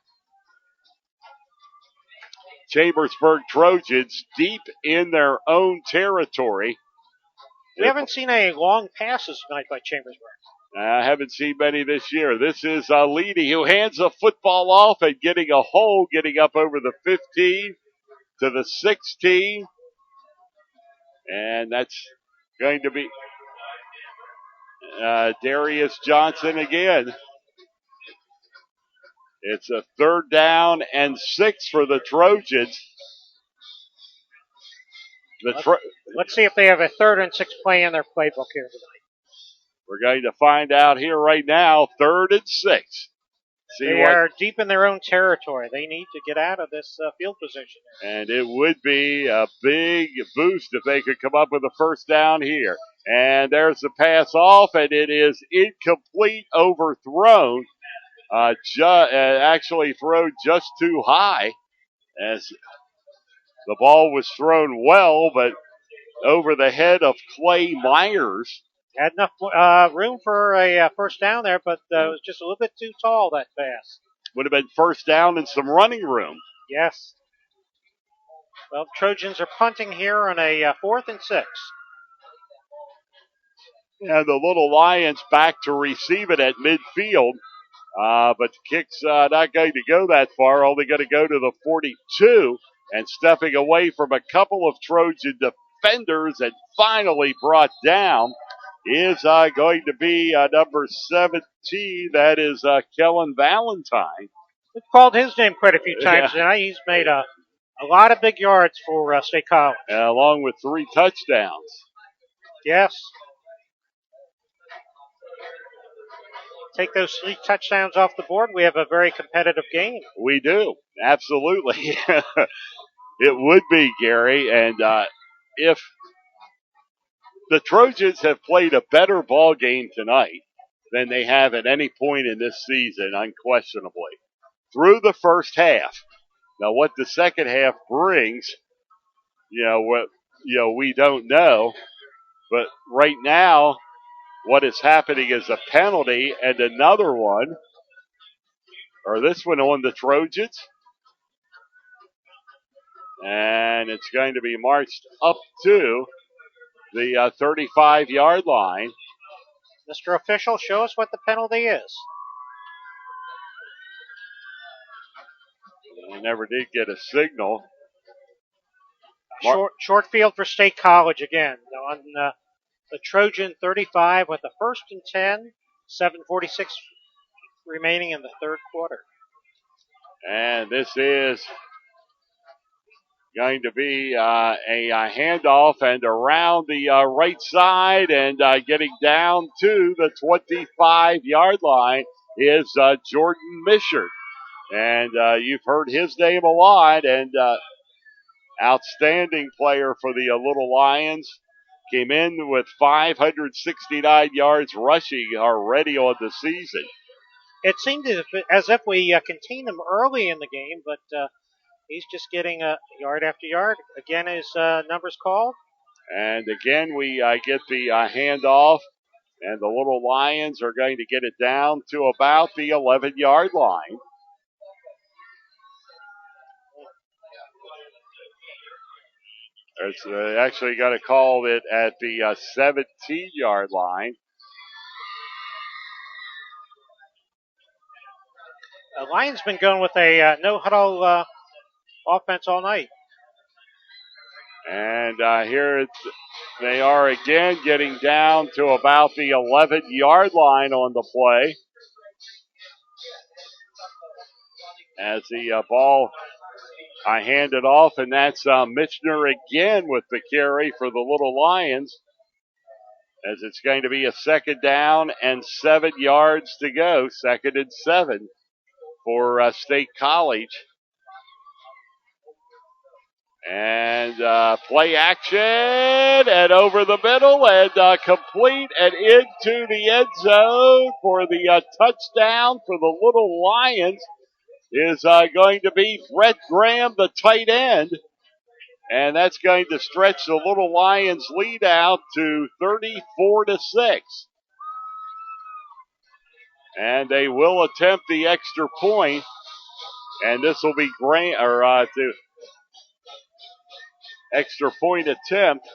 Speaker 1: Chambersburg Trojans deep in their own territory.
Speaker 2: We haven't seen any long passes tonight by Chambersburg.
Speaker 1: I haven't seen many this year. This is Leedy who hands the football off and getting a hole, getting up over the 15 to the 16. And that's going to be Darius Johnson again. It's a 3rd down and 6 for the Trojans.
Speaker 2: Let's see if they have a 3rd and 6 play in their playbook here tonight.
Speaker 1: We're going to find out here right now. 3rd and 6.
Speaker 2: They are deep in their own territory. They need to get out of this field position.
Speaker 1: And it would be a big boost if they could come up with a 1st down here. And there's the pass off, and it is incomplete, overthrown. Actually thrown just too high, as the ball was thrown well, but over the head of Clay Myers.
Speaker 2: Had enough room for a 1st down there, but it was just a little bit too tall, that pass.
Speaker 1: Would have been 1st down and some running room.
Speaker 2: Yes. Well, Trojans are punting here on a 4th and 6.
Speaker 1: And the Little Lions back to receive it at midfield. But the kick's not going to go that far, only going to go to the 42. And stepping away from a couple of Trojan defenders and finally brought down is going to be number 17. That is Kellen Valentine.
Speaker 2: We've called his name quite a few times tonight. He's made a lot of big yards for State College.
Speaker 1: Along with 3 touchdowns.
Speaker 2: Yes. Take those 3 touchdowns off the board, we have a very competitive game.
Speaker 1: We do. Absolutely. It would be, Gary. And if the Trojans have played a better ball game tonight than they have at any point in this season, unquestionably, through the first half. Now, what the second half brings, we don't know. But right now, what is happening is a penalty and another one, or this one on the Trojans. And it's going to be marched up to the 35-yard line.
Speaker 2: Mr. Official, show us what the penalty is.
Speaker 1: We never did get a signal.
Speaker 2: Short field for State College again on the Trojan 35 with the 1st and 10, 7:46 remaining in the third quarter.
Speaker 1: And this is going to be a handoff and around the right side and getting down to the 25-yard line is Jordan Mishard. And you've heard his name a lot, and outstanding player for the Little Lions. Came in with 569 yards rushing already on the season.
Speaker 2: It seemed as if we contained him early in the game, but he's just getting yard after yard. Again, his numbers called.
Speaker 1: And again, we get the handoff, and the Little Lions are going to get it down to about the 11-yard line. It's actually got to call it at the 17-yard line.
Speaker 2: Lions been going with a no-huddle offense all night.
Speaker 1: And here they are again getting down to about the 11-yard line on the play. As the ball I hand it off, and that's Michener again with the carry for the Little Lions. As it's going to be a 2nd down and 7 yards to go. 2nd and 7 for State College. And play action and over the middle and complete and into the end zone for the touchdown for the Little Lions is going to be Fred Graham, the tight end. And that's going to stretch the Little Lions lead out to 34-6. And they will attempt the extra point. And this will be to extra point attempt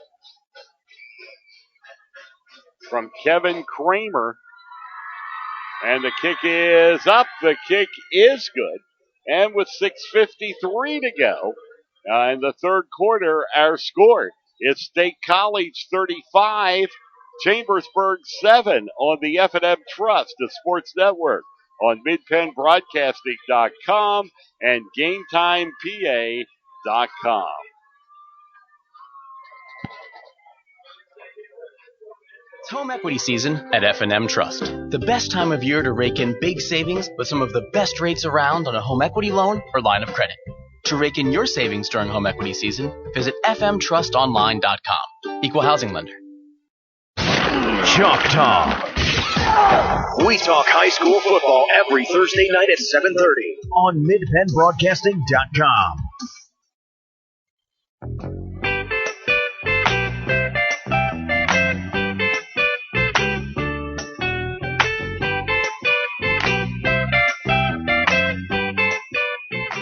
Speaker 1: from Kevin Kramer. And the kick is up. The kick is good. And with 6:53 to go in the third quarter, our score is State College 35, Chambersburg 7 on the F&M Trust, the Sports Network, on MidPennBroadcasting.com and GameTimePA.com.
Speaker 21: It's home equity season at F&M Trust. The best time of year to rake in big savings with some of the best rates around on a home equity loan or line of credit. To rake in your savings during home equity season, visit fmtrustonline.com. Equal housing lender.
Speaker 18: Chalk Talk. We talk high school football every Thursday night at 7:30 on MidPennBroadcasting.com.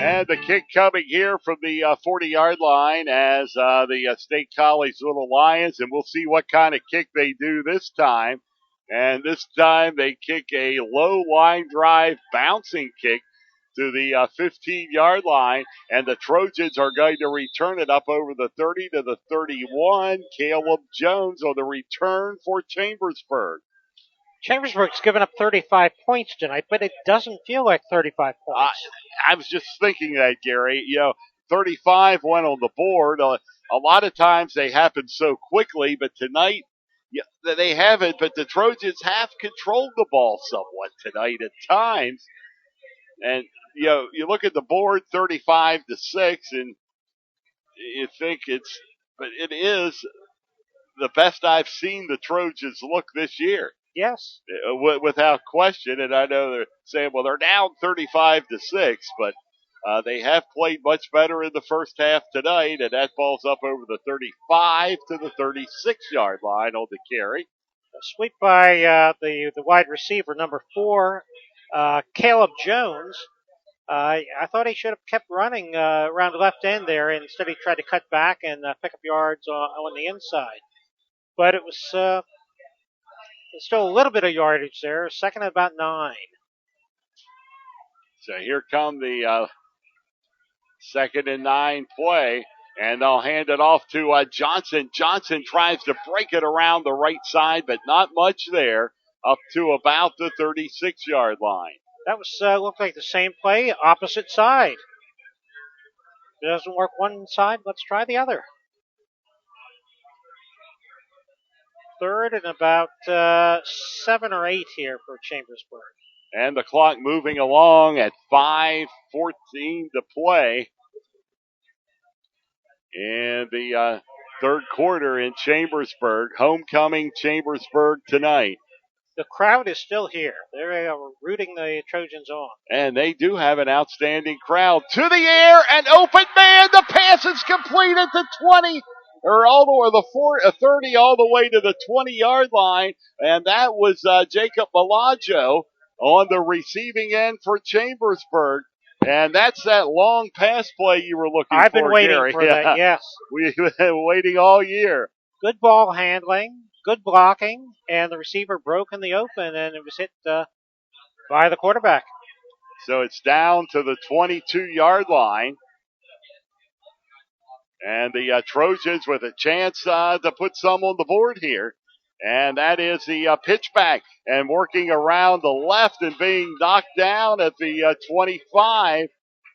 Speaker 1: And the kick coming here from the 40-yard line as the State College Little Lions, and we'll see what kind of kick they do this time. And this time they kick a low line drive bouncing kick to the 15-yard line, and the Trojans are going to return it up over the 30 to the 31. Caleb Jones on the return for Chambersburg.
Speaker 2: Chambersburg's given up 35 points tonight, but it doesn't feel like 35 points.
Speaker 1: I was just thinking that, Gary. 35 went on the board. A lot of times they happen so quickly, but tonight they haven't. But the Trojans have controlled the ball somewhat tonight at times. And, you look at the board, 35-6, and you think but it is the best I've seen the Trojans look this year.
Speaker 2: Yes.
Speaker 1: Without question. And I know they're saying, well, they're down 35-6, but they have played much better in the first half tonight, and that ball's up over the 35 to the 36-yard line on the carry.
Speaker 2: A sweep by the wide receiver, number 4, Caleb Jones. I thought he should have kept running around the left end there, and instead he tried to cut back and pick up yards on the inside. But it was There's still a little bit of yardage there. Second and about 9.
Speaker 1: So here come the 2nd and 9 play. And they'll hand it off to Johnson. Johnson tries to break it around the right side, but not much there. Up to about the 36-yard line.
Speaker 2: That was looked like the same play, opposite side. If it doesn't work one side, let's try the other. 3rd and about 7 or 8 here for Chambersburg.
Speaker 1: And the clock moving along at 5:14 to play in the third quarter in Chambersburg. Homecoming Chambersburg tonight.
Speaker 2: The crowd is still here. They are rooting the Trojans on.
Speaker 1: And they do have an outstanding crowd. To the air, an open man. The pass is complete at the 20, or the 30, all the way to the 20-yard line. And that was Jacob Bellagio on the receiving end for Chambersburg. And that's that long pass play you were looking for,
Speaker 2: I've been waiting
Speaker 1: Gary.
Speaker 2: for that, yes.
Speaker 1: We've been waiting all year.
Speaker 2: Good ball handling, good blocking, and the receiver broke in the open, and it was hit by the quarterback.
Speaker 1: So it's down to the 22-yard line. And the Trojans with a chance to put some on the board here. And that is the pitch back. And working around the left and being knocked down at the 25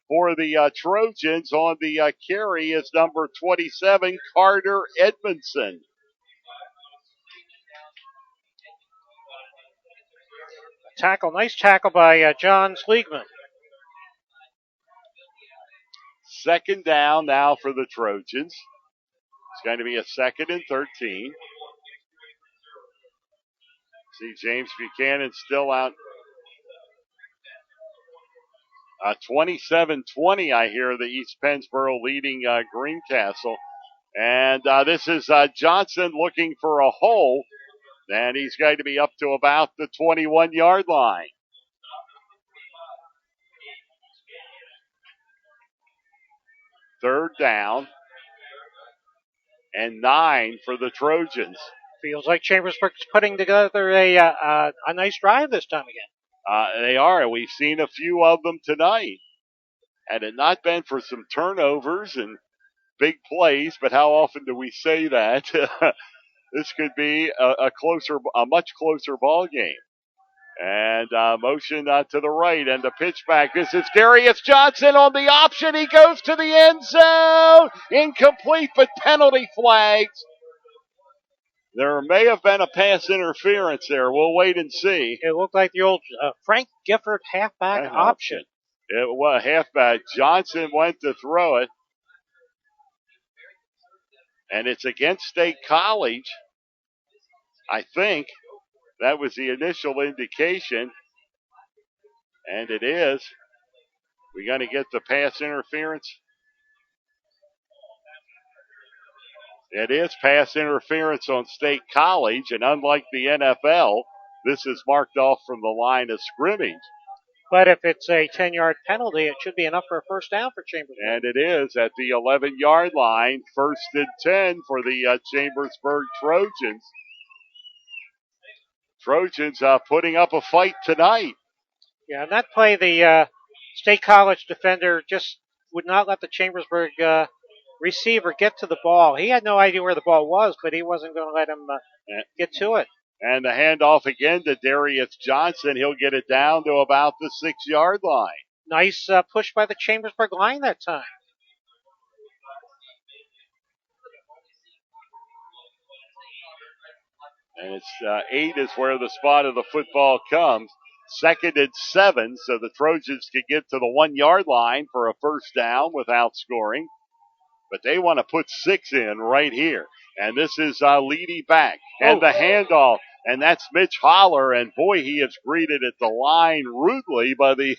Speaker 1: for the Trojans on the carry is number 27, Carter Edmondson.
Speaker 2: Nice tackle by John Sliegman.
Speaker 1: 2nd down now for the Trojans. It's going to be a 2nd and 13. See James Buchanan still out. 27-20, I hear the East Pennsboro leading Greencastle. And this is Johnson looking for a hole. And he's going to be up to about the 21-yard line. Third down and 9 for the Trojans.
Speaker 2: Feels like Chambersburg's putting together a nice drive this time again.
Speaker 1: They are. We've seen a few of them tonight. Had it not been for some turnovers and big plays, but how often do we say that? This could be a much closer ball game. And motion to the right and the pitch back. This is Darius Johnson on the option. He goes to the end zone. Incomplete, but penalty flags. There may have been a pass interference there. We'll wait and see.
Speaker 2: It looked like the old Frank Gifford halfback option.
Speaker 1: It was halfback. Johnson went to throw it. And it's against State College. I think that was the initial indication. And it is. We're going to get the pass interference. It is pass interference on State College, and unlike the NFL, this is marked off from the line of scrimmage.
Speaker 2: But if it's a 10-yard penalty, it should be enough for a first down for Chambersburg.
Speaker 1: And it is at the 11-yard line, 1st and 10 for the Chambersburg Trojans. Trojans putting up a fight tonight.
Speaker 2: Yeah, and that play, the State College defender just would not let the Chambersburg receiver get to the ball. He had no idea where the ball was, but he wasn't going to let him get to it.
Speaker 1: And the handoff again to Darius Johnson. He'll get it down to about the 6-yard line.
Speaker 2: Nice push by the Chambersburg line that time.
Speaker 1: And it's 8 is where the spot of the football comes. 2nd and 7, so the Trojans can get to the 1-yard line for a first down without scoring. But they want to put 6 in right here. And this is Leedy back. And the handoff. And that's Mitch Holler. And boy, he is greeted at the line rudely by the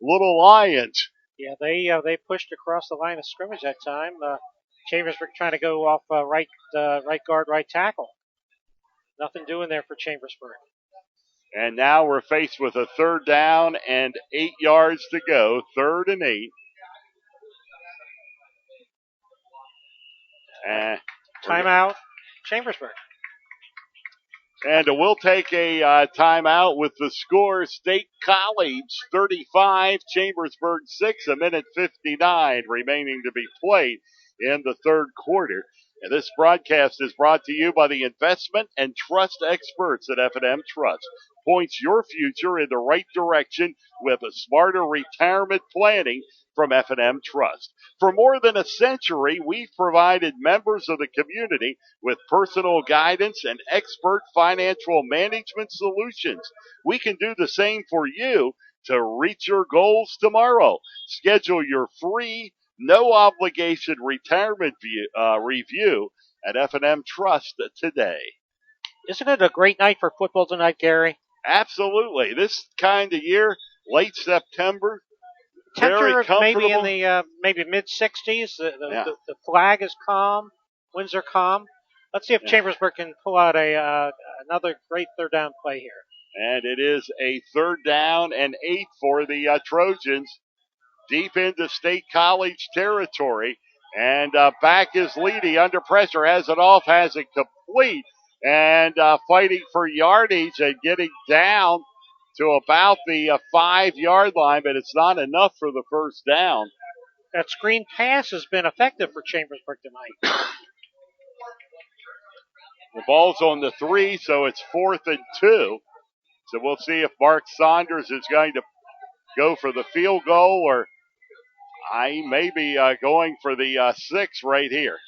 Speaker 1: Little Lions.
Speaker 2: Yeah, they pushed across the line of scrimmage that time. Chambersburg trying to go off right guard, right tackle. Nothing doing there for Chambersburg.
Speaker 1: And now we're faced with a 3rd down and 8 yards to go. 3rd and 8. And
Speaker 2: timeout, Chambersburg.
Speaker 1: And we'll take a timeout with the score. State College 35, Chambersburg 6, a minute 59 remaining to be played in the third quarter. And this broadcast is brought to you by the investment and trust experts at F&M Trust. Points your future in the right direction with a smarter retirement planning from F&M Trust. For more than a century, we've provided members of the community with personal guidance and expert financial management solutions. We can do the same for you to reach your goals tomorrow. Schedule your free, no obligation retirement review at F&M Trust today.
Speaker 2: Isn't it a great night for football tonight, Gary?
Speaker 1: Absolutely. This kind of year, late September,
Speaker 2: temperature
Speaker 1: very comfortable.
Speaker 2: Maybe in the maybe mid-60s. The flag is calm. Winds are calm. Let's see if Chambersburg can pull out another great third down play here.
Speaker 1: And it is a 3rd down and 8 for the Trojans, deep into State College territory. And back is Leedy under pressure, has it off, has it complete, and fighting for yardage and getting down to about the 5-yard line, but it's not enough for the first down.
Speaker 2: That screen pass has been effective for Chambersburg tonight.
Speaker 1: The ball's on the 3, so it's 4th and 2. So we'll see if Mark Saunders is going to go for the field goal, or I may be going for the 6 right here.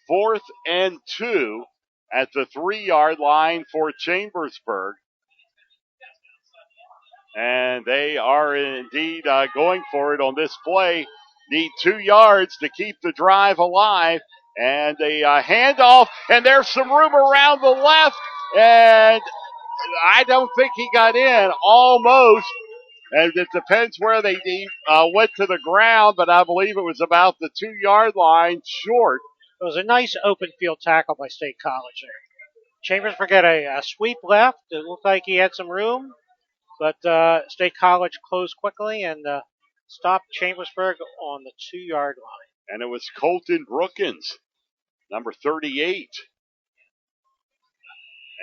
Speaker 1: 4th and 2 at the 3-yard line for Chambersburg. And they are indeed going for it on this play. Need 2 yards to keep the drive alive. And a handoff, and there's some room around the left. And I don't think he got in. Almost. And it depends where they went to the ground, but I believe it was about the 2-yard line short.
Speaker 2: It was a nice open field tackle by State College there. Chambersburg had a sweep left. It looked like he had some room, but State College closed quickly and stopped Chambersburg on the 2-yard line.
Speaker 1: And it was Colton Brookins, number 38.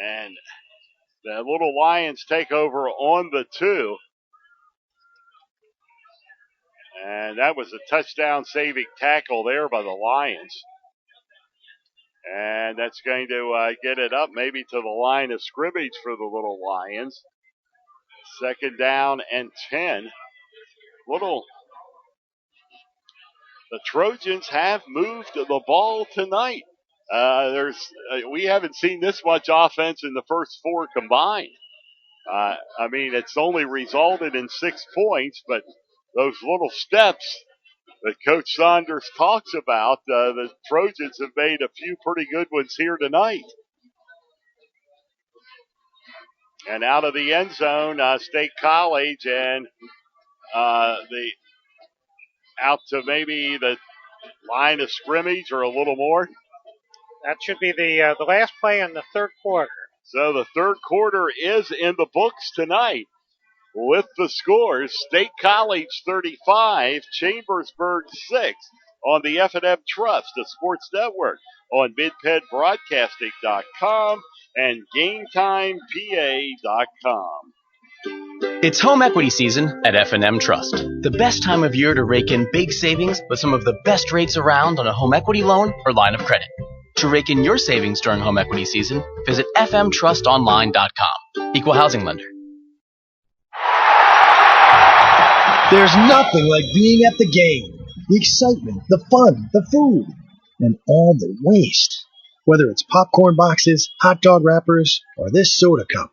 Speaker 1: And the Little Lions take over on the 2. And that was a touchdown-saving tackle there by the Lions. And that's going to get it up maybe to the line of scrimmage for the Little Lions. 2nd down and 10. The Trojans have moved the ball tonight. We haven't seen this much offense in the first 4 combined. It's only resulted in 6 points, but those little steps that Coach Saunders talks about, the Trojans have made a few pretty good ones here tonight. And out of the end zone, State College, and out to maybe the line of scrimmage or a little more.
Speaker 2: That should be the last play in the third quarter.
Speaker 1: So the third quarter is in the books tonight. With the scores, State College 35, Chambersburg 6 on the F&M Trust, the sports network on MidPenBroadcasting.com and GameTimePA.com.
Speaker 21: It's home equity season at F&M Trust. The best time of year to rake in big savings with some of the best rates around on a home equity loan or line of credit. To rake in your savings during home equity season, visit fmtrustonline.com. Equal housing lender.
Speaker 15: There's nothing like being at the game. The excitement, the fun, the food, and all the waste. Whether it's popcorn boxes, hot dog wrappers, or this soda cup.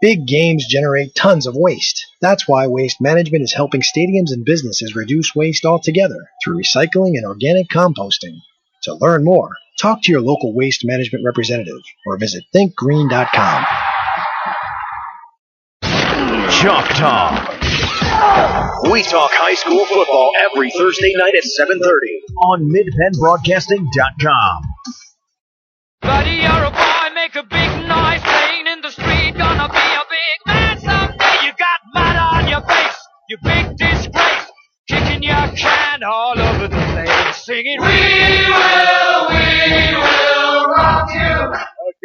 Speaker 15: Big games generate tons of waste. That's why Waste Management is helping stadiums and businesses reduce waste altogether through recycling and organic composting. To learn more, talk to your local Waste Management representative or visit thinkgreen.com.
Speaker 18: Chalk Talk. We talk high school football every Thursday night at 7:30 on MidPenBroadcasting.com.
Speaker 7: Buddy, you're a boy, make a big noise, playing in the street, gonna be a big man someday. You got mud on your face, you big disgrace, kicking your can all over the place, singing, we will,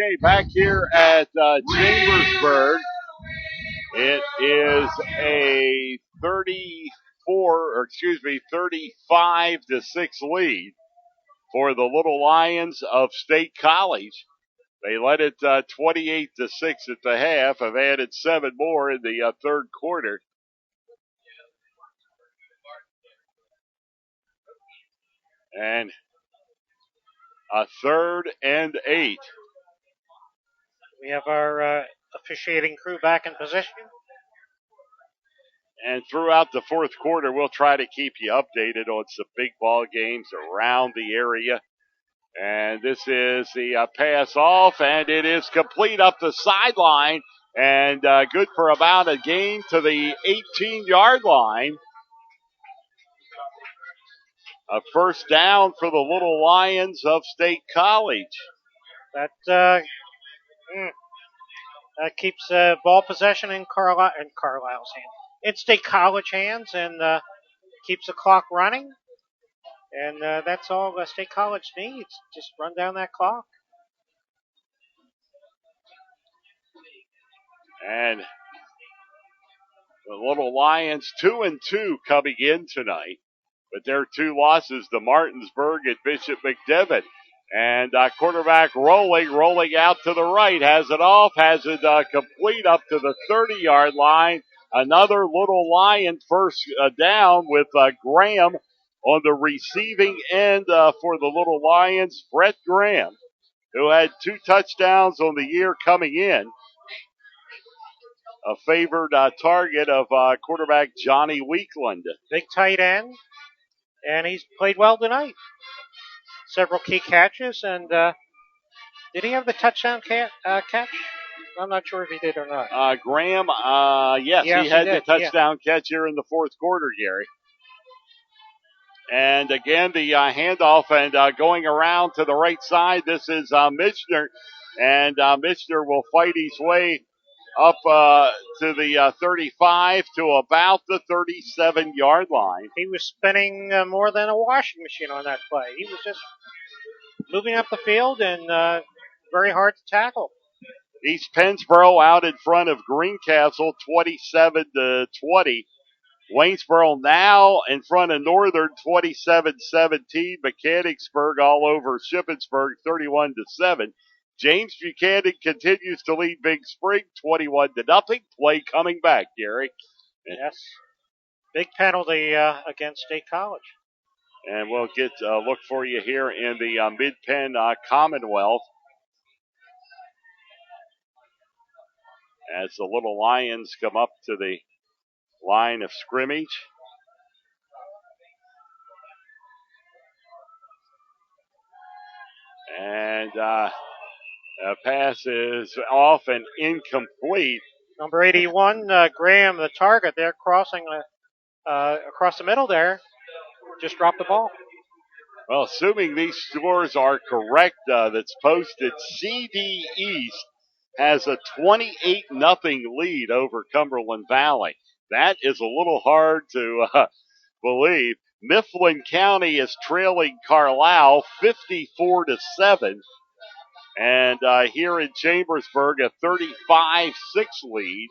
Speaker 1: Okay, back here at Chambersburg, it is a 35-6 lead for the Little Lions of State College. They led it 28-6 at the half, have added 7 more in the third quarter. And a 3rd and 8.
Speaker 2: We have our officiating crew back in position.
Speaker 1: And throughout the fourth quarter, we'll try to keep you updated on some big ball games around the area. And this is the pass off, and it is complete up the sideline, and good for about a gain to the 18-yard line. A first down for the Little Lions of State College.
Speaker 2: That keeps ball possession in Carlisle's hands. In State College hands, and keeps the clock running. And that's all State College needs. Just run down that clock.
Speaker 1: And the Little Lions 2-2 coming in tonight. But their 2 losses to Martinsburg and Bishop McDevitt. And quarterback rolling out to the right, has it off, has it complete up to the 30-yard line. Another Little Lion first down with Graham on the receiving end for the Little Lions. Brett Graham, who had 2 touchdowns on the year coming in. A favored target of quarterback Johnny Weekland.
Speaker 2: Big tight end, and he's played well tonight. Several key catches, and did he have the touchdown catch? I'm not sure if he did or not.
Speaker 1: Graham, yes, he had the touchdown catch here in the fourth quarter, Gary. And again, the handoff and going around to the right side. This is Michener, and Michener will fight his way up to the 35 to about the 37-yard line.
Speaker 2: He was spinning more than a washing machine on that play. He was just moving up the field and very hard to tackle.
Speaker 1: East Pennsboro out in front of Greencastle, 27-20. Waynesboro now in front of Northern, 27-17. Mechanicsburg all over Shippensburg, 31-7. James Buchanan continues to lead Big Spring, 21-0. Play coming back, Gary.
Speaker 2: Yes. Big penalty against State College.
Speaker 1: And we'll get a look for you here in the Mid-Penn Commonwealth. As the Little Lions come up to the line of scrimmage. And a pass is off and incomplete.
Speaker 2: Number 81, Graham, the target there, crossing across the middle there, just dropped the ball.
Speaker 1: Well, assuming these scores are correct, that's posted, CD East has a 28-0 lead over Cumberland Valley. That is a little hard to believe. Mifflin County is trailing Carlisle 54-7. And here in Chambersburg, a 35-6 lead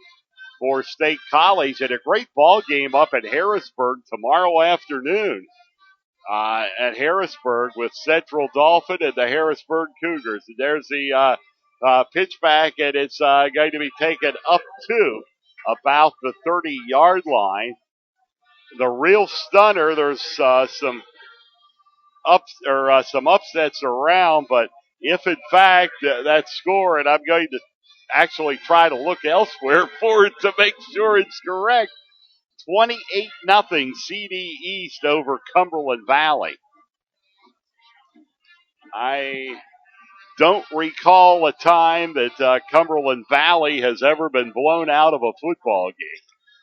Speaker 1: for State College, and a great ball game up at Harrisburg tomorrow afternoon. At Harrisburg with Central Dolphin and the Harrisburg Cougars. And there's the pitch back, and it's going to be taken up to about the 30-yard line. The real stunner, there's some upsets around, but if in fact that score, and I'm going to actually try to look elsewhere for it to make sure it's correct, 28-0 CD East over Cumberland Valley. I don't recall a time that Cumberland Valley has ever been blown out of a football game.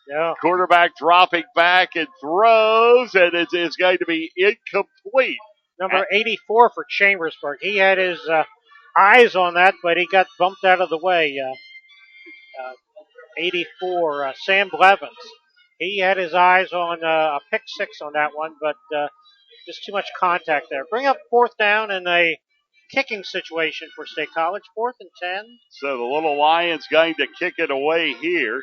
Speaker 2: Yeah.
Speaker 1: Quarterback dropping back and throws, and it is going to be incomplete.
Speaker 2: Number 84 for Chambersburg. He had his eyes on that, but he got bumped out of the way. 84, Sam Blevins. He had his eyes on a pick six on that one, but just too much contact there. Bring up fourth down and a kicking situation for State College. 4th and 10.
Speaker 1: So the Little Lions going to kick it away here.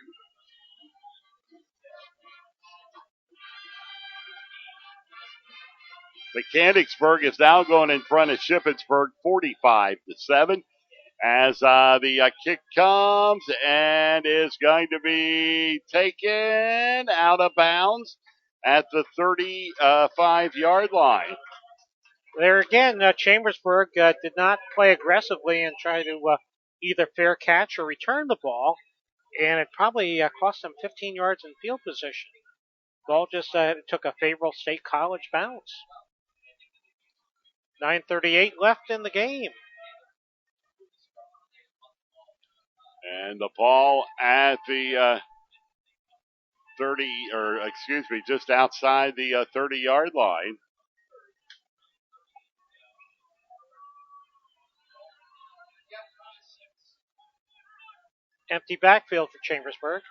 Speaker 1: Mechanicsburg is now going in front of Shippensburg 45-7 as the kick comes and is going to be taken out of bounds at the 35-yard line.
Speaker 2: There again, Chambersburg did not play aggressively and try to either fair catch or return the ball, and it probably cost them 15 yards in field position. Ball just took a favorable State College bounce. 9:38 left in the game.
Speaker 1: And the ball at the just outside the 30-yard line.
Speaker 2: Empty backfield for Chambersburg.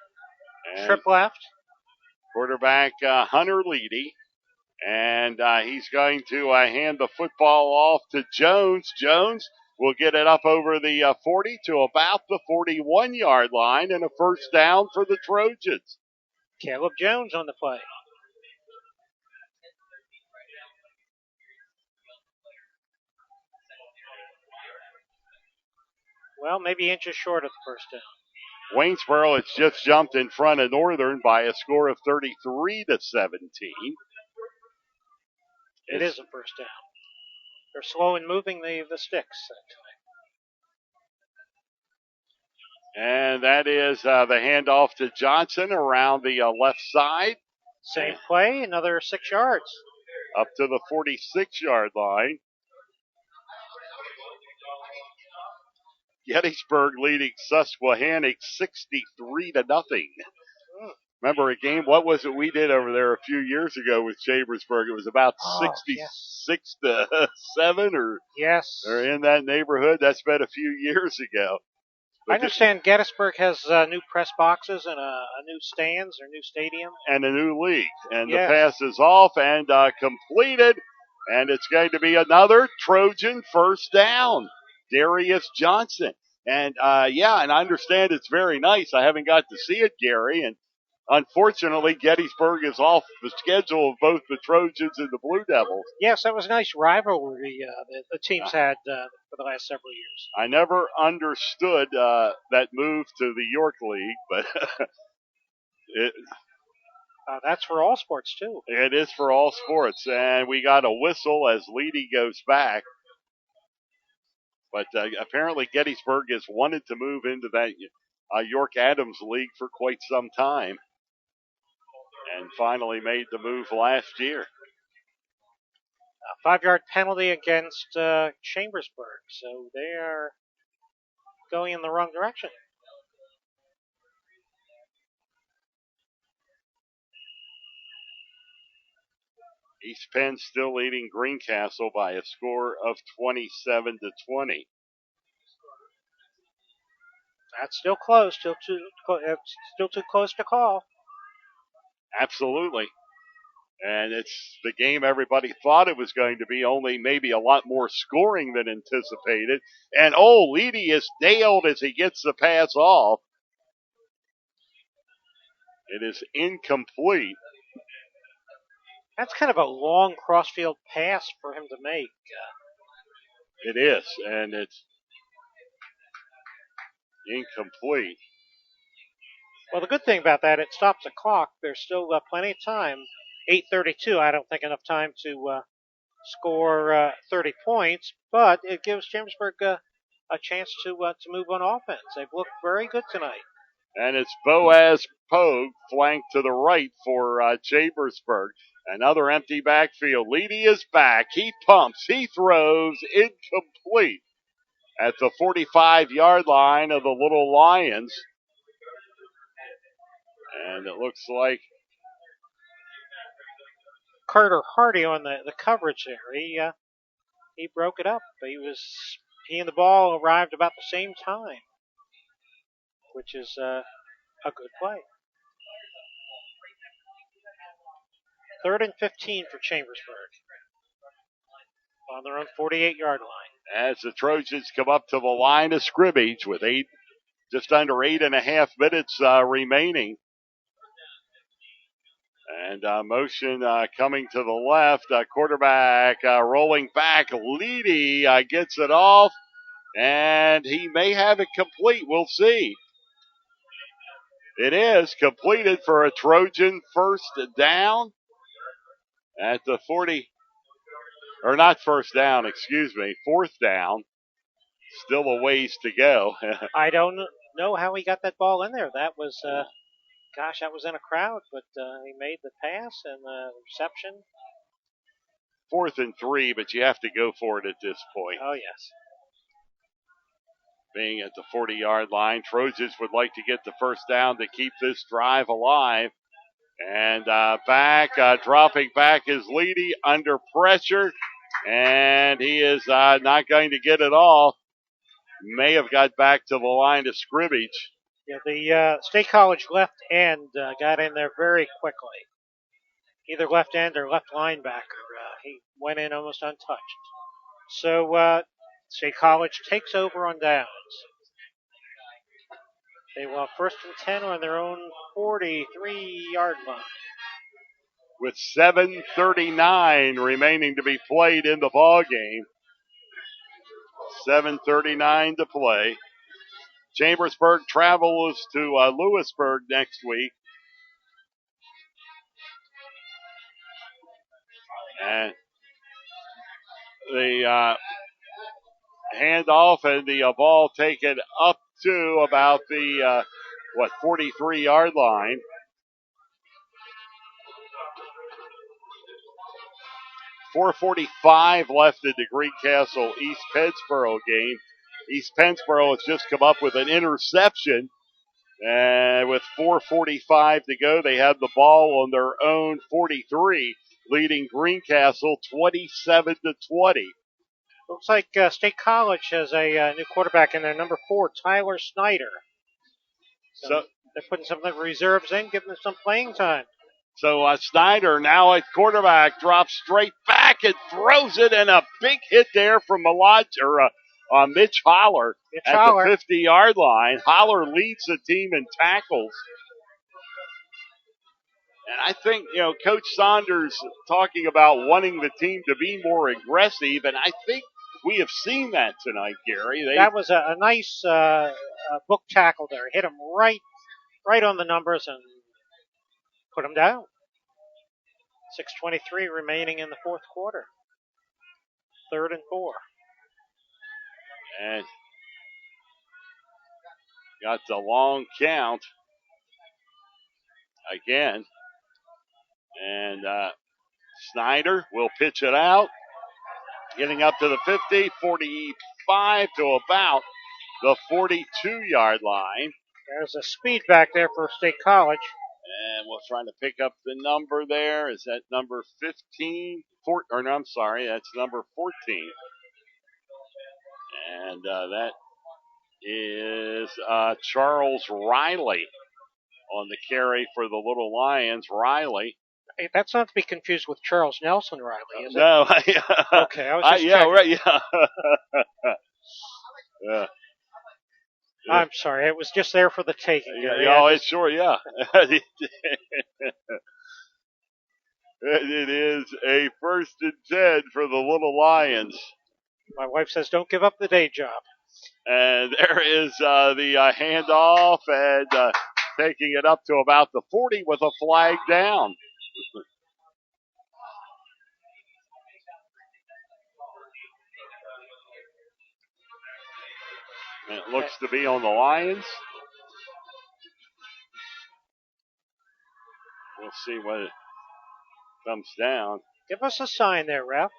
Speaker 1: And
Speaker 2: Trip left.
Speaker 1: Quarterback Hunter Leedy. And he's going to hand the football off to Jones. Jones will get it up over the 40 to about the 41-yard line and a first down for the Trojans.
Speaker 2: Caleb Jones on the play. Well, maybe inches short of the first down.
Speaker 1: Waynesboro has just jumped in front of Northern by a score of 33-17.
Speaker 2: It is a first down. They're slow in moving the sticks.
Speaker 1: And that is the handoff to Johnson around the left side.
Speaker 2: Same play, another 6 yards.
Speaker 1: Up to the 46-yard line. Gettysburg leading Susquehannock 63-0. Remember a game, what was it we did over there a few years ago with Chambersburg? It was about 66-7 or in that neighborhood. That's been a few years ago.
Speaker 2: I understand Gettysburg has new press boxes and a new stands or new stadium.
Speaker 1: And a new league. And the pass is off and completed. And it's going to be another Trojan first down. Darius Johnson. And and I understand it's very nice. I haven't got to see it, Gary. And unfortunately, Gettysburg is off the schedule of both the Trojans and the Blue Devils.
Speaker 2: Yes, that was a nice rivalry the teams had for the last several years.
Speaker 1: I never understood that move to the York League, but
Speaker 2: that's for all sports, too.
Speaker 1: It is for all sports. And we got a whistle as Leedy goes back. But apparently Gettysburg has wanted to move into that York Adams League for quite some time. And finally made the move last year.
Speaker 2: A 5-yard penalty against Chambersburg. So they are going in the wrong direction.
Speaker 1: East Penn still leading Greencastle by a score of 27-20.
Speaker 2: That's still close. Still too close to call.
Speaker 1: Absolutely. And it's the game everybody thought it was going to be, only maybe a lot more scoring than anticipated. And Leedy is nailed as he gets the pass off. It is incomplete.
Speaker 2: That's kind of a long crossfield pass for him to make.
Speaker 1: It is, and it's incomplete.
Speaker 2: Well, the good thing about that, it stops the clock. There's still plenty of time. 8:32. I don't think enough time to score 30 points, but it gives Chambersburg a chance to move on offense. They've looked very good tonight.
Speaker 1: And it's Boaz Pogue flanked to the right for Chambersburg. Another empty backfield. Leedy is back. He pumps. He throws. Incomplete at the 45-yard line of the Little Lions. And it looks like
Speaker 2: Carter Hardy on the coverage there. He broke it up. He and the ball arrived about the same time, which is a good play. 3rd and 15 for Chambersburg on their own 48-yard line.
Speaker 1: as the Trojans come up to the line of scrimmage with just under 8.5 minutes remaining. And motion coming to the left. Quarterback rolling back. Leedy gets it off, and he may have it complete. We'll see. It is completed for a Trojan first down at the 40. Or not first down, excuse me. Fourth down. Still a ways to go.
Speaker 2: I don't know how he got that ball in there. That was, that was in a crowd, but he made the pass and the reception.
Speaker 1: 4th and 3, but you have to go for it at this point.
Speaker 2: Oh, yes.
Speaker 1: Being at the 40-yard line, Trojans would like to get the first down to keep this drive alive. And dropping back is Leedy under pressure, and he is not going to get it all. May have got back to the line of scrimmage.
Speaker 2: Yeah, the State College left end got in there very quickly. Either left end or left linebacker. He went in almost untouched. So State College takes over on downs. They will have 1st and 10 on their own 43-yard line.
Speaker 1: With 7:39 remaining to be played in the ball game. 7:39 to play. Chambersburg travels to Lewisburg next week. And the handoff and the ball taken up to about the 43-yard line. .445 left in the Greencastle East Pennsboro game. East Pennsboro has just come up with an interception. And with 4:45 to go, they have the ball on their own 43, leading Greencastle 27-20.
Speaker 2: Looks like State College has a new quarterback in there, number 4, Tyler Snyder. So they're putting some of the reserves in, giving them some playing time.
Speaker 1: So Snyder now at quarterback drops straight back and throws it, and a big hit there from Mitch Holler at the 50-yard line. Holler leads the team in tackles. And I think, Coach Saunders talking about wanting the team to be more aggressive, and I think we have seen that tonight, Gary.
Speaker 2: That was a nice book tackle there. Hit him right on the numbers and put him down. 6:23 remaining in the fourth quarter. 3rd and 4.
Speaker 1: And got the long count again. And Snyder will pitch it out. Getting up to the 50, 45 to about the 42-yard line.
Speaker 2: There's a speed back there for State College.
Speaker 1: And we're trying to pick up the number there. Is that number 15? I'm sorry, that's number 14. And that is Charles Riley on the carry for the Little Lions. Riley.
Speaker 2: Hey, that's not to be confused with Charles Nelson Riley, is it?
Speaker 1: No.
Speaker 2: Okay, I was just checking.
Speaker 1: Right, yeah. Yeah.
Speaker 2: I'm sorry, it was just there for the taking.
Speaker 1: It's sure, yeah. It is a 1st and 10 for the Little Lions.
Speaker 2: My wife says don't give up the day job.
Speaker 1: And there is the handoff and taking it up to about the 40 with a flag down. And it looks to be on the Lions. We'll see when it comes down.
Speaker 2: Give us a sign there, ref.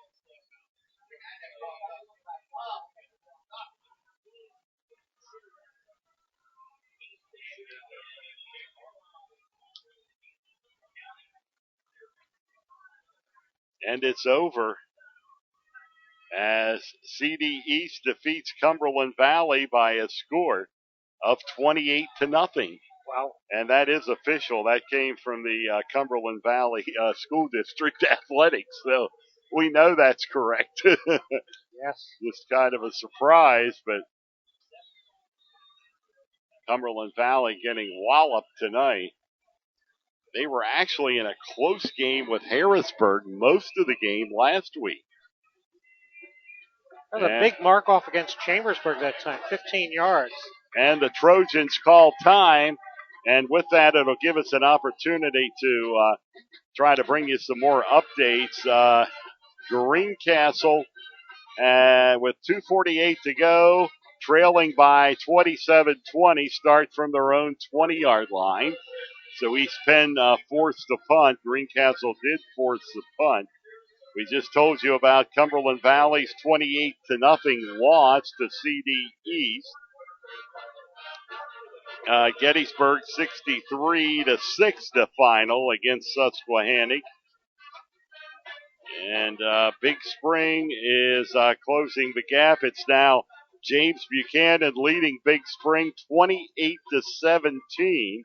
Speaker 1: And it's over as CD East defeats Cumberland Valley by a score of 28-0.
Speaker 2: Wow.
Speaker 1: And that is official. That came from the Cumberland Valley School District Athletics. So we know that's correct.
Speaker 2: Yes.
Speaker 1: Just kind of a surprise, but Cumberland Valley getting walloped tonight. They were actually in a close game with Harrisburg most of the game last week.
Speaker 2: That was a big mark off against Chambersburg that time, 15 yards.
Speaker 1: And the Trojans call time, and with that, it'll give us an opportunity to try to bring you some more updates. Greencastle, with 2:48 to go, trailing by 27-20, start from their own 20-yard line. So East Penn forced the punt. Greencastle did force the punt. We just told you about Cumberland Valley's 28-0 loss to CD East. Gettysburg 63-6 the final against Susquehannock. And Big Spring is closing the gap. It's now James Buchanan leading Big Spring 28-17.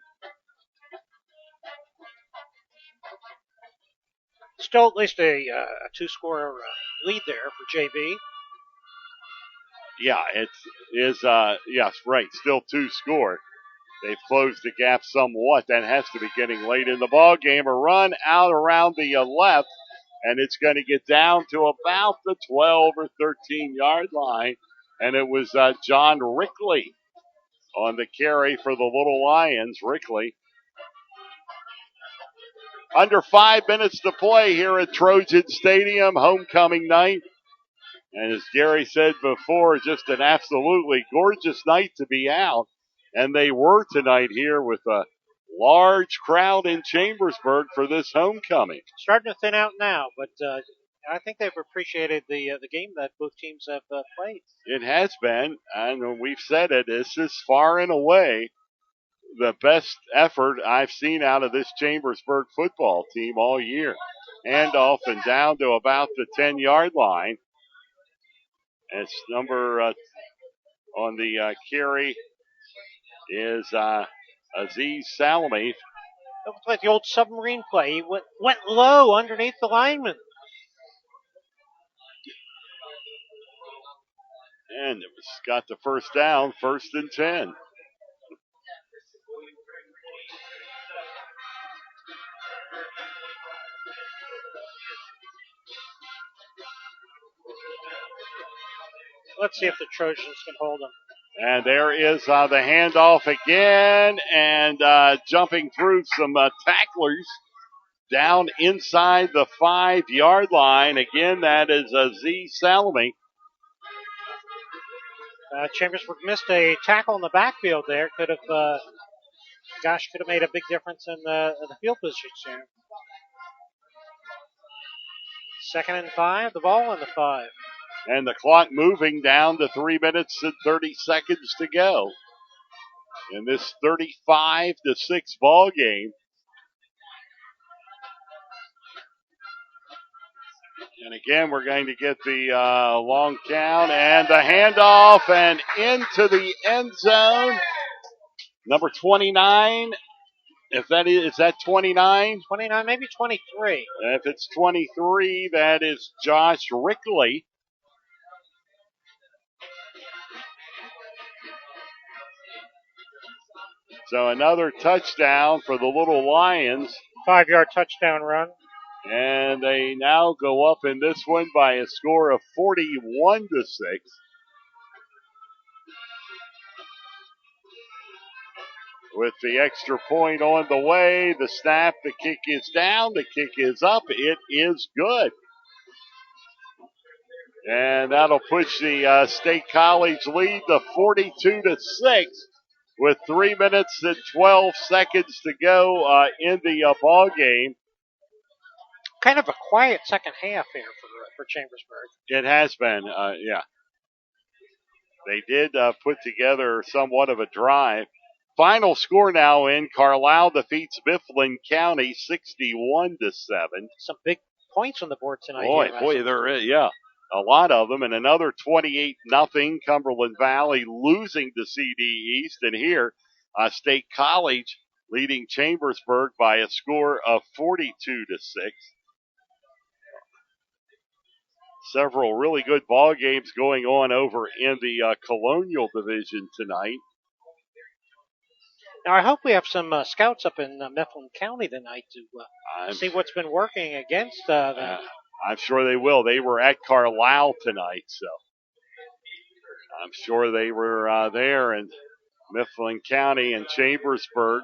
Speaker 2: Still at least a two-score lead there for JB.
Speaker 1: Yeah, it is, yes, right, still 2-score. They've closed the gap somewhat. That has to be getting late in the ball game. A run out around the left, and it's going to get down to about the 12 or 13-yard line. And it was John Rickley on the carry for the Little Lions. Rickley. Under 5 minutes to play here at Trojan Stadium, homecoming night. And as Gary said before, just an absolutely gorgeous night to be out. And they were tonight here with a large crowd in Chambersburg for this homecoming.
Speaker 2: Starting to thin out now, but I think they've appreciated the game that both teams have played.
Speaker 1: It has been, and we've said it, this is far and away the best effort I've seen out of this Chambersburg football team all year. Handoff and down to about the 10-yard line. It's number on the carry is Aziz Salami.
Speaker 2: It looks like the old submarine play. He went low underneath the lineman.
Speaker 1: And it was got the first down, 1st and 10.
Speaker 2: Let's see if the Trojans can hold him.
Speaker 1: And there is the handoff again, and jumping through some tacklers down inside the 5-yard line. Again, that is Aziz Salami.
Speaker 2: Chambersburg missed a tackle in the backfield there. Could have made a big difference in the field position here. 2nd and 5, the ball on the 5.
Speaker 1: And the clock moving down to 3 minutes and 30 seconds to go in this 35-6 ball game. And again, we're going to get the long count and the handoff and into the end zone. Number 29. Is that 29?
Speaker 2: 29, maybe 23.
Speaker 1: If it's 23, that is Josh Rickley. So another touchdown for the Little Lions.
Speaker 2: 5-yard touchdown run.
Speaker 1: And they now go up in this one by a score of 41-6. With the extra point on the way, the snap, the kick is down, the kick is up, it is good. And that'll push the State College lead to 42-6 with 3 minutes and 12 seconds to go in the ball game.
Speaker 2: Kind of a quiet second half here for Chambersburg.
Speaker 1: It has been, yeah. They did put together somewhat of a drive. Final score now in Carlisle defeats Mifflin County 61-7.
Speaker 2: Some big points on the board tonight.
Speaker 1: Boy, there is, yeah. A lot of them. And another 28-0 Cumberland Valley losing to CD East. And here, State College leading Chambersburg by a score of 42-6. several really good ball games going on over in the Colonial Division tonight.
Speaker 2: Now, I hope we have some scouts up in Mifflin County tonight to see what's been working against them.
Speaker 1: I'm sure they will. They were at Carlisle tonight, so I'm sure they were there in Mifflin County and Chambersburg.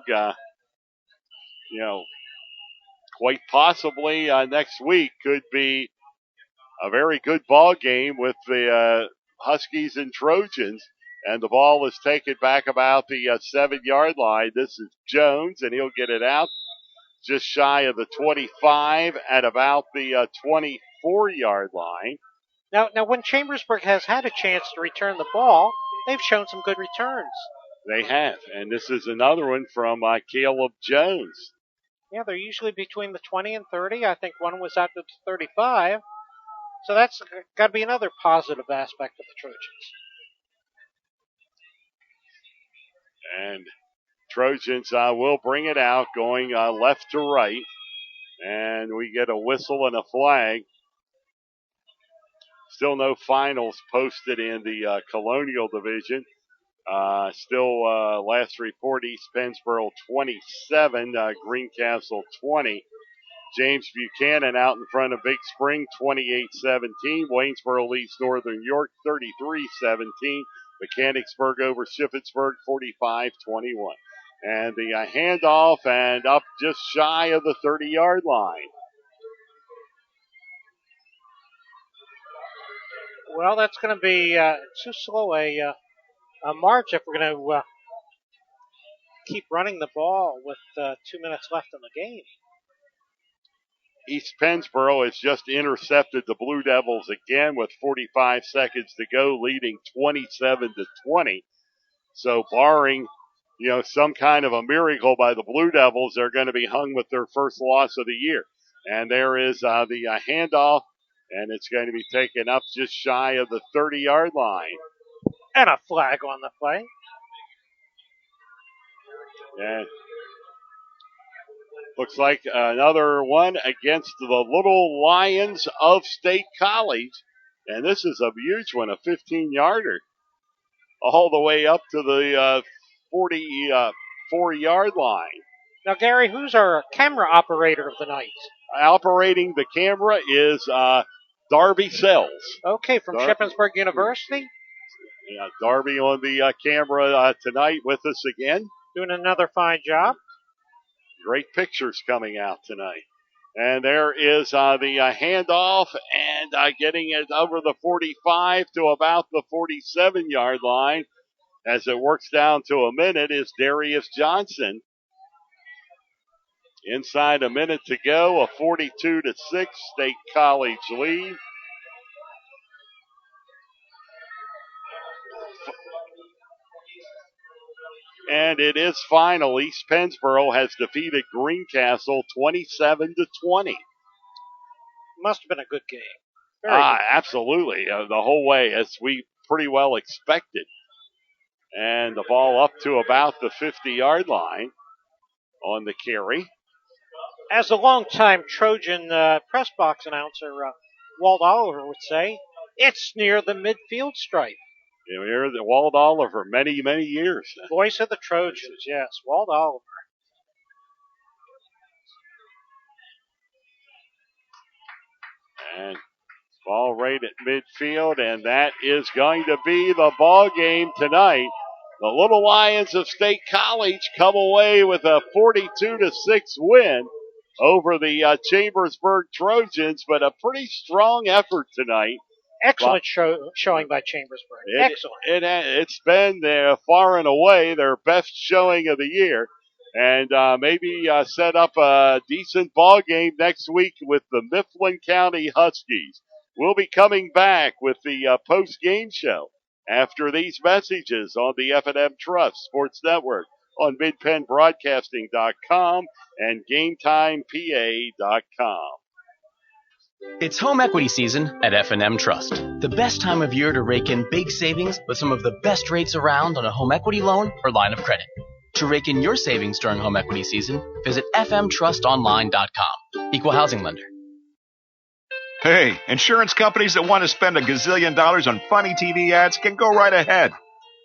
Speaker 1: Quite possibly next week could be a very good ball game with the Huskies and Trojans. And the ball is taken back about the 7-yard line. This is Jones, and he'll get it out just shy of the 25 at about the 24-yard line.
Speaker 2: Now, when Chambersburg has had a chance to return the ball, they've shown some good returns.
Speaker 1: They have, and this is another one from Caleb Jones.
Speaker 2: Yeah, they're usually between the 20 and 30. I think one was out to the 35. So that's got to be another positive aspect of the Trojans.
Speaker 1: And Trojans will bring it out, going left to right. And we get a whistle and a flag. Still no finals posted in the Colonial Division. Still, last report, East Pennsboro 27, Greencastle 20. James Buchanan out in front of Big Spring 28-17. Waynesboro leads Northern York 33-17. Mechanicsburg over Shippensburg 45-21. And the handoff and up just shy of the 30-yard line.
Speaker 2: Well, that's going to be too slow a march if we're going to keep running the ball with 2 minutes left in the game.
Speaker 1: East Pennsboro has just intercepted the Blue Devils again with 45 seconds to go, leading 27-20. So barring, some kind of a miracle by the Blue Devils, they're going to be hung with their first loss of the year. And there is the handoff, and it's going to be taken up just shy of the 30-yard line.
Speaker 2: And a flag on the play.
Speaker 1: And looks like another one against the Little Lions of State College. And this is a huge one, a 15-yarder. All the way up to the 44-yard line.
Speaker 2: Now, Gary, who's our camera operator of the night?
Speaker 1: Operating the camera is Darby Sells.
Speaker 2: Okay, from Shippensburg University.
Speaker 1: Yeah, Darby on the camera tonight with us again.
Speaker 2: Doing another fine job.
Speaker 1: Great pictures coming out tonight. And there is the handoff and getting it over the 45 to about the 47-yard line. As it works down to a minute is Darius Johnson. Inside a minute to go, a 42-6 State College lead. And it is final. East Pennsboro has defeated Greencastle 27-20.
Speaker 2: Must have been a good game. Very good.
Speaker 1: Absolutely. The whole way, as we pretty well expected. And the ball up to about the 50-yard line on the carry.
Speaker 2: As a longtime Trojan press box announcer, Walt Oliver would say, it's near the midfield stripe.
Speaker 1: Near the Walt Oliver, many, many years.
Speaker 2: Voice of the Trojans, yes, Walt Oliver.
Speaker 1: And ball right at midfield, and that is going to be the ball game tonight. The Little Lions of State College come away with a 42-6 win over the Chambersburg Trojans, but a pretty strong effort tonight.
Speaker 2: Excellent showing by Chambersburg. Excellent.
Speaker 1: It's been far and away their best showing of the year, and maybe set up a decent ball game next week with the Mifflin County Huskies. We'll be coming back with the post-game show after these messages on the F&M Trust Sports Network on MidPennBroadcasting.com and GameTimePA.com.
Speaker 21: It's home equity season at F&M Trust. The best time of year to rake in big savings with some of the best rates around on a home equity loan or line of credit. To rake in your savings during home equity season, visit fmtrustonline.com. Equal housing lender.
Speaker 14: Hey, insurance companies that want to spend a gazillion dollars on funny TV ads can go right ahead,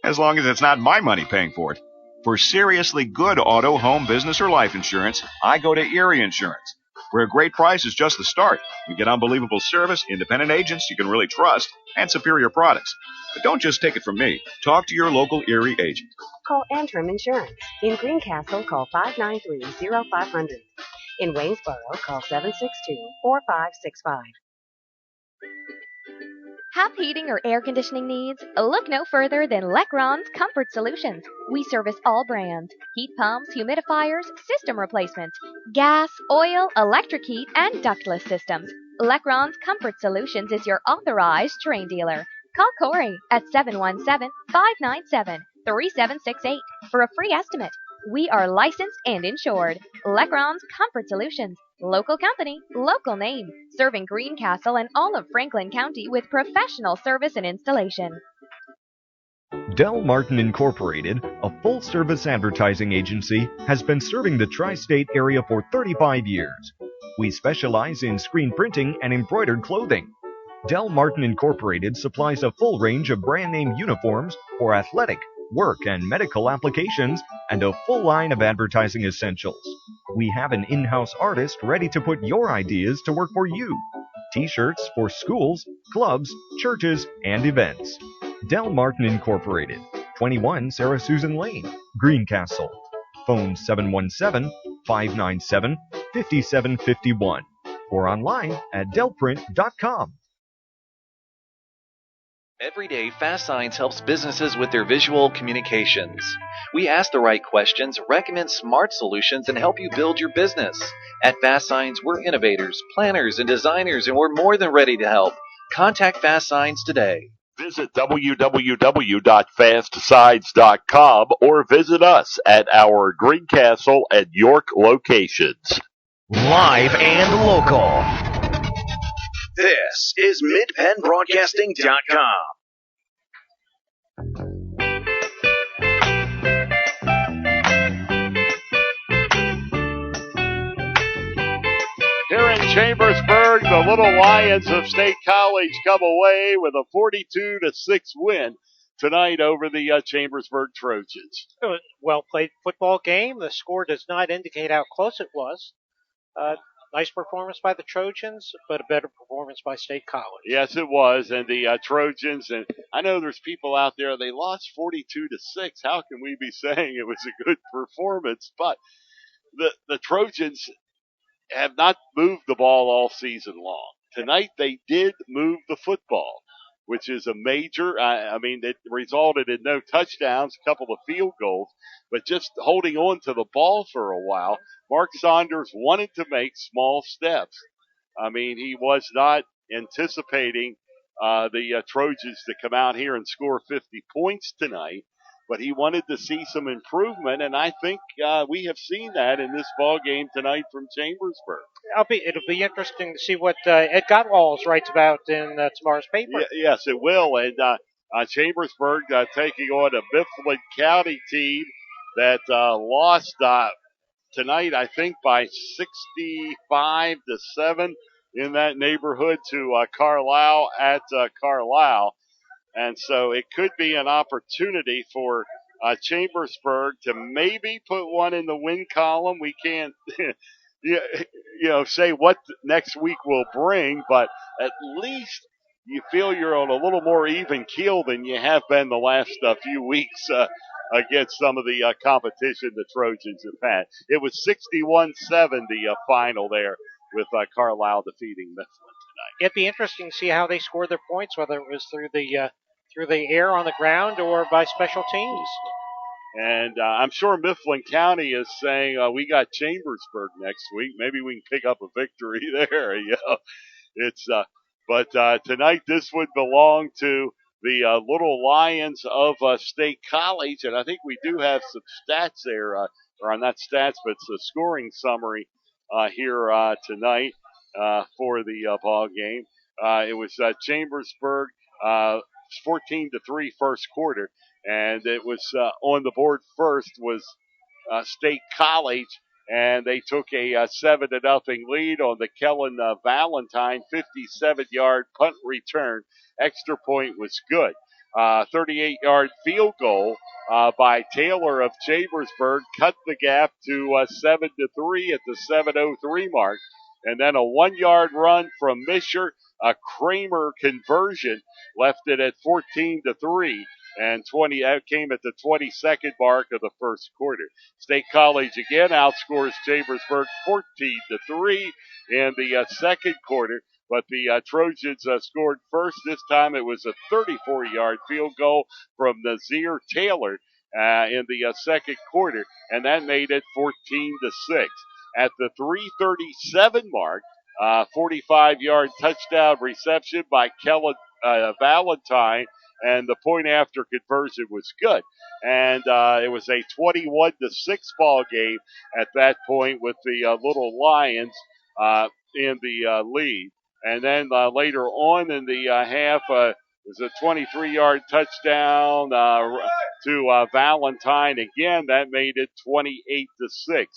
Speaker 14: as long as it's not my money paying for it. For seriously good auto, home, business, or life insurance, I go to Erie Insurance, where a great price is just the start. You get unbelievable service, independent agents you can really trust, and superior products. But don't just take it from me. Talk to your local Erie agent.
Speaker 8: Call Antrim Insurance. In Greencastle, call 593-0500. In Waynesboro, call 762-4565.
Speaker 17: Have heating or air conditioning needs? Look no further than Lecron's Comfort Solutions. We service all brands: heat pumps, humidifiers, system replacements, gas, oil, electric heat, and ductless systems. Lecron's Comfort Solutions is your authorized Terrain dealer. Call Corey at 717-597-3768 for a free estimate. We are licensed and insured. Lecron's Comfort Solutions. Local company, local name, serving Greencastle and all of Franklin County with professional service and installation.
Speaker 16: Del Martin Incorporated, a full-service advertising agency, has been serving the tri-state area for 35 years. We specialize in screen printing and embroidered clothing. Del Martin Incorporated supplies a full range of brand-name uniforms for athletic, work, and medical applications, and a full line of advertising essentials. We have an in-house artist ready to put your ideas to work for you. T-shirts for schools, clubs, churches, and events. Del Martin Incorporated, 21 Sarah Susan Lane, Greencastle. Phone 717-597-5751 or online at delprint.com.
Speaker 10: Every day, Fast Signs helps businesses with their visual communications. We ask the right questions, recommend smart solutions, and help you build your business. At Fast Signs, we're innovators, planners, and designers, and we're more than ready to help. Contact Fast Signs today.
Speaker 1: Visit www.fastsigns.com or visit us at our Greencastle and York locations.
Speaker 18: Live and local. This is MidPennBroadcasting.com.
Speaker 1: Here in Chambersburg, the Little Lions of State College come away with a 42-6 win tonight over the Chambersburg Trojans.
Speaker 2: It was a well-played football game. The score does not indicate how close it was. Nice performance by the Trojans, but a better performance by State College.
Speaker 1: Yes, it was. And the Trojans, and I know there's people out there, they lost 42-6. How can we be saying it was a good performance? But the Trojans have not moved the ball all season long. Tonight they did move the football, which is a major, it resulted in no touchdowns, a couple of field goals, but just holding on to the ball for a while. Mark Saunders wanted to make small steps. He was not anticipating the Trojans to come out here and score 50 points tonight, but he wanted to see some improvement, and I think we have seen that in this ball game tonight from Chambersburg.
Speaker 2: It'll be interesting to see what Ed Gottwalls writes about in tomorrow's paper.
Speaker 1: Yes, it will, and Chambersburg taking on a Mifflin County team that lost tonight, I think, by 65-7 in that neighborhood to Carlisle at Carlisle. And so it could be an opportunity for Chambersburg to maybe put one in the win column. We can't, say what next week will bring, but at least you feel you're on a little more even keel than you have been the last few weeks against some of the competition the Trojans have had. It was 61-7 the final there with Carlisle defeating Mifflin tonight.
Speaker 2: It'd be interesting to see how they scored their points, whether it was through the air on the ground or by special teams.
Speaker 1: And I'm sure Mifflin County is saying, we got Chambersburg next week. Maybe we can pick up a victory there. But tonight this would belong to the Little Lions of State College. And I think we do have some stats there, or not stats, but it's a scoring summary here tonight for the ball game. It was Chambersburg 14-3 first quarter, and it was on the board first was State College and they took a 7-0 lead on the Kellen Valentine 57-yard punt return. Extra point was good. 38-yard field goal by Taylor of Chambersburg cut the gap to 7-3 at the 7:03 mark. And then a 1-yard run from Misher, a Kramer conversion, left it at 14-3. And 20 out came at the 22nd mark of the first quarter. State College again outscores Chambersburg 14-3 in the second quarter. But the Trojans scored first. This time it was a 34-yard field goal from Nazir Taylor in the second quarter, and that made it 14-6. At the 3:37 mark, 45-yard touchdown reception by Kellen Valentine, and the point after conversion was good. And it was a 21-6 ball game at that point with the Little Lions in the lead. And then later on in the half, it was a 23-yard touchdown to Valentine. Again, that made it 28-6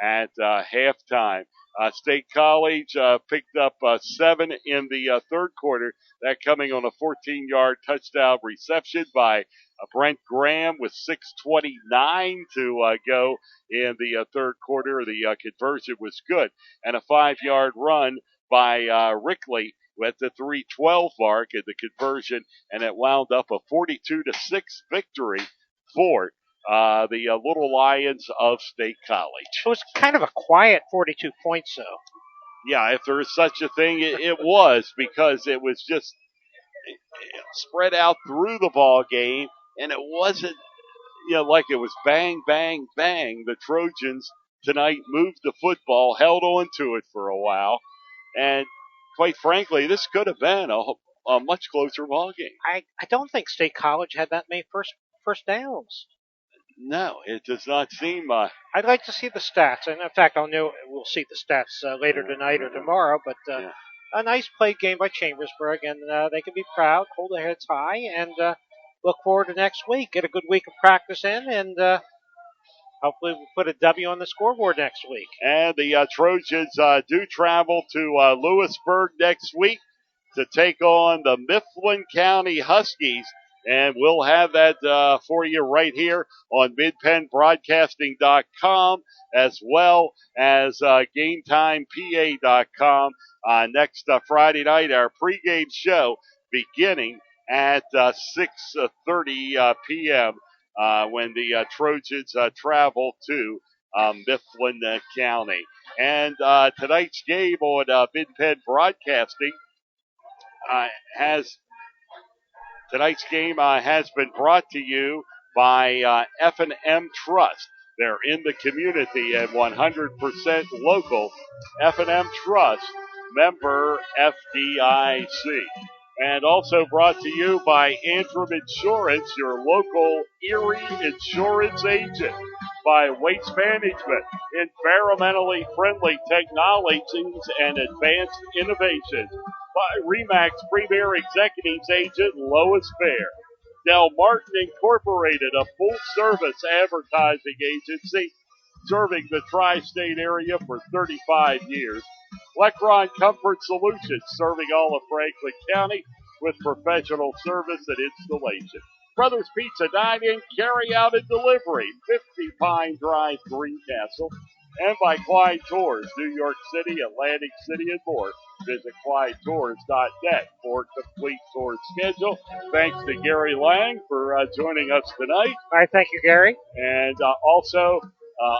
Speaker 1: at halftime. State College picked up 7 in the third quarter, that coming on a 14-yard touchdown reception by Brent Graham with 6:29 to go in the third quarter. The conversion was good, and a 5-yard run by Rickley at the 3:12 mark in the conversion, and it wound up a 42-6 victory for the Little Lions of State College.
Speaker 2: It was kind of a quiet 42 points, though.
Speaker 1: Yeah, if there is such a thing, it was, because it was just spread out through the ball game, and it wasn't, like it was bang, bang, bang. The Trojans tonight moved the football, held on to it for a while, and quite frankly, this could have been a much closer ball game.
Speaker 2: I don't think State College had that many first downs.
Speaker 1: No, it does not seem.
Speaker 2: I'd like to see the stats, and in fact, we'll see the stats later tonight or tomorrow. But a nice play game by Chambersburg, and they can be proud, hold their heads high, and look forward to next week. Get a good week of practice in, and hopefully we'll put a W on the scoreboard next week.
Speaker 1: And the Trojans do travel to Lewisburg next week to take on the Mifflin County Huskies. And we'll have that for you right here on MidPennBroadcasting.com, as well as GameTimePA.com next Friday night. Our pregame show beginning at 6:30 p.m. When the Trojans travel to Mifflin County. And tonight's game on MidPenn Broadcasting Tonight's game has been brought to you by F&M Trust. They're in the community and 100% local. F&M Trust, member FDIC. And also brought to you by Antrim Insurance, your local Erie insurance agent. By Waste Management, environmentally friendly technologies and advanced innovations. By Remax Premier Executives Agent Lois Fair. Del Martin Incorporated, a full-service advertising agency serving the tri-state area for 35 years. Lecron Comfort Solutions, serving all of Franklin County with professional service and installation. Brothers Pizza Dine-In, Carry Out and Delivery, 50 Pine Drive, Greencastle. And by Clyde Tours, New York City, Atlantic City, and more. Visit ClydeTours.net for a complete tour schedule. Thanks to Gary Lang for joining us tonight.
Speaker 2: All right, thank you, Gary.
Speaker 1: And also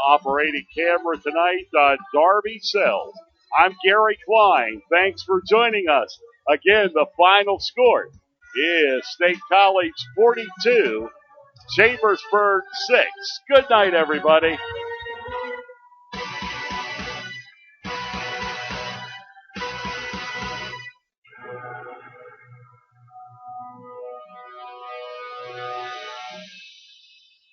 Speaker 1: operating camera tonight, Darby Sells. I'm Gary Klein. Thanks for joining us. Again, the final score is State College 42, Chambersburg 6. Good night, everybody.